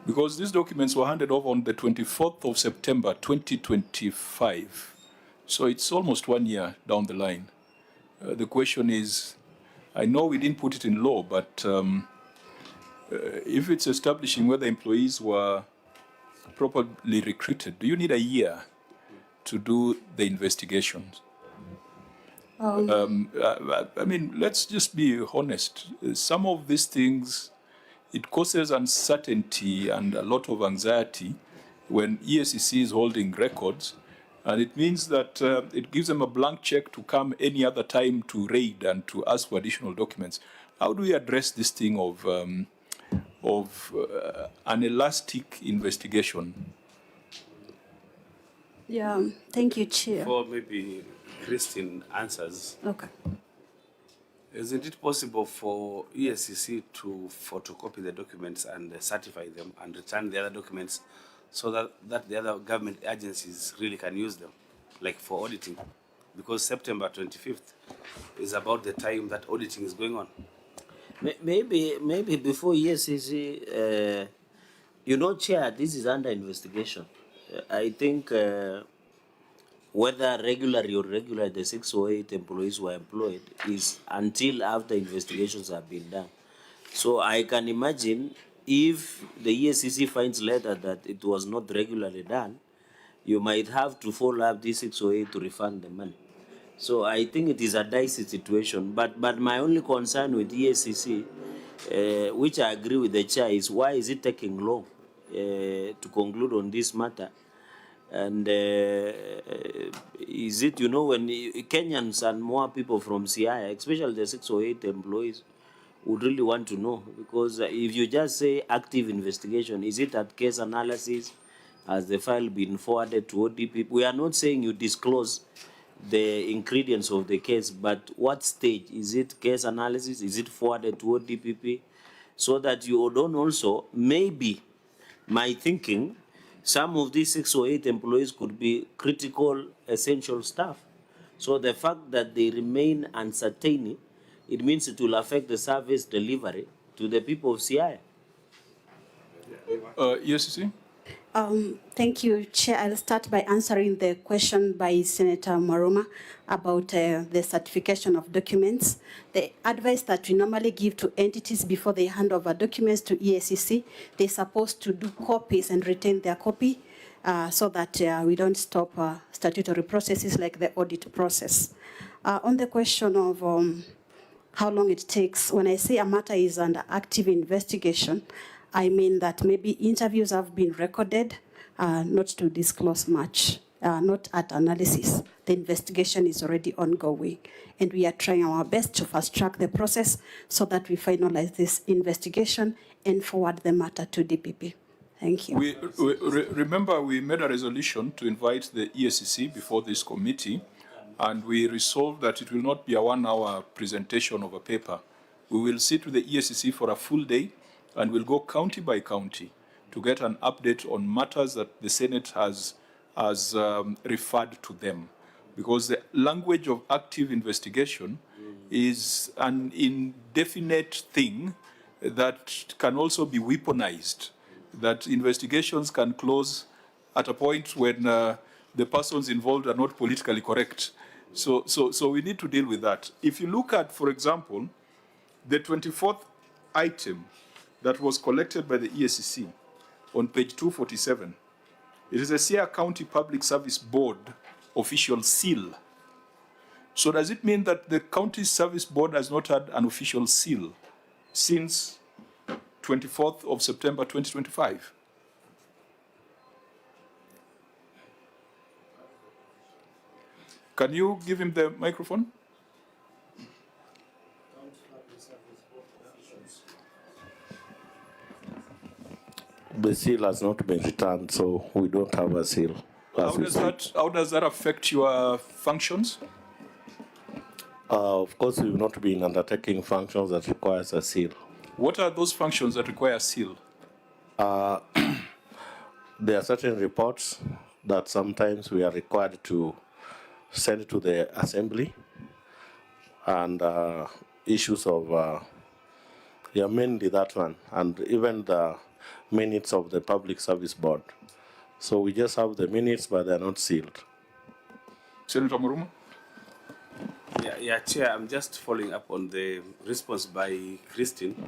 Because these documents were handed over on the 24th of September, 2025. So it's almost 1 year down the line. The question is, I know we didn't put it in law, but if it's establishing whether employees were properly recruited, do you need a year to do the investigations? I mean, let's just be honest. Some of these things, it causes uncertainty and a lot of anxiety when ESCC is holding records, and it means that it gives them a blank check to come any other time to raid and to ask for additional documents. How do we address this thing of an elastic investigation? Yeah, thank you, Chair. Before maybe Christine answers. Okay. Isn't it possible for ESCC to photocopy the documents and certify them and return the other documents so that the other government agencies really can use them, like for auditing? Because September 25th is about the time that auditing is going on. Maybe before ESCC, you know, Chair, this is under investigation. I think whether regularly or irregularly the 608 employees were employed is until after investigations have been done. So I can imagine if the ESCC finds later that it was not regularly done, you might have to follow up this 608 to refund the money. So I think it is a dicey situation. But my only concern with ESCC, which I agree with the Chair, is why is it taking long to conclude on this matter? And is it, you know, when Kenyans and more people from Siaya, especially the 608 employees, would really want to know? Because if you just say active investigation, is it at case analysis? Has the file been forwarded to ODP? We are not saying you disclose the ingredients of the case, but what stage? Is it case analysis? Is it forwarded to ODPP? So that you don't also, maybe, my thinking, some of these 608 employees could be critical, essential staff. So the fact that they remain uncertain, it means it will affect the service delivery to the people of Siaya. Yes, you see? Thank you, Chair. I'll start by answering the question by Senator Maruma about the certification of documents. The advice that we normally give to entities before they hand over documents to ESCC, they're supposed to do copies and retain their copy so that we don't stop statutory processes like the audit process. On the question of how long it takes, when I say a matter is under active investigation, I mean that maybe interviews have been recorded, not to disclose much, not at analysis. The investigation is already ongoing, and we are trying our best to fast-track the process so that we finalize this investigation and forward the matter to DPP. Thank you. Remember, we made a resolution to invite the ESCC before this committee, and we resolved that it will not be a 1-hour presentation of a paper. We will sit with the ESCC for a full day, and we'll go county by county to get an update on matters that the Senate has referred to them. Because the language of active investigation is an indefinite thing that can also be weaponized, that investigations can close at a point when the persons involved are not politically correct. So we need to deal with that. If you look at, for example, the 24th item that was collected by the ESCC on page 247. It is a Siaya County Public Service Board official seal. So does it mean that the County Service Board has not had an official seal since 24th of September 2025? Can you give him the microphone? The seal has not been returned, so we don't have a seal. How does that affect your functions? Of course, we've not been undertaking functions that requires a seal. What are those functions that require a seal? There are certain reports that sometimes we are required to send to the assembly, and issues of mainly that one, and even the minutes of the Public Service Board. So we just have the minutes, but they're not sealed. Senator Muruma? Yeah, Chair, I'm just following up on the response by Christine.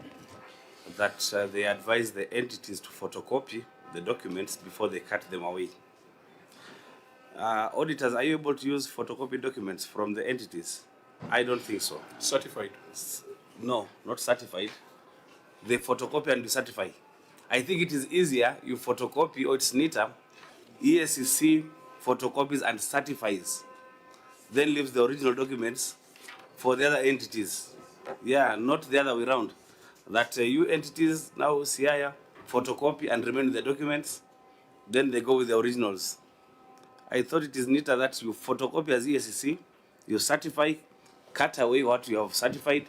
that they advise the entities to photocopy the documents before they cut them away. Auditors, are you able to use photocopy documents from the entities? I don't think so. Certified. No, not certified. They photocopy and decertify. I think it is easier, you photocopy, or it's neater, ESCC photocopies and certifies, then leaves the original documents for the other entities. Yeah, not the other way around. That you entities, now Siaya, photocopy and remain with the documents, then they go with the originals. I thought it is neater that you photocopy as ESCC, you certify, cut away what you have certified,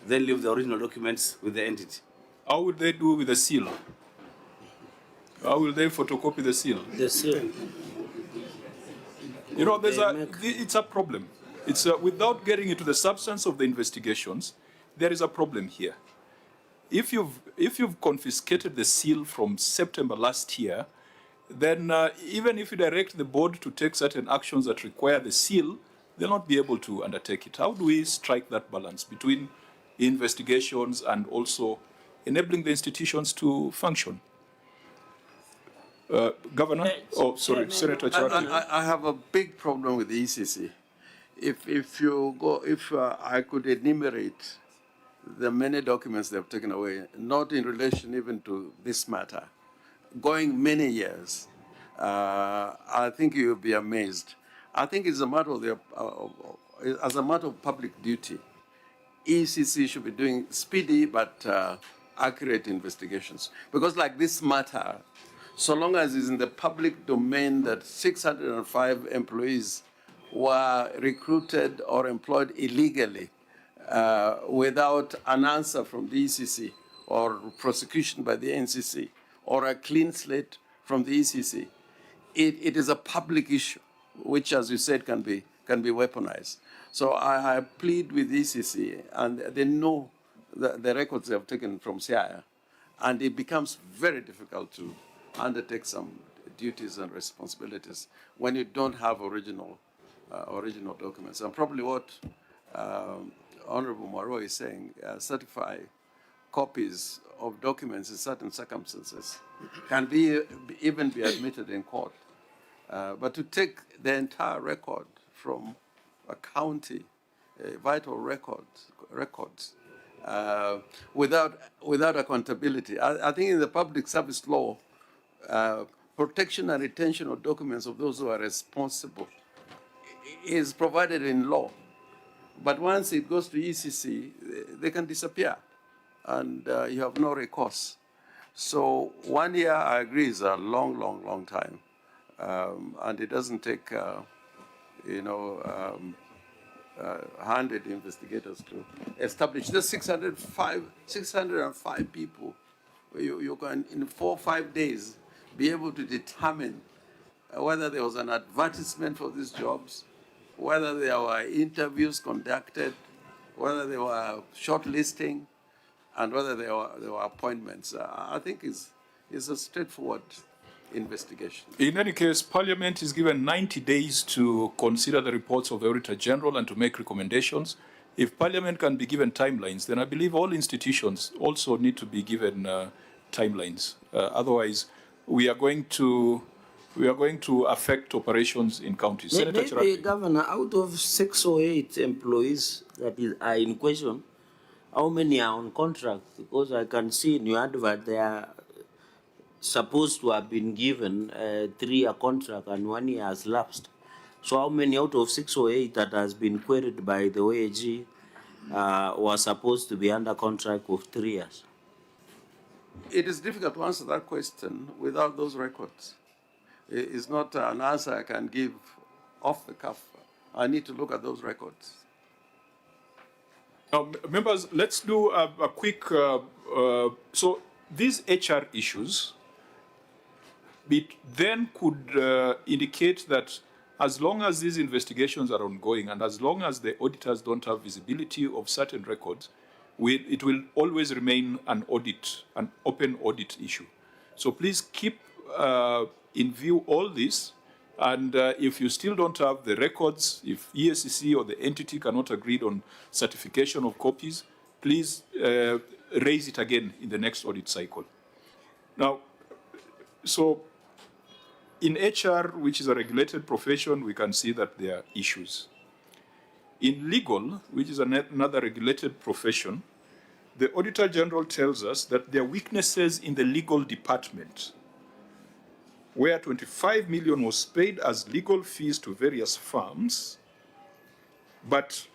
then leave the original documents with the entity. How would they do with the seal? How will they photocopy the seal? The seal. You know, it's a problem. It's without getting into the substance of the investigations, there is a problem here. If you've confiscated the seal from September last year, then even if you direct the board to take certain actions that require the seal, they'll not be able to undertake it. How do we strike that balance between investigations and also enabling the institutions to function? Governor? Oh, sorry, Senator Chara. I have a big problem with the ECC. If I could enumerate the many documents they have taken away, not in relation even to this matter, going many years, I think you'll be amazed. I think it's a matter of as a matter of public duty, ECC should be doing speedy but accurate investigations. Because like this matter, so long as it's in the public domain that 605 employees were recruited or employed illegally without an answer from the ECC or prosecution by the NCC or a clean slate from the ECC, it is a public issue, which, as you said, can be weaponized. So I plead with ECC, and they know the records they have taken from Siaya, and it becomes very difficult to undertake some duties and responsibilities when you don't have original documents. And probably what Honorable Moreau is saying, certify copies of documents in certain circumstances can even be admitted in court. But to take the entire record from a county, vital records, without accountability. I think in the public service law, protection and retention of documents of those who are responsible is provided in law. But once it goes to ECC, they can disappear, and you have no recourse. So 1 year, I agree, is a long time, and it doesn't take, handed investigators to establish. There's 605 people. You can, in 4 or 5 days, be able to determine whether there was an advertisement for these jobs, whether there were interviews conducted, whether there were shortlisting, and whether there were appointments. I think it's a straightforward investigation. In any case, Parliament is given 90 days to consider the reports of the Auditor-General and to make recommendations. If Parliament can be given timelines, then I believe all institutions also need to be given timelines. Otherwise, we are going to affect operations in counties. Senator Maybe, Governor, out of 6 or 8 employees that are in question, how many are on contract? Because I can see in your advert they are supposed to have been given 3-year contract and 1 year has lapsed. So how many out of 6 or 8 that has been queried by the OAG were supposed to be under contract of 3 years? It is difficult to answer that question without those records. It's not an answer I can give off the cuff. I need to look at those records. Now, members, let's do a quick, so these HR issues, it then could indicate that as long as these investigations are ongoing and as long as the auditors don't have visibility of certain records, it will always remain an open audit issue. So please keep in view all this, and if you still don't have the records, if ESCC or the entity cannot agree on certification of copies, please raise it again in the next audit cycle. Now, so in HR, which is a regulated profession, we can see that there are issues. In legal, which is another regulated profession, the Auditor General tells us that there are weaknesses in the legal department, where 25 million was paid as legal fees to various firms, but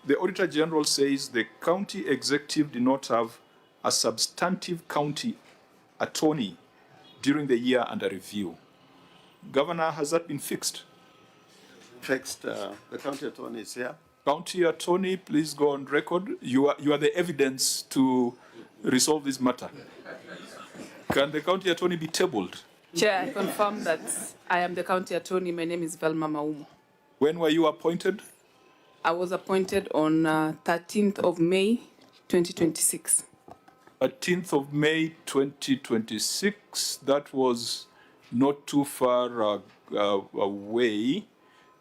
the Auditor General says the county executive did not have a substantive county attorney during the year under review. Governor, has that been fixed? Fixed. The county attorney is here. County attorney, please go on record. You are the evidence to resolve this matter. Can the county attorney be tabled? Chair, I confirm that I am the county attorney. My name is Velma Maumo. When were you appointed? I was appointed on 13th of May, 2026. 13th of May 2026. That was not too far away.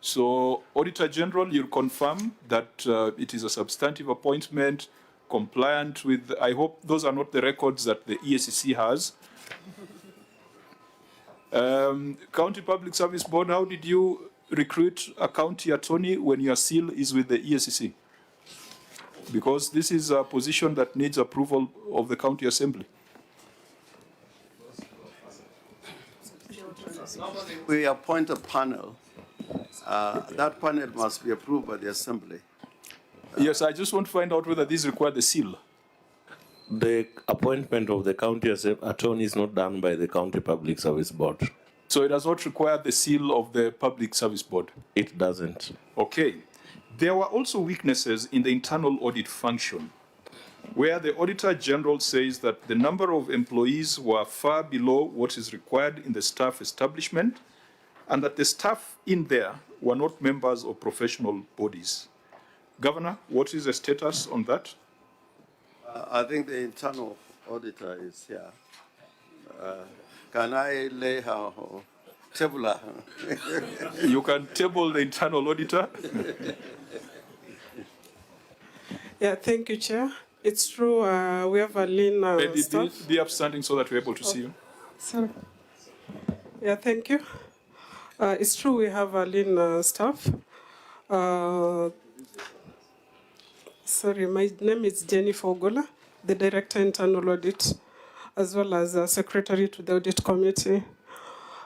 So, Auditor General, you'll confirm that it is a substantive appointment, compliant with, I hope those are not the records that the ESCC has. County Public Service Board, how did you recruit a county attorney when your seal is with the ESCC? Because this is a position that needs approval of the County Assembly. We appoint a panel. That panel must be approved by the Assembly. Yes, I just want to find out whether these require the seal. The appointment of the county attorney is not done by the County Public Service Board. So it does not require the seal of the Public Service Board? It doesn't. Okay. There were also weaknesses in the internal audit function, where the Auditor General says that the number of employees were far below what is required in the staff establishment, and that the staff in there were not members of professional bodies. Governor, what is the status on that? I think the internal auditor is here. Can I lay her table her? You can table the internal auditor. Yeah, thank you, Chair. It's true, we have a lean staff. Be upstanding so that we're able to see you. Sorry. Yeah, thank you. It's true we have a lean staff. Sorry, my name is Jennifer Ogola, the Director Internal Audit, as well as Secretary to the Audit Committee.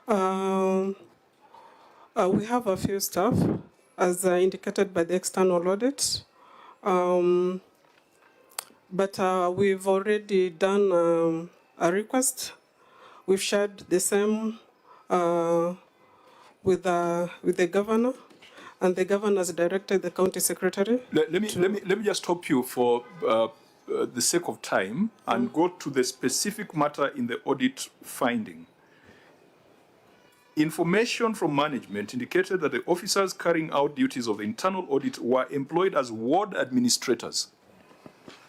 We have a few staff, as indicated by the external audit. But we've already done a request. We've shared the same with the governor, and the governor has directed the county secretary. Let me just stop you for the sake of time and go to the specific matter in the audit finding. Information from management indicated that the officers carrying out duties of the internal audit were employed as ward administrators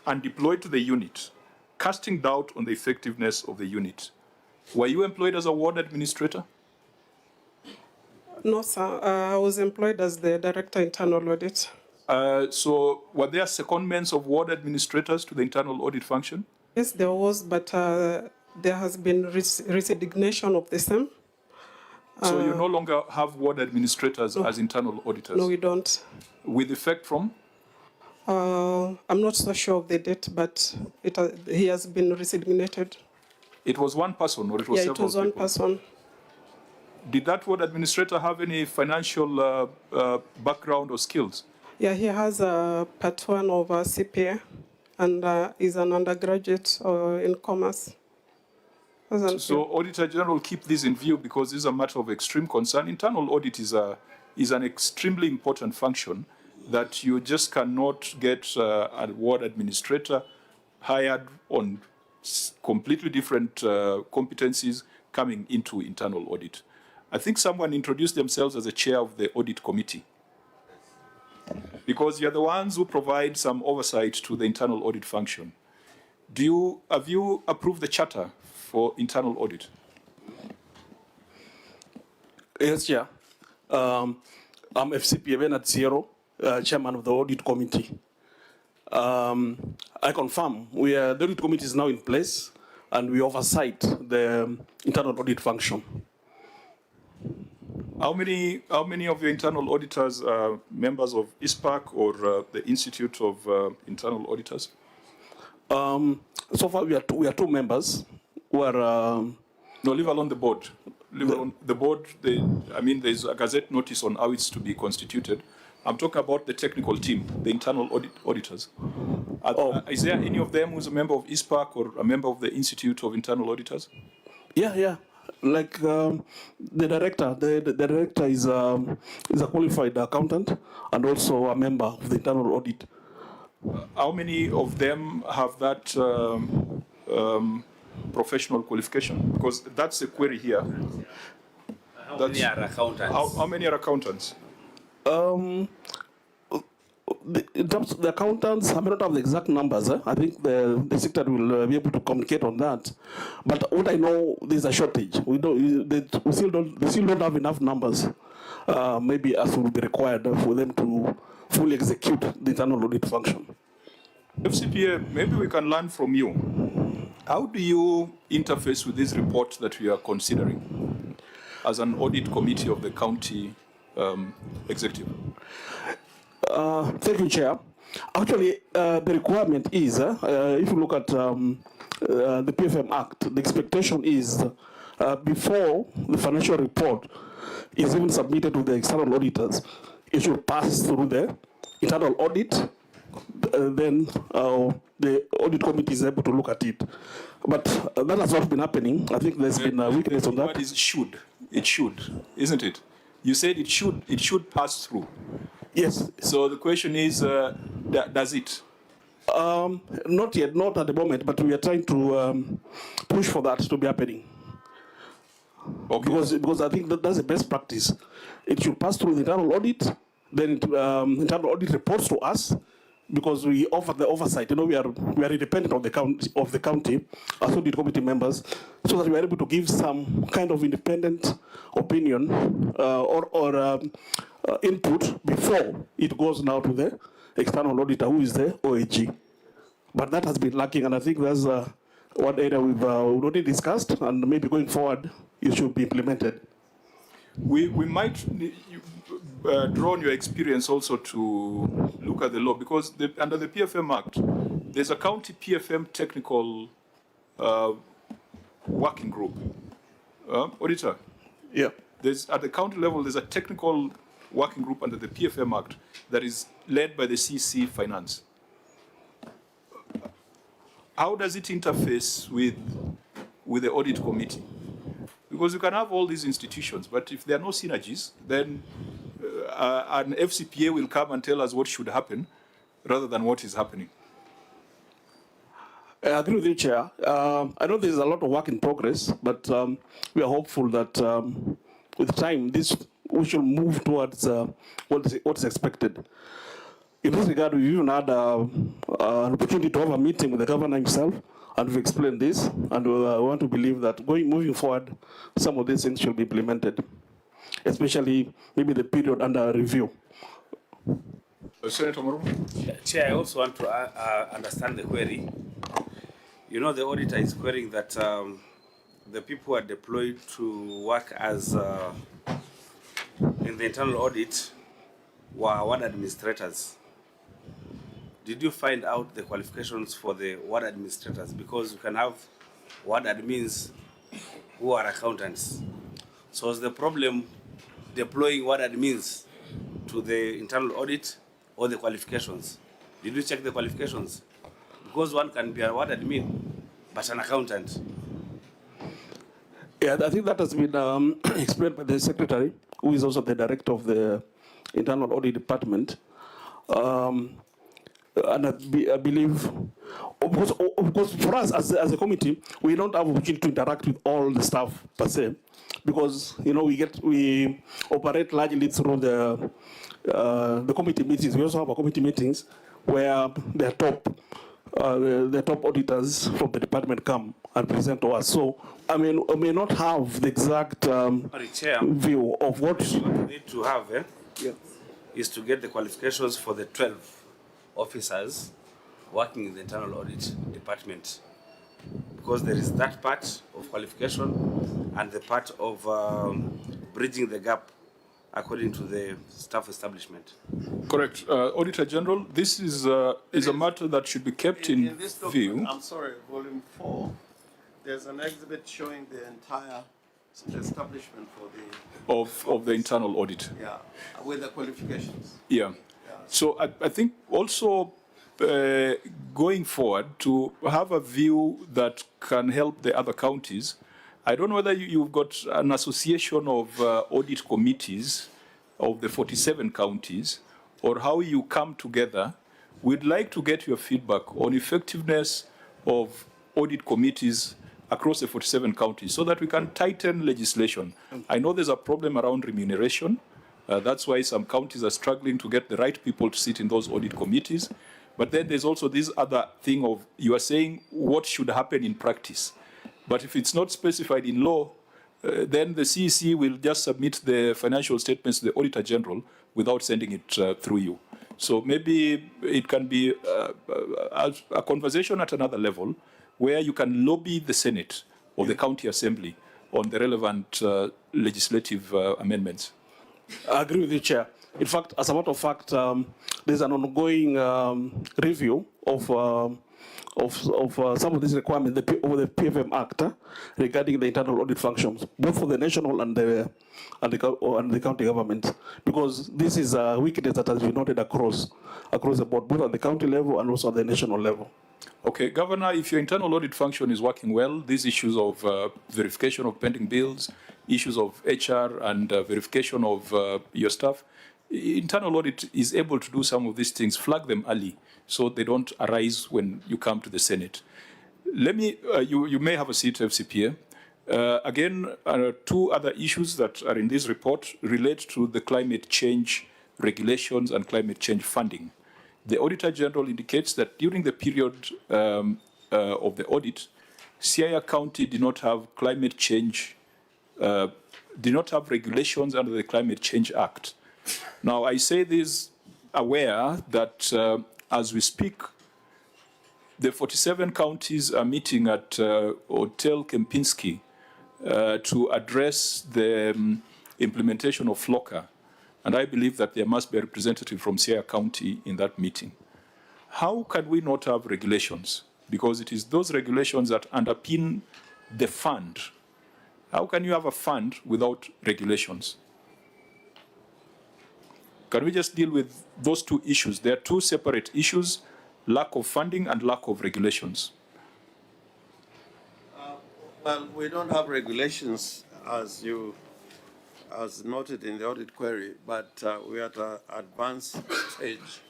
and deployed to the unit, casting doubt on the effectiveness of the unit. Were you employed as a ward administrator? No, sir. I was employed as the Director Internal Audit. So were there secondments of ward administrators to the internal audit function? Yes, there was, but there has been resignation of the same. So you no longer have ward administrators as internal auditors? No, we don't. With effect from? I'm not so sure of the date, but he has been resignated. It was one person, or it was several people? Yeah, it was one person. Did that ward administrator have any financial background or skills? Yeah, he has a part 1 of CPA and is an undergraduate in commerce. So Auditor General, keep this in view because this is a matter of extreme concern. Internal audit is an extremely important function that you just cannot get a ward administrator hired on completely different competencies coming into internal audit. I think someone introduced themselves as the chair of the audit committee, because you're the ones who provide some oversight to the internal audit function. Have you approved the charter for internal audit? Yes, Chair. I'm FCPA Bernard Sierra, Chairman of the Audit Committee. I confirm the audit committee is now in place, and we oversight the internal audit function. How many of your internal auditors are members of ISPAC or the Institute of Internal Auditors? So far, we are two members who are. No, leave alone the board. Leave alone the board. I mean, there's a gazette notice on how it's to be constituted. I'm talking about the technical team, the internal auditors. Is there any of them who's a member of ISPAC or a member of the Institute of Internal Auditors? Yeah. Like the director, the director is a qualified accountant and also a member of the internal audit. How many of them have that professional qualification? Because that's a query here. How many are accountants? How many are accountants? In terms of the accountants, I may not have the exact numbers. I think the secretary will be able to communicate on that. But what I know, there's a shortage. They still don't have enough numbers, maybe as will be required for them to fully execute the internal audit function. FCPA, maybe we can learn from you. How do you interface with this report that we are considering as an audit committee of the county executive? Thank you, Chair. Actually, the requirement is, if you look at the PFM Act, the expectation is before the financial report is even submitted to the external auditors, it should pass through the internal audit, then the audit committee is able to look at it. But that has not been happening. I think there's been a weakness on that. What is should? It should, isn't it? You said it should pass through. Yes. So the question is, does it? Not yet, not at the moment, but we are trying to push for that to be happening. Okay. Because I think that's the best practice. It should pass through the internal audit, then internal audit reports to us, because we offer the oversight. You know, we are independent of the county as audit committee members, so that we are able to give some kind of independent opinion or input before it goes now to the external auditor, who is the OAG. But that has been lacking, and I think that's one area we've already discussed, and maybe going forward it should be implemented. We might draw on your experience also to look at the law, because under the PFM Act, there's a county PFM technical working group. Auditor? Yeah. At the county level, there's a technical working group under the PFM Act that is led by the CC Finance. How does it interface with the audit committee? Because you can have all these institutions, but if there are no synergies, then an FCPA will come and tell us what should happen rather than what is happening. I agree with you, Chair. I know there's a lot of work in progress, but we are hopeful that with time, we should move towards what is expected. In this regard, we even had an opportunity to have a meeting with the governor himself, and we've explained this, and we want to believe that moving forward, some of these things should be implemented, especially maybe the period under review. Senator Morumo? Chair, I also want to understand the query. You know, the auditor is querying that the people who are deployed to work as in the internal audit were ward administrators. Did you find out the qualifications for the ward administrators? Because you can have ward admins who are accountants. So is the problem deploying ward admins to the internal audit or the qualifications? Did you check the qualifications? Because one can be a ward admin, but an accountant. Yeah, I think that has been explained by the secretary, who is also the director of the internal audit department. And I believe, because for us as a committee, we don't have opportunity to interact with all the staff per se, because we operate largely through the committee meetings. We also have our committee meetings where the top auditors from the department come and present to us. So I may not have the exact view of what you need to have is to get the qualifications for the 12 officers working in the internal audit department, because there is that part of qualification and the part of bridging the gap according to the staff establishment. Correct. Auditor-General, this is a matter that should be kept in this view. document, I'm sorry, volume 4, there's an exhibit showing the entire establishment for the... Of the internal audit. Yeah, with the qualifications. Yeah. So I think also going forward to have a view that can help the other counties. I don't know whether you've got an association of audit committees of the 47 counties or how you come together. We'd like to get your feedback on effectiveness of audit committees across the 47 counties so that we can tighten legislation. I know there's a problem around remuneration. That's why some counties are struggling to get the right people to sit in those audit committees. But then there's also this other thing of, you are saying what should happen in practice. But if it's not specified in law, then the CEC will just submit the financial statements to the Auditor-General without sending it through you. So maybe it can be a conversation at another level where you can lobby the Senate or the County Assembly on the relevant legislative amendments. I agree with you, Chair. In fact, as a matter of fact, there's an ongoing review of some of these requirements over the PFM Act regarding the internal audit functions, both for the national and the county government, because this is a weakness that has been noted across the board, both at the county level and also at the national level. Okay, Governor, if your internal audit function is working well, these issues of verification of pending bills, issues of HR and verification of your staff, internal audit is able to do some of these things, flag them early so they don't arise when you come to the Senate. Let me, you may have a seat, FCPA. Again, two other issues that are in this report relate to the climate change regulations and climate change funding. The Auditor-General indicates that during the period of the audit, Siaya County did not have climate change, did not have regulations under the Climate Change Act. Now, I say this aware that as we speak, the 47 counties are meeting at Hotel Kempinski to address the implementation of FLOCA. And I believe that there must be a representative from Siaya County in that meeting. How can we not have regulations? Because it is those regulations that underpin the fund. How can you have a fund without regulations? Can we just deal with those two issues? They are two separate issues, lack of funding and lack of regulations. Well, we don't have regulations as noted in the audit query, but we are at an advanced stage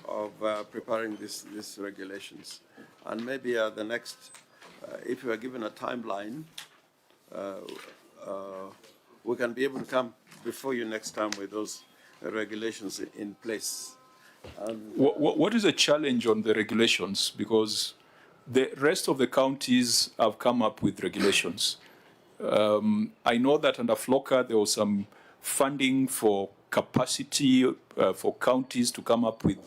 of preparing these regulations. And maybe the next, if we are given a timeline, we can be able to come before you next time with those regulations in place. What is the challenge on the regulations? Because the rest of the counties have come up with regulations. I know that under FLOCA there was some funding for capacity for counties to come up with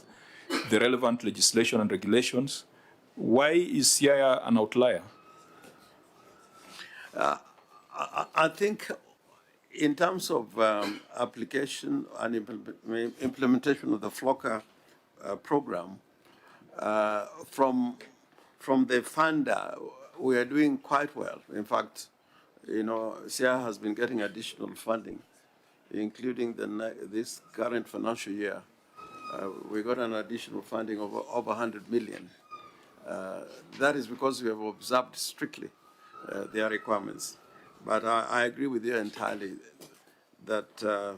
the relevant legislation and regulations. Why is Siaya an outlier? I think in terms of application and implementation of the FLOCA program, from the funder, we are doing quite well. In fact, you know, Siaya has been getting additional funding, including this current financial year. We got an additional funding of over 100 million. That is because we have observed strictly their requirements. But I agree with you entirely that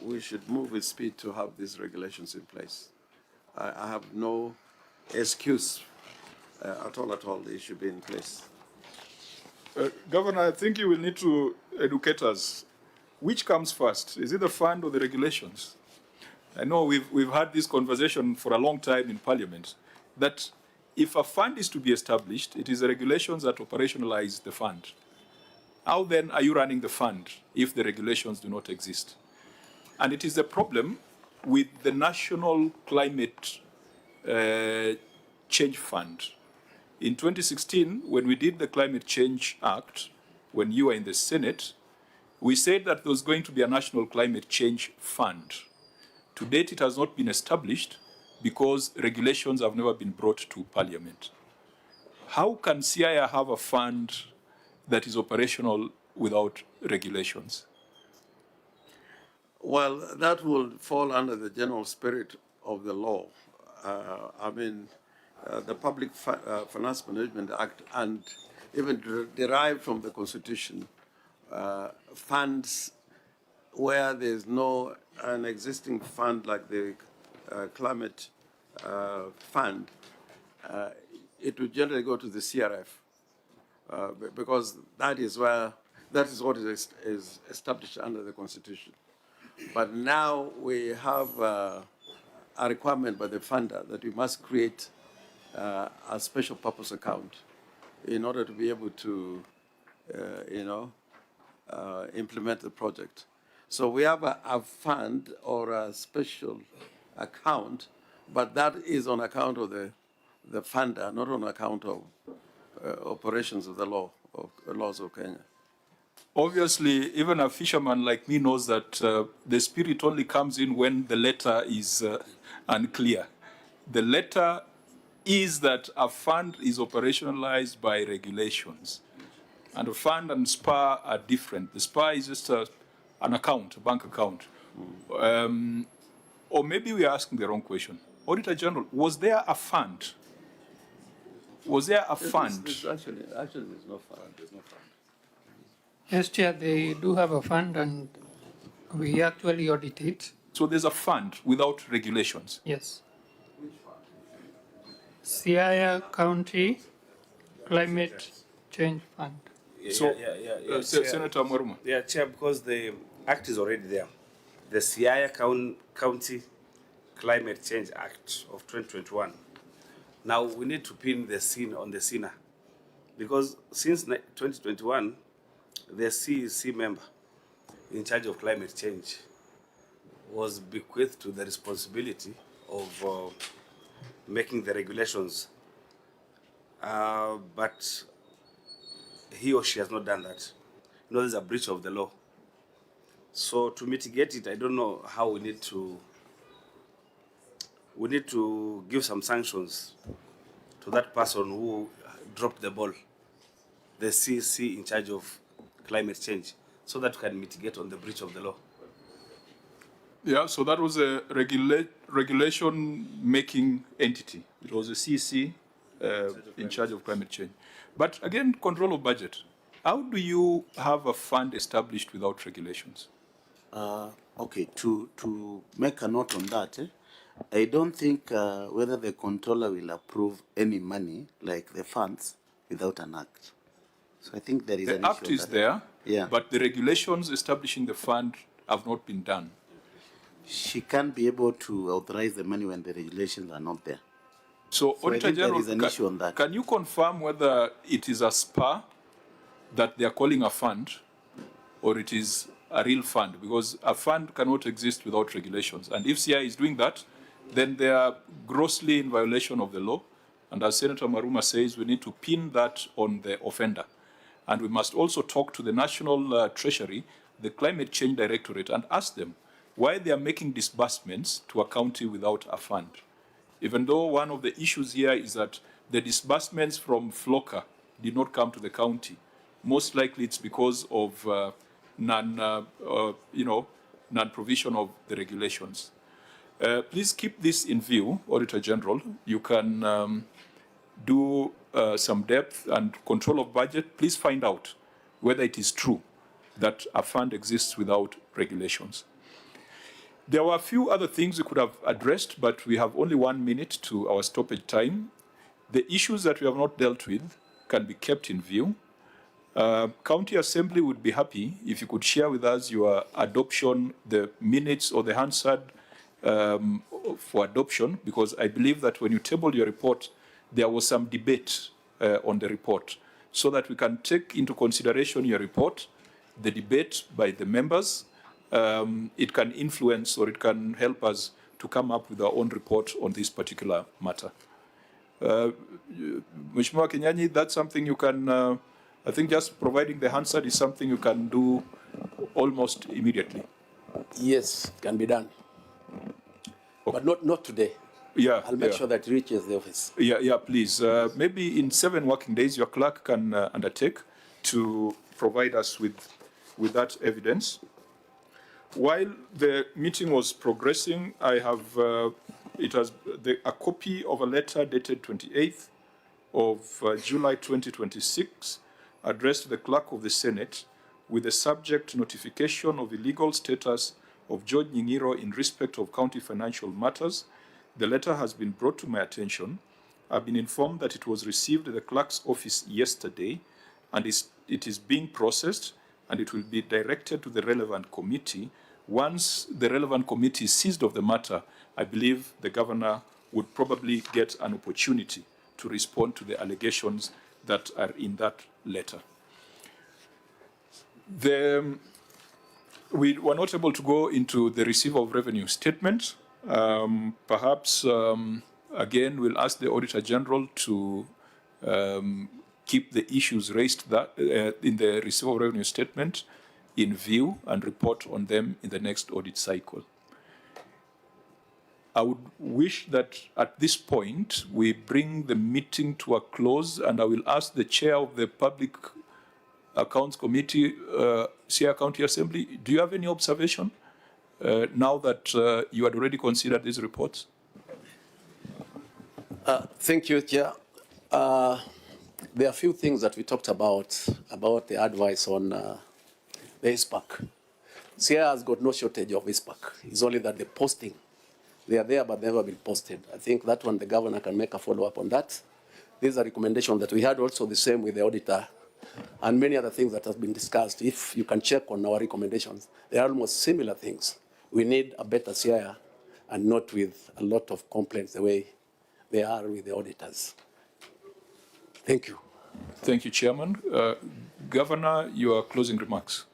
we should move with speed to have these regulations in place. I have no excuse at all. They should be in place. Governor, I think you will need to educate us. Which comes first? Is it the fund or the regulations? I know we've had this conversation for a long time in Parliament, that if a fund is to be established, it is the regulations that operationalize the fund. How then are you running the fund if the regulations do not exist? And it is the problem with the national climate change fund. In 2016, when we did the Climate Change Act, when you were in the Senate, we said that there was going to be a national climate change fund. To date, it has not been established because regulations have never been brought to Parliament. How can Siaya have a fund that is operational without regulations? Well, that will fall under the general spirit of the law. The Public Finance Management Act, and even derived from the Constitution, funds where there's an existing fund like the climate fund, it would generally go to the CRF because that is what is established under the Constitution. But now we have a requirement by the funder that we must create a special purpose account in order to be able to, implement the project. So we have a fund or a special account, but that is on account of the funder, not on account of operations of the laws of Kenya. Obviously, even a fisherman like me knows that the spirit only comes in when the letter is unclear. The letter is that a fund is operationalized by regulations. And a fund and SPA are different. The SPA is just an account, a bank account. Or maybe we are asking the wrong question. Auditor-General, was there a fund? Was there a fund? Actually, there's no fund. There's no fund. Yes, Chair, they do have a fund and we actually audit it. So there's a fund without regulations? Yes. Siaya County Climate Change Fund. Senator Mwaruma. Yeah, Chair, because the act is already there. The Siaya County Climate Change Act of 2021. Now we need to pin the scene on the sinner, because since 2021, the CEC member in charge of climate change was bequeathed to the responsibility of making the regulations, but he or she has not done that. There's a breach of the law. So to mitigate it, I don't know how we need to give some sanctions to that person who dropped the ball, the CEC in charge of climate change, so that we can mitigate on the breach of the law. Yeah, so that was a regulation-making entity. It was a CEC in charge of climate change. But again, control of budget. How do you have a fund established without regulations? Okay, to make a note on that, I don't think whether the controller will approve any money, like the funds, without an act. So I think there is an issue. The act is there, yeah, but the regulations establishing the fund have not been done. She can't be able to authorize the money when the regulations are not there. So Auditor General, there is an issue on that. Can you confirm whether it is a SPA that they are calling a fund, or it is a real fund? Because a fund cannot exist without regulations. And if CI is doing that, then they are grossly in violation of the law. And as Senator Mwaruma says, we need to pin that on the offender. And we must also talk to the National Treasury, the Climate Change Directorate, and ask them why they are making disbursements to a county without a fund. Even though one of the issues here is that the disbursements from FLOCA did not come to the county. Most likely it's because of non-provision of the regulations. Please keep this in view, Auditor General. You can do some depth and control of budget. Please find out whether it is true that a fund exists without regulations. There were a few other things we could have addressed, but we have only 1 minute to our stoppage time. The issues that we have not dealt with can be kept in view. County Assembly would be happy if you could share with us your adoption, the minutes or the Hansard for adoption, because I believe that when you tabled your report, there was some debate on the report, so that we can take into consideration your report, the debate by the members. It can influence or it can help us to come up with our own report on this particular matter. Mheshimiwa Kenyanyi, that's something you can, I think just providing the answer is something you can do almost immediately. Yes, can be done. Okay. But not today. Yeah, I'll make sure that it reaches the office. Yeah, please. Maybe in 7 working days, your clerk can undertake to provide us with that evidence. While the meeting was progressing, I have a copy of a letter dated 28th of July 2026, addressed to the clerk of the Senate with the subject notification of illegal status of George Nying'iro in respect of county financial matters. The letter has been brought to my attention. I've been informed that it was received at the clerk's office yesterday, and it is being processed, and it will be directed to the relevant committee. Once the relevant committee is seized of the matter, I believe the governor would probably get an opportunity to respond to the allegations that are in that letter. We were not able to go into the receiver of revenue statement. Perhaps, again, we'll ask the Auditor-General to keep the issues raised in the receiver of revenue statement in view and report on them in the next audit cycle. I would wish that at this point we bring the meeting to a close, and I will ask the chair of the Public Accounts Committee, Siaya County Assembly, do you have any observation now that you had already considered these reports? Thank you, Chair. There are a few things that we talked about the advice on the CPAC. Siaya has got no shortage of CPAC. It's only that the posting, they are there but never been posted. I think that one the governor can make a follow-up on that. This is a recommendation that we had also the same with the auditor and many other things that have been discussed. If you can check on our recommendations, they are almost similar things. We need a better Siaya and not with a lot of complaints the way they are with the auditors. Thank you. Thank you, Chairman. Governor, your closing remarks.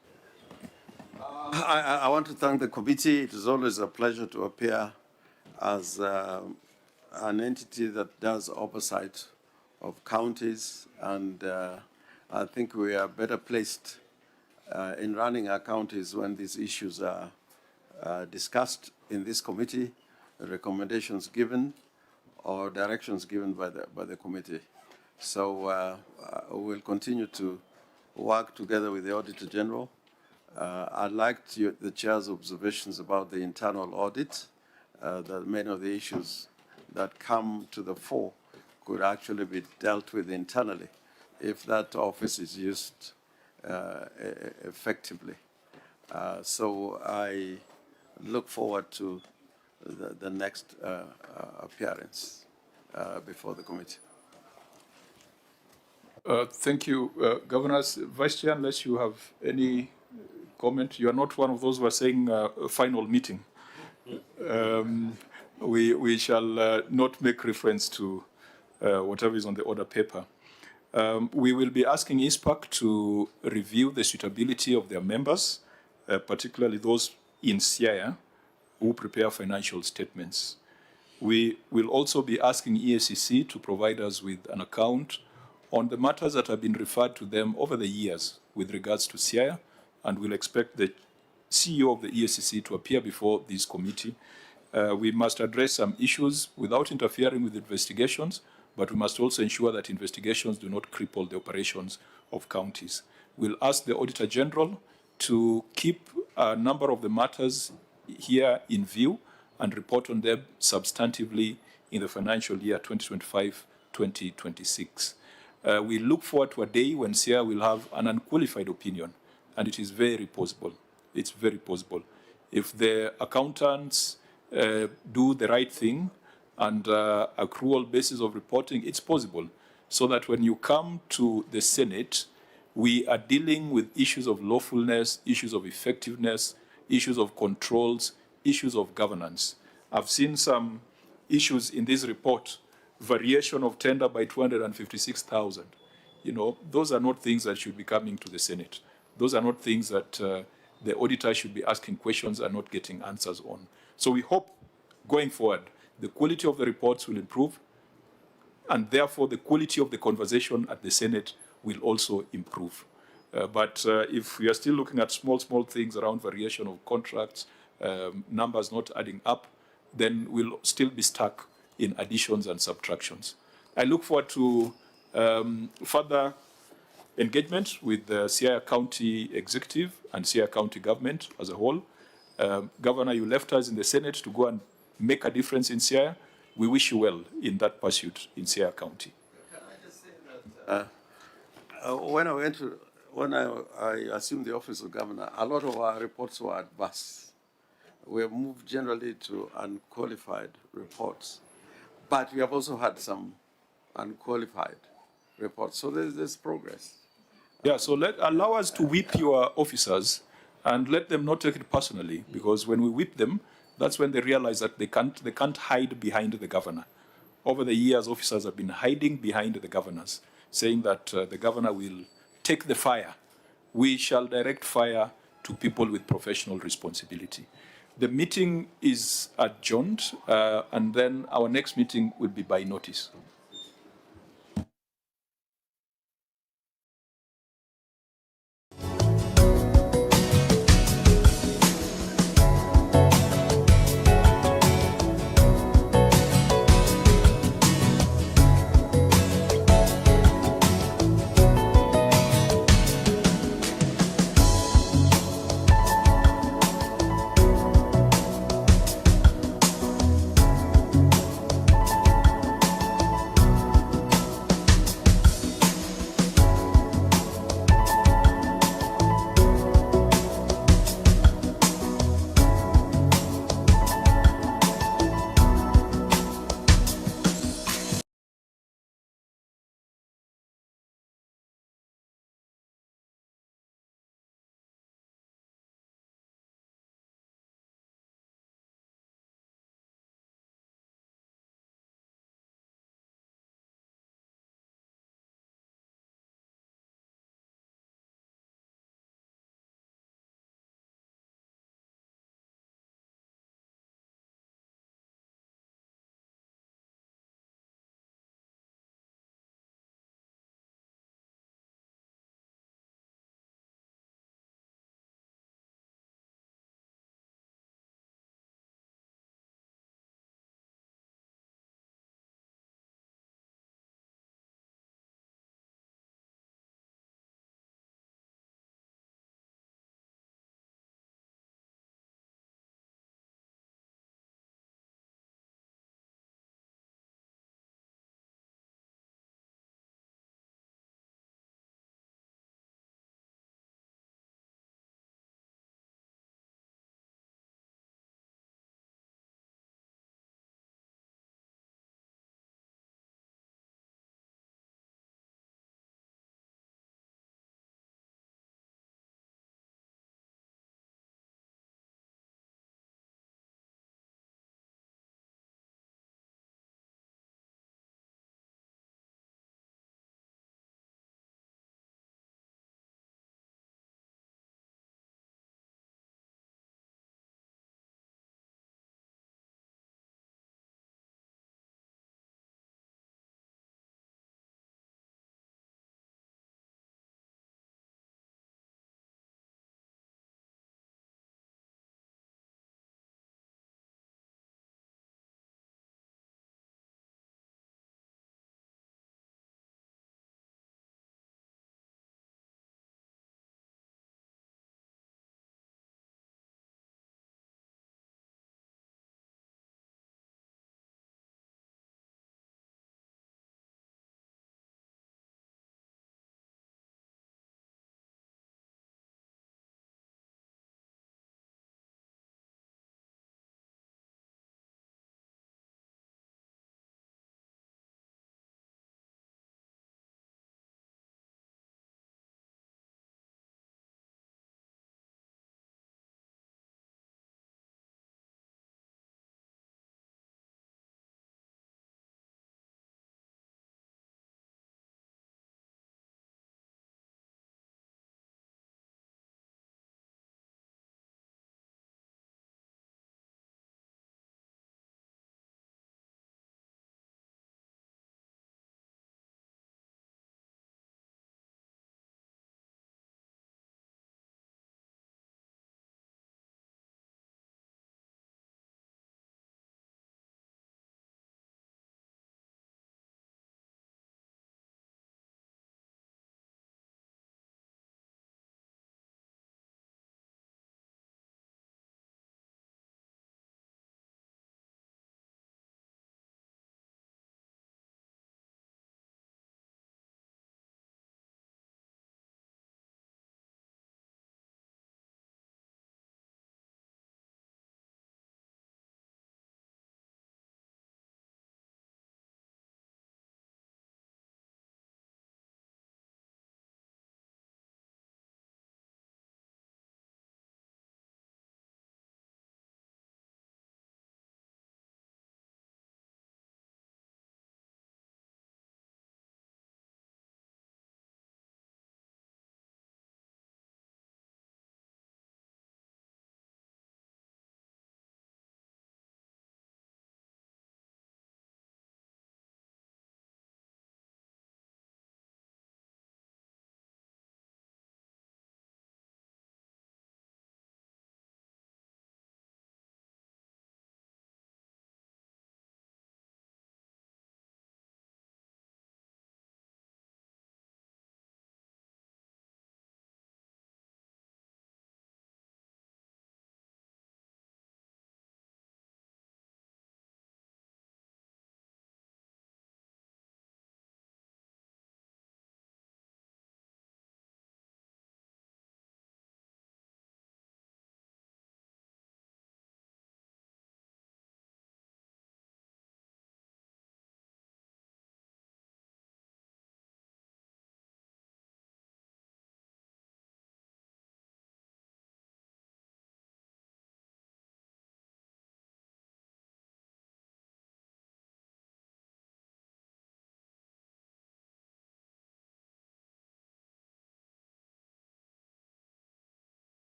I want to thank the committee. It is always a pleasure to appear as an entity that does oversight of counties, and I think we are better placed in running our counties when these issues are discussed in this committee, recommendations given or directions given by the committee. So we'll continue to work together with the Auditor-General. I liked the chair's observations about the internal audit, that many of the issues that come to the fore could actually be dealt with internally if that office is used effectively. So I look forward to the next appearance before the committee. Thank you, Governors. Vice Chair, unless you have any comment, you are not one of those who are saying final meeting. We shall not make reference to whatever is on the order paper. We will be asking CPAC to review the suitability of their members, particularly those in Siaya who prepare financial statements. We will also be asking EACC to provide us with an account on the matters that have been referred to them over the years with regards to Siaya, and we'll expect the CEO of the EACC to appear before this committee. We must address some issues without interfering with investigations, but we must also ensure that investigations do not cripple the operations of counties. We'll ask the Auditor-General to keep a number of the matters here in view and report on them substantively in the financial year 2025-2026. We look forward to a day when Siaya will have an unqualified opinion, and it is very possible. It's very possible. If the accountants do the right thing and accrual basis of reporting, it's possible. So that when you come to the Senate, we are dealing with issues of lawfulness, issues of effectiveness, issues of controls, issues of governance. I've seen some issues in this report, variation of tender by 256,000. You know, those are not things that should be coming to the Senate. Those are not things that the auditor should be asking questions and not getting answers on. So we hope going forward, the quality of the reports will improve, and therefore the quality of the conversation at the Senate will also improve. But if we are still looking at small things around variation of contracts, numbers not adding up, then we'll still be stuck in additions and subtractions. I look forward to further engagement with the Siaya County Executive and Siaya County Government as a whole. Governor, you left us in the Senate to go and make a difference in Siaya. We wish you well in that pursuit in Siaya County. When I assumed the office of governor, a lot of our reports were adverse. We have moved generally to unqualified reports, but we have also had some unqualified reports. So there's progress. Yeah, so allow us to whip your officers and let them not take it personally, because when we whip them, that's when they realize that they can't hide behind the governor. Over the years, officers have been hiding behind the governors, saying that the governor will take the fire. We shall direct fire to people with professional responsibility. The meeting is adjourned, and then our next meeting will be by notice.